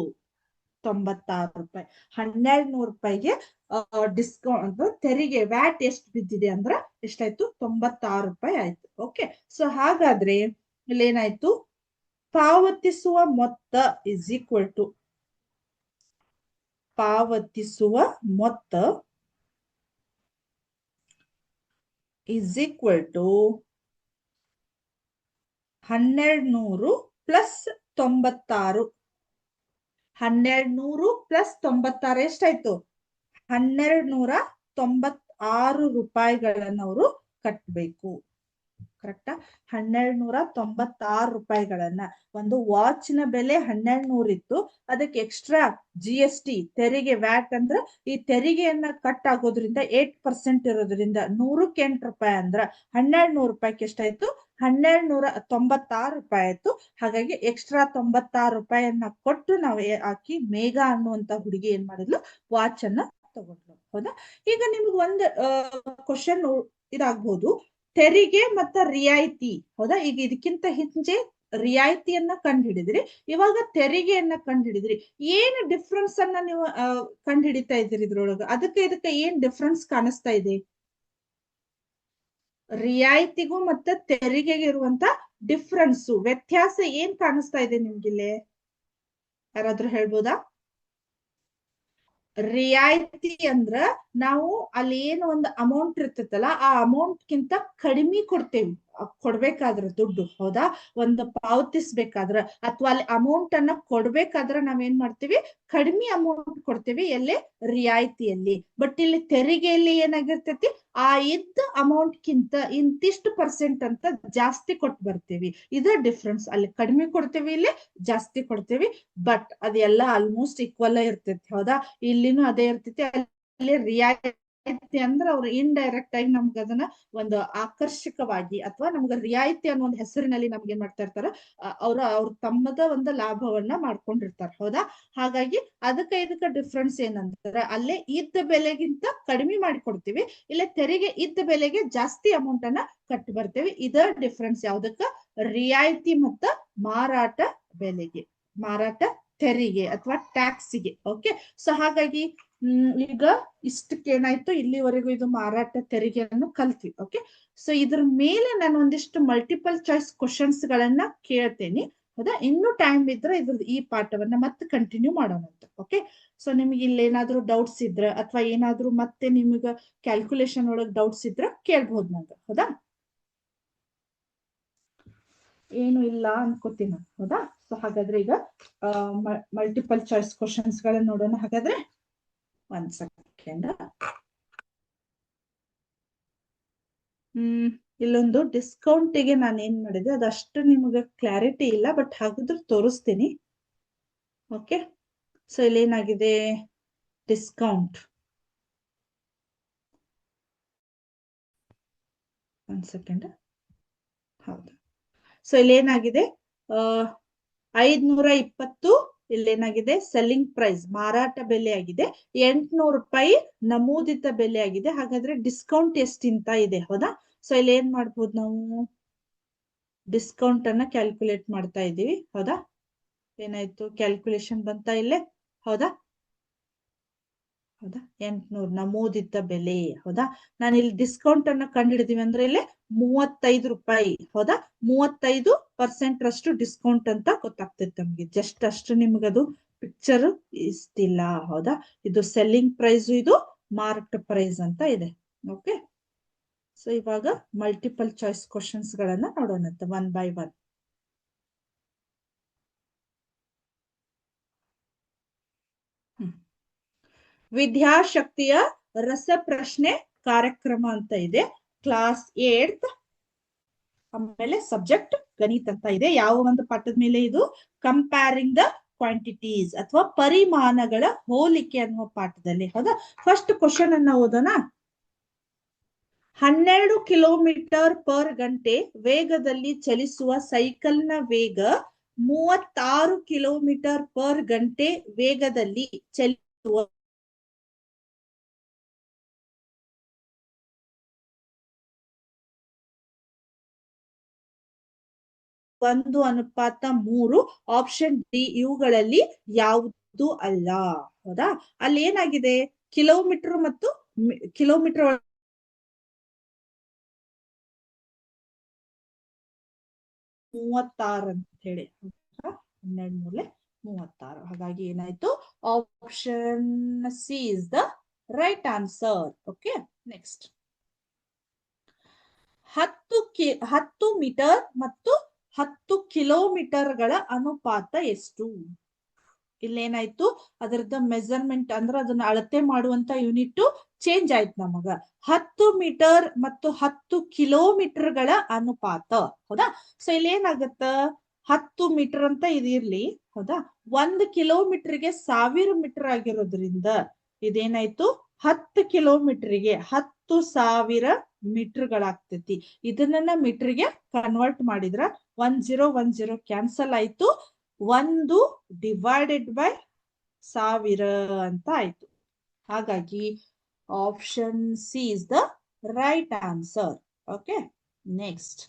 96 ರೂಪಾಯಿ. 1200 ರೂಪಾಯಿಗೆ ಡಿಸ್ಕೌಂಟ್ ತೆರಿಗೆ ವ್ಯಾಟ್ ಎಷ್ಟು ಬಿದ್ದಿದೆ ಅಂದ್ರ ಎಷ್ಟಾಯ್ತು, 96 ರೂಪಾಯಿ ಆಯ್ತು. ಓಕೆ. ಸೊ ಹಾಗಾದ್ರೆ ಇಲ್ಲಿ ಏನಾಯ್ತು, ಪಾವತಿಸುವ ಮೊತ್ತ ಇಸ್ ಈಕ್ವಲ್ ಟು, ಪಾವತಿಸುವ ಮೊತ್ತ is equal to 1200 plus 96. 1200 plus 96 ಎಷ್ಟಾಯ್ತು, 1296 ರೂಪಾಯಿಗಳನ್ನ ಅವರು ಕಟ್ಟಬೇಕು. ಕರೆಕ್ಟಾ? 1296 ರೂಪಾಯಿಗಳನ್ನ. ಒಂದು ವಾಚಿನ ಬೆಲೆ 1200 ಇತ್ತು, ಅದಕ್ಕೆ ಎಕ್ಸ್ಟ್ರಾ GST ತೆರಿಗೆ ವ್ಯಾಟ್ ಅಂದ್ರ ಈ ತೆರಿಗೆಯನ್ನ ಕಟ್ ಆಗೋದ್ರಿಂದ 8% ಇರೋದ್ರಿಂದ 100ಕ್ಕೆ 8 ರೂಪಾಯಿ ಅಂದ್ರ 1200 ರೂಪಾಯಿಗೆ ಎಷ್ಟಾಯ್ತು, 1296 ರೂಪಾಯಿ ಆಯ್ತು. ಹಾಗಾಗಿ ಎಕ್ಸ್ಟ್ರಾ 96 ರೂಪಾಯಿಯನ್ನ ಕೊಟ್ಟು ನಾವು ಹಾಕಿ ಮೇಘ ಅನ್ನುವಂತ ಹುಡುಗಿ ಏನ್ ಮಾಡಿದ್ಲು, ವಾಚ್ ಅನ್ನ ತಗೊಂಡ್ಲು. ಹೌದಾ? ಈಗ ನಿಮ್ಗೆ ಒಂದು ಕ್ವಶನ್ ಇದಾಗ್ಬೋದು, ತೆರಿಗೆ ಮತ್ತ ರಿಯಾಯಿತಿ. ಹೌದಾ? ಈಗ ಇದಕ್ಕಿಂತ ಹಿಂಚೆ ರಿಯಾಯಿತಿಯನ್ನ ಕಂಡು ಹಿಡಿದ್ರಿ, ಇವಾಗ ತೆರಿಗೆಯನ್ನ ಕಂಡು ಹಿಡಿದ್ರಿ. ಏನ್ ಡಿಫ್ರೆನ್ಸ್ ಅನ್ನ ನೀವು ಕಂಡು ಹಿಡಿತಾ ಇದ್ದೀರಿ ಇದ್ರೊಳಗ? ಅದಕ್ಕೆ ಇದಕ್ಕೆ ಏನ್ ಡಿಫ್ರೆನ್ಸ್ ಕಾಣಿಸ್ತಾ ಇದೆ? ರಿಯಾಯಿತಿಗೂ ಮತ್ತೆ ತೆರಿಗೆಗೆ ಇರುವಂತ ಡಿಫ್ರೆನ್ಸ್, ವ್ಯತ್ಯಾಸ ಏನ್ ಕಾಣಿಸ್ತಾ ಇದೆ ನಿಮ್ಗಿಲ್ಲೇ? ಯಾರಾದ್ರೂ ಹೇಳ್ಬೋದಾ? ರಿಯಾಯಿತಿ ಅಂದ್ರ ನಾವು ಅಲ್ಲಿ ಏನು ಒಂದು ಅಮೌಂಟ್ ಇರ್ತೈತಲ್ಲ, ಆ ಅಮೌಂಟ್ ಗಿಂತ ಕಡಿಮೆ ಕೊಡ್ತೇವಿ ಕೊಡ್ಬೇಕಾದ್ರ ದುಡ್ಡು. ಹೌದಾ? ಒಂದು ಪಾವತಿಸ್ಬೇಕಾದ್ರ ಅಥವಾ ಅಲ್ಲಿ ಅಮೌಂಟ್ ಅನ್ನ ಕೊಡ್ಬೇಕಾದ್ರ ನಾವೇನ್ ಮಾಡ್ತೀವಿ, ಕಡಿಮೆ ಅಮೌಂಟ್ ಕೊಡ್ತೇವಿ ಎಲ್ಲೇ, ರಿಯಾಯಿತಿಯಲ್ಲಿ. ಬಟ್ ಇಲ್ಲಿ ತೆರಿಗೆಯಲ್ಲಿ ಏನಾಗಿರ್ತೈತಿ, ಆ ಇದ್ದ ಅಮೌಂಟ್ ಗಿಂತ ಇಂತಿಷ್ಟು ಪರ್ಸೆಂಟ್ ಅಂತ ಜಾಸ್ತಿ ಕೊಟ್ಟು ಬರ್ತೇವಿ. ಇದ ಡಿಫ್ರೆನ್ಸ್. ಅಲ್ಲಿ ಕಡಿಮೆ ಕೊಡ್ತೇವಿ, ಇಲ್ಲಿ ಜಾಸ್ತಿ ಕೊಡ್ತೇವಿ. ಬಟ್ ಅದೆಲ್ಲ ಆಲ್ಮೋಸ್ಟ್ ಈಕ್ವಲ್ ಇರ್ತೈತಿ. ಹೌದಾ? ಇಲ್ಲಿನೂ ಅದೇ ಇರ್ತೈತಿ. ಅಲ್ಲಿ ರಿಯಾಯಿತಿ ಅಂದ್ರೆ ಅವ್ರು ಇಂಡೈರೆಕ್ಟ್ ಆಗಿ ನಮ್ಗೆ ಅದನ್ನ ಒಂದು ಆಕರ್ಷಕವಾಗಿ ಅಥವಾ ನಮ್ಗೆ ರಿಯಾಯಿತಿ ಅನ್ನೋ ಒಂದು ಹೆಸರಿನಲ್ಲಿ ನಮ್ಗೆ ಏನ್ ಮಾಡ್ತಾ ಇರ್ತಾರ, ಅವ್ರ ತಮ್ಮದ ಒಂದು ಲಾಭವನ್ನ ಮಾಡ್ಕೊಂಡಿರ್ತಾರ. ಹೌದಾ? ಹಾಗಾಗಿ ಅದಕ್ಕೆ ಇದಕ್ಕೆ ಡಿಫ್ರೆನ್ಸ್ ಏನಂದ್ರೆ, ಅಲ್ಲೇ ಇದ್ದ ಬೆಲೆಗಿಂತ ಕಡಿಮೆ ಮಾಡಿ ಕೊಡ್ತೀವಿ, ಇಲ್ಲೇ ತೆರಿಗೆ ಇದ್ದ ಬೆಲೆಗೆ ಜಾಸ್ತಿ ಅಮೌಂಟ್ ಅನ್ನ ಕಟ್ಟಿ ಬರ್ತೇವೆ. ಇದ ಡಿಫ್ರೆನ್ಸ್ ಯಾವ್ದಕ್ಕ, ರಿಯಾಯಿತಿ ಮತ್ತ ಮಾರಾಟ ಬೆಲೆಗೆ, ಮಾರಾಟ ತೆರಿಗೆ ಅಥವಾ ಟ್ಯಾಕ್ಸಿಗೆ. ಓಕೆ. ಸೊ ಹಾಗಾಗಿ ಈಗ ಇಷ್ಟಕ್ಕೆ ಏನಾಯ್ತು, ಇಲ್ಲಿವರೆಗೂ ಇದು ಮಾರಾಟ ತೆರಿಗೆಯನ್ನು ಕಲ್ತ್ವಿ. ಓಕೆ. ಸೊ ಇದ್ರ ಮೇಲೆ ನಾನು ಒಂದಿಷ್ಟು ಮಲ್ಟಿಪಲ್ ಚಾಯ್ಸ್ ಕ್ವಶನ್ಸ್ ಗಳನ್ನ ಕೇಳ್ತೇನೆ. ಹೌದಾ? ಇನ್ನು ಟೈಮ್ ಇದ್ರೆ ಇದ್ರದ್ದು ಈ ಪಾಠವನ್ನ ಮತ್ತೆ ಕಂಟಿನ್ಯೂ ಮಾಡೋಣ ಅಂತ. ಓಕೆ. ಸೊ ನಿಮ್ಗೆ ಇಲ್ಲಿ ಏನಾದ್ರೂ ಡೌಟ್ಸ್ ಇದ್ರ ಅಥವಾ ಏನಾದ್ರೂ ಮತ್ತೆ ನಿಮ್ಗ ಕ್ಯಾಲ್ಕುಲೇಷನ್ ಒಳಗ್ ಡೌಟ್ಸ್ ಇದ್ರ ಕೇಳ್ಬಹುದು ನಂಗೆ. ಹೌದಾ? ಏನು ಇಲ್ಲ ಅನ್ಕೋತೀನಿ. ಹೌದಾ? ಸೊ ಹಾಗಾದ್ರೆ ಈಗ ಮಲ್ಟಿಪಲ್ ಚಾಯ್ಸ್ ಕ್ವಶನ್ಸ್ ಗಳನ್ನ ನೋಡೋಣ. ಹಾಗಾದ್ರೆ ಒಂದ್ ಸೆಕೆಂಡ್. ಇಲ್ಲೊಂದು ಡಿಸ್ಕೌಂಟಿಗೆ ನಾನು ಏನ್ ಮಾಡಿದೆ ಅದಷ್ಟು ನಿಮ್ಗೆ ಕ್ಲಾರಿಟಿ ಇಲ್ಲ, ಬಟ್ ಹಾಗಾದ್ರೆ ತೋರಿಸ್ತೀನಿ. ಓಕೆ. ಸೊ ಇಲ್ಲೇನಾಗಿದೆ, ಡಿಸ್ಕೌಂಟ್. ಒಂದ್ ಸೆಕೆಂಡ್. ಹೌದು. ಸೊ ಇಲ್ಲೇನಾಗಿದೆ, 520 ಇಲ್ಲೇನಾಗಿದೆ ಸೆಲ್ಲಿಂಗ್ ಪ್ರೈಸ್, ಮಾರಾಟ ಬೆಲೆ ಆಗಿದೆ. 800 ರೂಪಾಯಿ ನಮೂದಿತ ಬೆಲೆ ಆಗಿದೆ. ಹಾಗಾದ್ರೆ ಡಿಸ್ಕೌಂಟ್ ಎಷ್ಟಿಂತ ಇದೆ? ಹೌದಾ? ಸೊ ಇಲ್ಲಿ ಏನ್ ಮಾಡ್ಬೋದು ನಾವು, ಡಿಸ್ಕೌಂಟ್ ಅನ್ನ ಕ್ಯಾಲ್ಕುಲೇಟ್ ಮಾಡ್ತಾ ಇದೀವಿ. ಹೌದಾ? ಏನಾಯ್ತು, ಕ್ಯಾಲ್ಕುಲೇಷನ್ ಬಂತಾ ಇಲ್ಲೇ? ಹೌದಾ? ಹೌದಾ? 800 ನಮೂದಿತ ಬೆಲೆ. ಹೌದಾ? ನಾನು ಇಲ್ಲಿ ಡಿಸ್ಕೌಂಟ್ ಅನ್ನ ಕಂಡಿಡಿದೀವಿ ಅಂದ್ರೆ ಇಲ್ಲಿ 35 ರೂಪಾಯಿ. ಹೌದಾ? 35% ಅಷ್ಟು ಡಿಸ್ಕೌಂಟ್ ಅಂತ ಗೊತ್ತಾಗ್ತೈತೆ ನಮ್ಗೆ. ಜಸ್ಟ್ ಅಷ್ಟು ನಿಮ್ಗದು ಪಿಕ್ಚರ್ ಇಷ್ಟಿಲ್ಲ. ಹೌದಾ? ಇದು ಸೆಲ್ಲಿಂಗ್ ಪ್ರೈಸ್, ಇದು ಮಾರ್ಕ್ ಪ್ರೈಸ್ ಅಂತ ಇದೆ. ಓಕೆ. ಸೊ ಇವಾಗ ಮಲ್ಟಿಪಲ್ ಚಾಯ್ಸ್ ಕ್ವಶನ್ಸ್ ಗಳನ್ನ ನೋಡೋಣಂತೆ ಒನ್ ಬೈ ಒನ್. ವಿದ್ಯಾಶಕ್ತಿಯ ರಸಪ್ರಶ್ನೆ ಕಾರ್ಯಕ್ರಮ ಅಂತ ಇದೆ, ಕ್ಲಾಸ್ 8th. ಆಮೇಲೆ ಸಬ್ಜೆಕ್ಟ್ ಗಣಿತ ಅಂತ ಇದೆ. ಯಾವ ಒಂದು ಪಾಠದ ಮೇಲೆ ಇದು? ಕಂಪೇರಿಂಗ್ ದ ಕ್ವಾಂಟಿಟೀಸ್ ಅಥವಾ ಪರಿಮಾಣಗಳ ಹೋಲಿಕೆ ಅನ್ನುವ ಪಾಠದಲ್ಲಿ. ಹೌದಾ? ಫಸ್ಟ್ ಕ್ವಶನ್ ಅನ್ನ ಓದೋಣ. 12 ಕಿಲೋಮೀಟರ್ ಪರ್ ಗಂಟೆ ವೇಗದಲ್ಲಿ ಚಲಿಸುವ ಸೈಕಲ್ನ ವೇಗ 36 ಕಿಲೋಮೀಟರ್ ಪರ್ ಗಂಟೆ ವೇಗದಲ್ಲಿ ಚಲಿಸುವ 1:3. ಆಪ್ಷನ್ ಡಿ ಇವುಗಳಲ್ಲಿ ಯಾವುದು ಅಲ್ಲ. ಹೌದಾ? ಅಲ್ಲಿ ಏನಾಗಿದೆ? ಕಿಲೋಮೀಟರ್ ಮತ್ತು ಕಿಲೋಮೀಟರ್ 36 ಅಂತ ಹೇಳಿ. 12 36. ಹಾಗಾಗಿ ಏನಾಯ್ತು? Option C is the right answer. Okay, next. 10 meter ಮತ್ತು 10 ಕಿಲೋಮೀಟರ್ಗಳ ಅನುಪಾತ ಎಷ್ಟು? ಇಲ್ಲೇನಾಯ್ತು? ಅದರದ ಮೆಜರ್ಮೆಂಟ್ ಅಂದ್ರೆ ಅದನ್ನ ಅಳತೆ ಮಾಡುವಂತ ಯೂನಿಟ್ ಚೇಂಜ್ ಆಯ್ತು ನಮಗ. 10 ಮೀಟರ್ ಮತ್ತು 10 ಕಿಲೋಮೀಟರ್ಗಳ ಅನುಪಾತ. ಹೌದಾ? ಸೊ ಇಲ್ಲೇನಾಗತ್ತ? 10 ಮೀಟರ್ ಅಂತ ಇದಿರ್ಲಿ. ಹೌದಾ? 1 ಕಿಲೋಮೀಟರ್ಗೆ 1000 ಮೀಟರ್ ಆಗಿರೋದ್ರಿಂದ ಇದೇನಾಯ್ತು? 10 ಕಿಲೋಮೀಟರ್ಗೆ 10,000 ಮೀಟರ್ಗಳಾಗ್ತೈತಿ. ಇದನ್ನ ಮೀಟರ್ಗೆ ಕನ್ವರ್ಟ್ ಮಾಡಿದ್ರ 1010 ಕ್ಯಾನ್ಸಲ್ ಆಯ್ತು. 1 ಡಿವೈಡೆಡ್ ಬೈ 1000 ಅಂತ ಆಯ್ತು. ಹಾಗಾಗಿ option C is the right answer. Okay, next.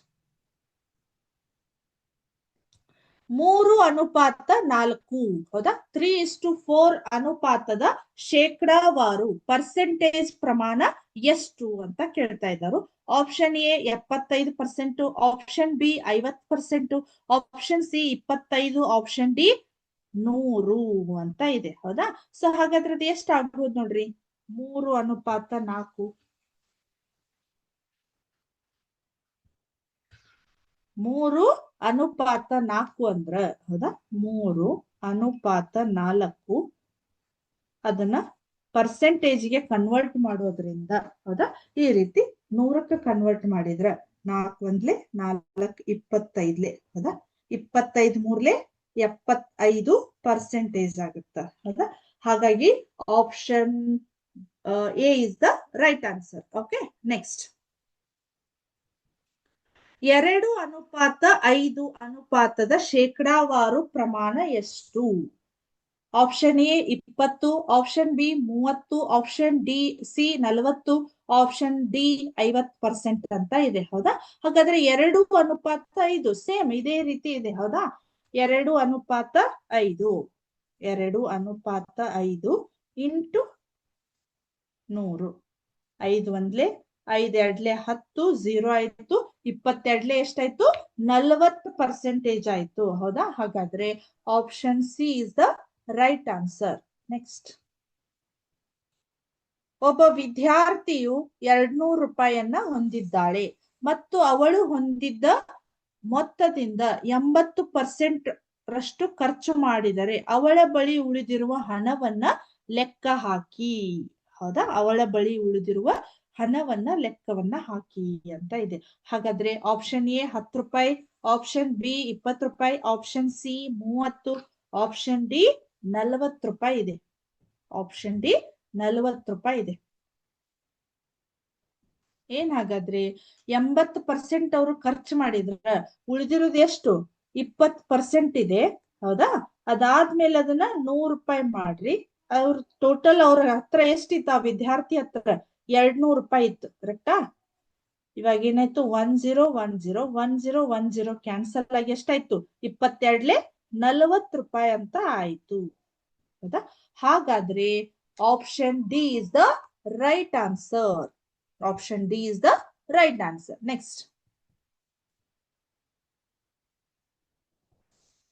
3:4. ಹೌದಾ? 3:4 ಅನುಪಾತದ ಶೇಕಡಾವಾರು ಪರ್ಸೆಂಟೇಜ್ ಪ್ರಮಾಣ ಎಷ್ಟು ಅಂತ ಕೇಳ್ತಾ ಇದ್ದಾರೆ. Option A 75%, option B 50%, option C 25, option D 100 ಅಂತ ಇದೆ. ಹೌದಾ? ಸೊ ಹಾಗಾದ್ರೆ ಅದು ಎಷ್ಟು ಆಗ್ಬೋದು ನೋಡ್ರಿ? 3:4. 3:4 ಅಂದ್ರ, ಹೌದಾ, 3:4 ಅದನ್ನ ಪರ್ಸೆಂಟೇಜ್ಗೆ ಕನ್ವರ್ಟ್ ಮಾಡೋದ್ರಿಂದ, ಹೌದಾ, ಈ ರೀತಿ 100ಕ್ಕೆ ಕನ್ವರ್ಟ್ ಮಾಡಿದ್ರ 4 1 4 25, ಹೌದಾ, 25 3 75% ಆಗುತ್ತ. ಹೌದಾ? ಹಾಗಾಗಿ option A is the right answer. Okay, next. 2:5 ಅನುಪಾತದ ಶೇಕಡಾವಾರು ಪ್ರಮಾಣ ಎಷ್ಟು? Option A 20, option B 30, option D C 40, option D 50% ಅಂತ ಇದೆ. ಹೌದಾ? ಹಾಗಾದ್ರೆ 2:5 ಸೇಮ್ ಇದೇ ರೀತಿ ಇದೆ. ಹೌದಾ? 2:5 2:5 ಇಂಟು 100. 5 1 5 2 10, 0 ಆಯ್ತು. 22 ಎಷ್ಟಾಯ್ತು? 40% ಆಯ್ತು. ಹೌದಾ? ಹಾಗಾದ್ರೆ option C is the right answer. Next. ಒಬ್ಬ ವಿದ್ಯಾರ್ಥಿಯು 200 ರೂಪಾಯಿಯನ್ನ ಹೊಂದಿದ್ದಾಳೆ ಮತ್ತು ಅವಳು ಹೊಂದಿದ್ದ ಮೊತ್ತದಿಂದ 80% ರಷ್ಟು ಖರ್ಚು ಮಾಡಿದರೆ ಅವಳ ಬಳಿ ಉಳಿದಿರುವ ಹಣವನ್ನ ಲೆಕ್ಕ ಹಾಕಿ. ಹೌದಾ? ಅವಳ ಬಳಿ ಉಳಿದಿರುವ ಹಣವನ್ನ ಲೆಕ್ಕವನ್ನ ಹಾಕಿ ಅಂತ ಇದೆ. ಹಾಗಾದ್ರೆ ಆಪ್ಷನ್ ಎ 10 ರೂಪಾಯಿ, ಆಪ್ಷನ್ ಬಿ 20 ರೂಪಾಯಿ, ಆಪ್ಷನ್ ಸಿ 30, ಆಪ್ಷನ್ ಡಿ 40 ರೂಪಾಯಿ ಇದೆ. ಆಪ್ಷನ್ ಡಿ 40 ರೂಪಾಯಿ ಇದೆ. ಏನ್ ಹಾಗಾದ್ರೆ 80% ಅವರು ಖರ್ಚು ಮಾಡಿದ್ರ ಉಳಿದಿರೋದು ಎಷ್ಟು? 20% ಇದೆ. ಹೌದಾ? ಅದಾದ್ಮೇಲೆ ಅದನ್ನ 100 ರೂಪಾಯಿ ಮಾಡ್ರಿ. ಅವ್ರ ಟೋಟಲ್ ಅವ್ರ ಹತ್ರ ಎಷ್ಟಿತ್ತು? ಆ ವಿದ್ಯಾರ್ಥಿ ಹತ್ರ 200 ರೂಪಾಯಿ ಇತ್ತು. ಕರೆಕ್ಟಾ? ಇವಾಗ ಏನಾಯ್ತು? 10 10 10 10 ಕ್ಯಾನ್ಸಲ್ ಆಗಿ ಎಷ್ಟಾಯ್ತು? 22 40 ರೂಪಾಯಿ ಅಂತ ಆಯ್ತು. ಹೌದಾ? ಹಾಗಾದ್ರೆ option D is the right answer. Option D is the right answer. Next.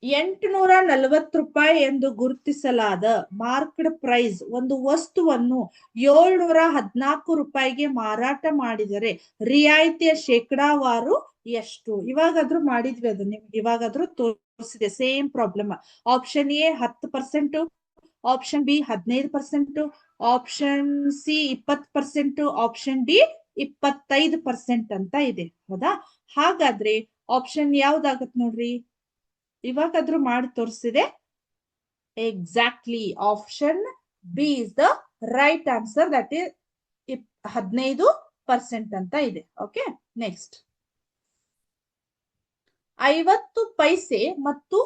840 ರೂಪಾಯಿ ಎಂದು ಗುರುತಿಸಲಾದ ಮಾರ್ಕ್ಡ್ ಪ್ರೈಸ್ ಒಂದು ವಸ್ತುವನ್ನು 714 ರೂಪಾಯಿಗೆ ಮಾರಾಟ ಮಾಡಿದರೆ ರಿಯಾಯಿತಿಯ ಶೇಕಡಾವಾರು ಎಷ್ಟು? ಇವಾಗಾದ್ರೂ ಮಾಡಿದ್ವಿ, ಅದು ನಿಮ್ಗೆ ಇವಾಗಾದ್ರೂ ತೋರಿಸಿದೆ. Same problem. Option A 10%, option B 15%, option C 20%, option D 25% ಅಂತ ಇದೆ. ಹೌದಾ? ಹಾಗಾದ್ರೆ ಆಪ್ಷನ್ ಯಾವ್ದಾಗತ್ ನೋಡ್ರಿ, ಇವಾಗಾದ್ರೂ ಮಾಡಿ ತೋರಿಸಿದೆ. Exactly option B is the right answer. That is 15% ಅಂತ ಇದೆ. ಓಕೆ, ನೆಕ್ಸ್ಟ್ 50 ಪೈಸೆ ಮತ್ತು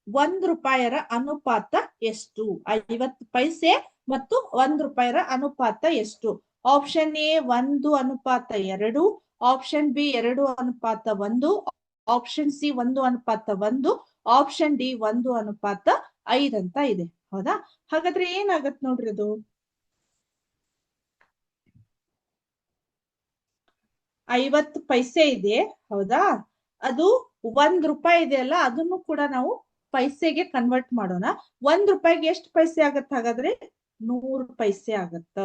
1 ರೂಪಾಯಿರ ಅನುಪಾತ ಎಷ್ಟು? 50 ಪೈಸೆ ಮತ್ತು 1 ರೂಪಾಯಿರ ಅನುಪಾತ ಎಷ್ಟು? Option A 1:2, option B 2:1, option C 1:1, option D 1:5 ಅಂತ ಇದೆ. ಹೌದಾ? ಹಾಗಾದ್ರೆ ಏನಾಗತ್ ನೋಡ್ರಿ ಅದು. 50 ಪೈಸೆ ಇದೆ. ಹೌದಾ? ಅದು 1 ರೂಪಾಯಿ ಇದೆ ಅಲ್ಲ, ಅದನ್ನು ಕೂಡ ನಾವು ಪೈಸೆಗೆ ಕನ್ವರ್ಟ್ ಮಾಡೋಣ. 1 ರೂಪಾಯಿಗೆ ಎಷ್ಟು ಪೈಸೆ ಆಗತ್ತೆ? ಹಾಗಾದ್ರೆ 100 ಪೈಸೆ ಆಗತ್ತ.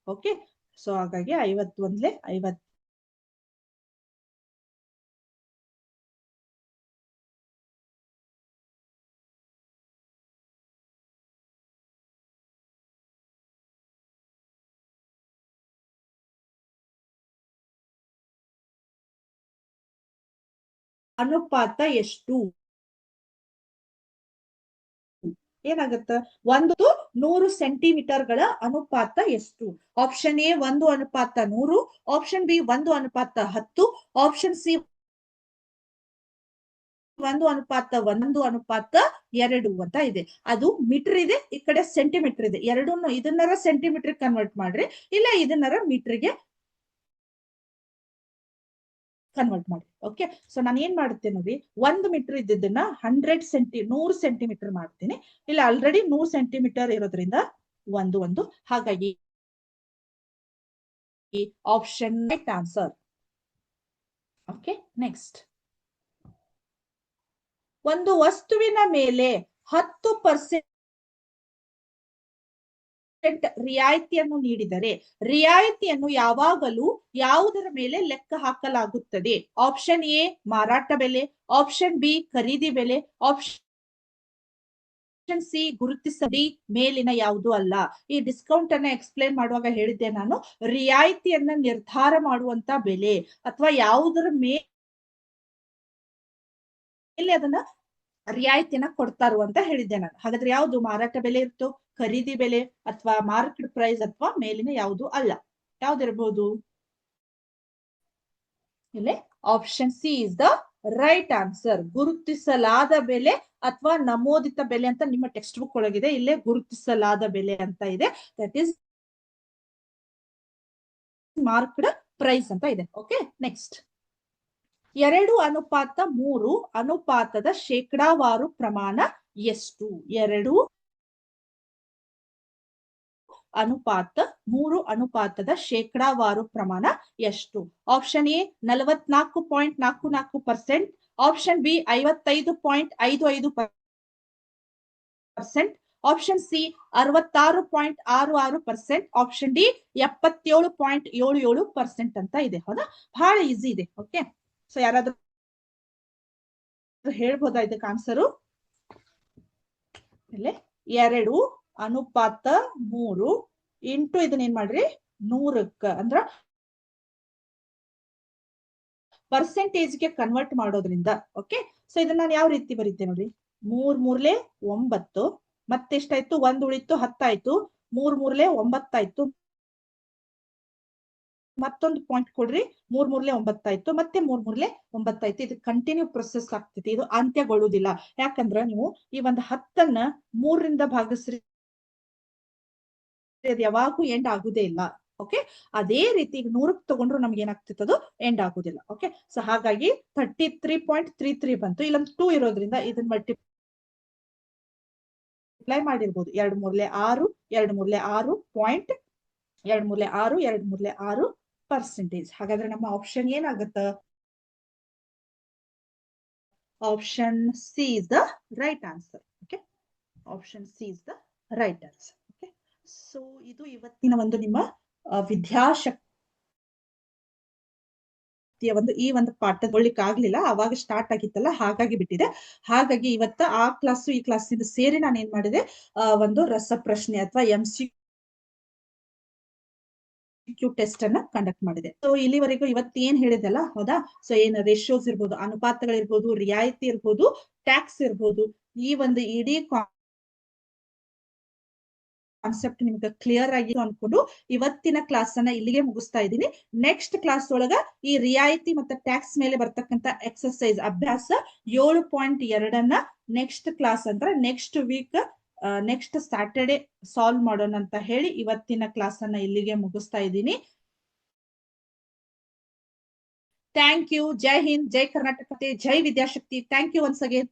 ಓಕೆ, ಸೊ ಹಾಗಾಗಿ 50 ಒಂದ್ಲೆ 50 ಅನುಪಾತ ಎಷ್ಟು? ಏನಾಗತ್ತ? 1:100 ಸೆಂಟಿಮೀಟರ್ಗಳ ಅನುಪಾತ ಎಷ್ಟು? Option A 1:100, option B 1:10, option C 1:1:2 ಅಂತ ಇದೆ. ಅದು ಮೀಟರ್ ಇದೆ, ಈ ಕಡೆ ಸೆಂಟಿಮೀಟರ್ ಇದೆ. ಎರಡನ್ನು ಇದನ್ನರ ಸೆಂಟಿಮೀಟರ್ ಕನ್ವರ್ಟ್ ಮಾಡ್ರಿ, ಇಲ್ಲ ಇದನ್ನರ ಮೀಟರ್ಗೆ ಕನ್ವರ್ಟ್ ಮಾಡಿ. ಓಕೆ, ಸೊ ನಾನು ಏನ್ ಮಾಡುತ್ತೇನೆ ನೋಡಿ, 1 ಮೀಟರ್ ಇದ್ದಿದ್ದನ್ನ 100 ಸೆಂಟಿಮೀಟರ್ ಮಾಡ್ತೀನಿ. ಇಲ್ಲ ಆಲ್ರೆಡಿ 100 ಸೆಂಟಿಮೀಟರ್ ಇರೋದ್ರಿಂದ 1:1. ಹಾಗಾಗಿ option right answer. Okay, next ಒಂದು ವಸ್ತುವಿನ ಮೇಲೆ 10% ರಿಯಾಯಿತಿಯನ್ನು ನೀಡಿದರೆ ರಿಯಾಯಿತಿಯನ್ನು ಯಾವಾಗಲೂ ಯಾವುದರ ಮೇಲೆ ಲೆಕ್ಕ ಹಾಕಲಾಗುತ್ತದೆ? ಆಪ್ಷನ್ ಎ ಮಾರಾಟ ಬೆಲೆ, ಆಪ್ಷನ್ ಬಿ ಖರೀದಿ ಬೆಲೆ, ಆಪ್ಷನ್ ಸಿ ಗುರುತಿಸದಿ ಮೇಲಿನ ಯಾವುದು ಅಲ್ಲ. ಈ ಡಿಸ್ಕೌಂಟ್ ಅನ್ನ ಎಕ್ಸ್ಪ್ಲೇನ್ ಮಾಡುವಾಗ ಹೇಳಿದ್ದೆ ನಾನು, ರಿಯಾಯಿತಿಯನ್ನ ನಿರ್ಧಾರ ಮಾಡುವಂತ ಬೆಲೆ ಅಥವಾ ಯಾವುದರ ಮೇಲೆ ಅದನ್ನ ರಿಯಾಯಿತಿಯನ್ನ ಕೊಡ್ತಾರು ಅಂತ ಹೇಳಿದ್ದೆ ನಾನು. ಹಾಗಾದ್ರೆ ಯಾವುದು ಮಾರಾಟ ಬೆಲೆ ಇರ್ತೋ, ಖರೀದಿ ಬೆಲೆ, ಅಥವಾ ಮಾರ್ಕೆಟ್ ಪ್ರೈಸ್, ಅಥವಾ ಮೇಲಿನ ಯಾವುದು ಅಲ್ಲ? ಯಾವ್ದಿರಬಹುದು? ಇಲ್ಲೇ option C is the right answer. ಗುರುತಿಸಲಾದ ಬೆಲೆ ಅಥವಾ ನಮೂದಿತ ಬೆಲೆ ಅಂತ ನಿಮ್ಮ ಟೆಕ್ಸ್ಟ್ ಬುಕ್ ಒಳಗಿದೆ. ಇಲ್ಲೇ ಗುರುತಿಸಲಾದ ಬೆಲೆ ಅಂತ ಇದೆ. ದಟ್ ಈಸ್ ಮಾರ್ಕ್ಡ್ ಪ್ರೈಸ್ ಅಂತ ಇದೆ. ಓಕೆ, ನೆಕ್ಸ್ಟ್ 2:3 ಅನುಪಾತದ ಶೇಕಡಾವಾರು ಪ್ರಮಾಣ ಎಷ್ಟು? 2:3 ಅನುಪಾತದ ಶೇಕಡಾವಾರು ಪ್ರಮಾಣ ಎಷ್ಟು? Option A 44.44%, option B 55.55%, option C 66.66%, option D 77.77% ಅಂತ ಇದೆ. ಹೌದಾ? ಬಹಳ ಈಸಿ ಇದೆ. ಓಕೆ, ಸೊ ಯಾರಾದ್ರೂ ಹೇಳ್ಬೋದಾ ಇದಕ್ಕೆ ಆನ್ಸರು? ಇಲ್ಲೇ 2:3 ಇಂಟು ಇದನ್ನ ಏನ್ ಮಾಡ್ರಿ 100ಕ್ಕ ಅಂದ್ರ ಪರ್ಸೆಂಟೇಜ್ಗೆ ಕನ್ವರ್ಟ್ ಮಾಡೋದ್ರಿಂದ. ಓಕೆ, ಸೊ ಇದನ್ನ ನಾನು ಯಾವ ರೀತಿ ಬರೀತೆ ನೋಡಿ, 3 3 9, ಮತ್ತೆಷ್ಟಾಯ್ತು? 1 ಉಳಿತು 10 ಆಯ್ತು, 3 3 9 ಆಯ್ತು, ಮತ್ತೊಂದು ಪಾಯಿಂಟ್ ಕೊಡ್ರಿ, 3 3 9 ಆಯ್ತು, ಮತ್ತೆ 3 3 9 ಆಯ್ತು. ಇದು ಕಂಟಿನ್ಯೂ ಪ್ರೊಸೆಸ್ ಆಗ್ತೈತಿ, ಇದು ಅಂತ್ಯಗೊಳ್ಳುವುದಿಲ್ಲ. ಯಾಕಂದ್ರ ನೀವು ಈ ಒಂದು 10ನ್ನ 3ರಿಂದ ಭಾಗಿಸ್ರಿ, ಅದು ಯಾವಾಗೂ ಎಂಡ್ ಆಗುದೇ ಇಲ್ಲ. ಓಕೆ, ಅದೇ ರೀತಿ 100ಕ್ಕೆ ತಗೊಂಡ್ರು ನಮ್ಗೆ ಏನಾಗ್ತಿತ್ತು, ಅದು ಎಂಡ್ ಆಗುದಿಲ್ಲ. ಓಕೆ, ಸೊ ಹಾಗಾಗಿ 33.33 ಬಂತು. ಇಲ್ಲೊಂದು 2 ಇರೋದ್ರಿಂದ ಇದನ್ನ ಮಲ್ಟಿಪ್ಲೈ ಮಾಡಿರ್ಬೋದು. 2 3 6, 2 3 6 ಪಾಯಿಂಟ್, 2 3 6, 2 3 6 ಪರ್ಸೆಂಟೇಜ್. ಹಾಗಾದ್ರೆ ನಮ್ಮ ಆಪ್ಷನ್ ಏನಾಗುತ್ತ? Option C is the right answer. Okay, option C is the right answer. Okay, so ಇದು ಇವತ್ತಿನ ಒಂದು ನಿಮ್ಮ ವಿದ್ಯಾಶಕ್ತಿ ವಿದ್ಯಾಶಕ್ತಿಯ ಈ ಒಂದು ಪಾಠ ತಗೊಳ್ಳಿಕ್ ಆಗ್ಲಿಲ್ಲ, ಅವಾಗ ಸ್ಟಾರ್ಟ್ ಆಗಿತ್ತಲ್ಲ, ಹಾಗಾಗಿ ಬಿಟ್ಟಿದೆ. ಹಾಗಾಗಿ ಇವತ್ತ ಆ ಕ್ಲಾಸ್ ಈ ಕ್ಲಾಸ್ ಸೇರಿ ನಾನು ಏನ್ ಮಾಡಿದೆ, ಒಂದು ರಸಪ್ರಶ್ನೆ ಅಥವಾ MCQ ಟೆಸ್ಟ್ ಅನ್ನ ಕಂಡಕ್ಟ್ ಮಾಡಿದೆ. ಸೊ ಇಲ್ಲಿವರೆಗೂ ಏನ್ ಹೇಳಿದೆಲ್ಲ, ಹೌದಾ? ಸೊ ಏನ್ ರೇಷಿಯೋಸ್ ಇರ್ಬೋದು, ಅನುಪಾತಗಳಿರ್ಬೋದು, ರಿಯಾಯಿತಿ ಇರ್ಬೋದು, ಟ್ಯಾಕ್ಸ್ ಇರ್ಬೋದು, ಈ ಒಂದು ಇಡೀ ಕಾನ್ಸೆಪ್ಟ್ ನಿಮ್ಗೆ ಕ್ಲಿಯರ್ ಆಗಿ ಅನ್ಕೊಂಡು ಇವತ್ತಿನ ಕ್ಲಾಸ್ ಅನ್ನ ಇಲ್ಲಿಗೆ ಮುಗಿಸ್ತಾ ಇದ್ದೀನಿ. ನೆಕ್ಸ್ಟ್ ಕ್ಲಾಸ್ ಒಳಗ ಈ ರಿಯಾಯಿತಿ ಮತ್ತೆ ಟ್ಯಾಕ್ಸ್ ಮೇಲೆ ಬರ್ತಕ್ಕಂತ ಎಕ್ಸರ್ಸೈಸ್ ಅಭ್ಯಾಸ 7.2 ನೆಕ್ಸ್ಟ್ ಕ್ಲಾಸ್ ಅಂದ್ರೆ next week next Saturday solve ಮಾಡೋಣ ಅಂತ ಹೇಳಿ ಇವತ್ತಿನ ಕ್ಲಾಸ್ ಅನ್ನ ಇಲ್ಲಿಗೆ ಮುಗಿಸ್ತಾ ಇದ್ದೀನಿ. Thank you. Jai Hind, Jai Karnataka, Jai Vidyashakti. Thank you once again.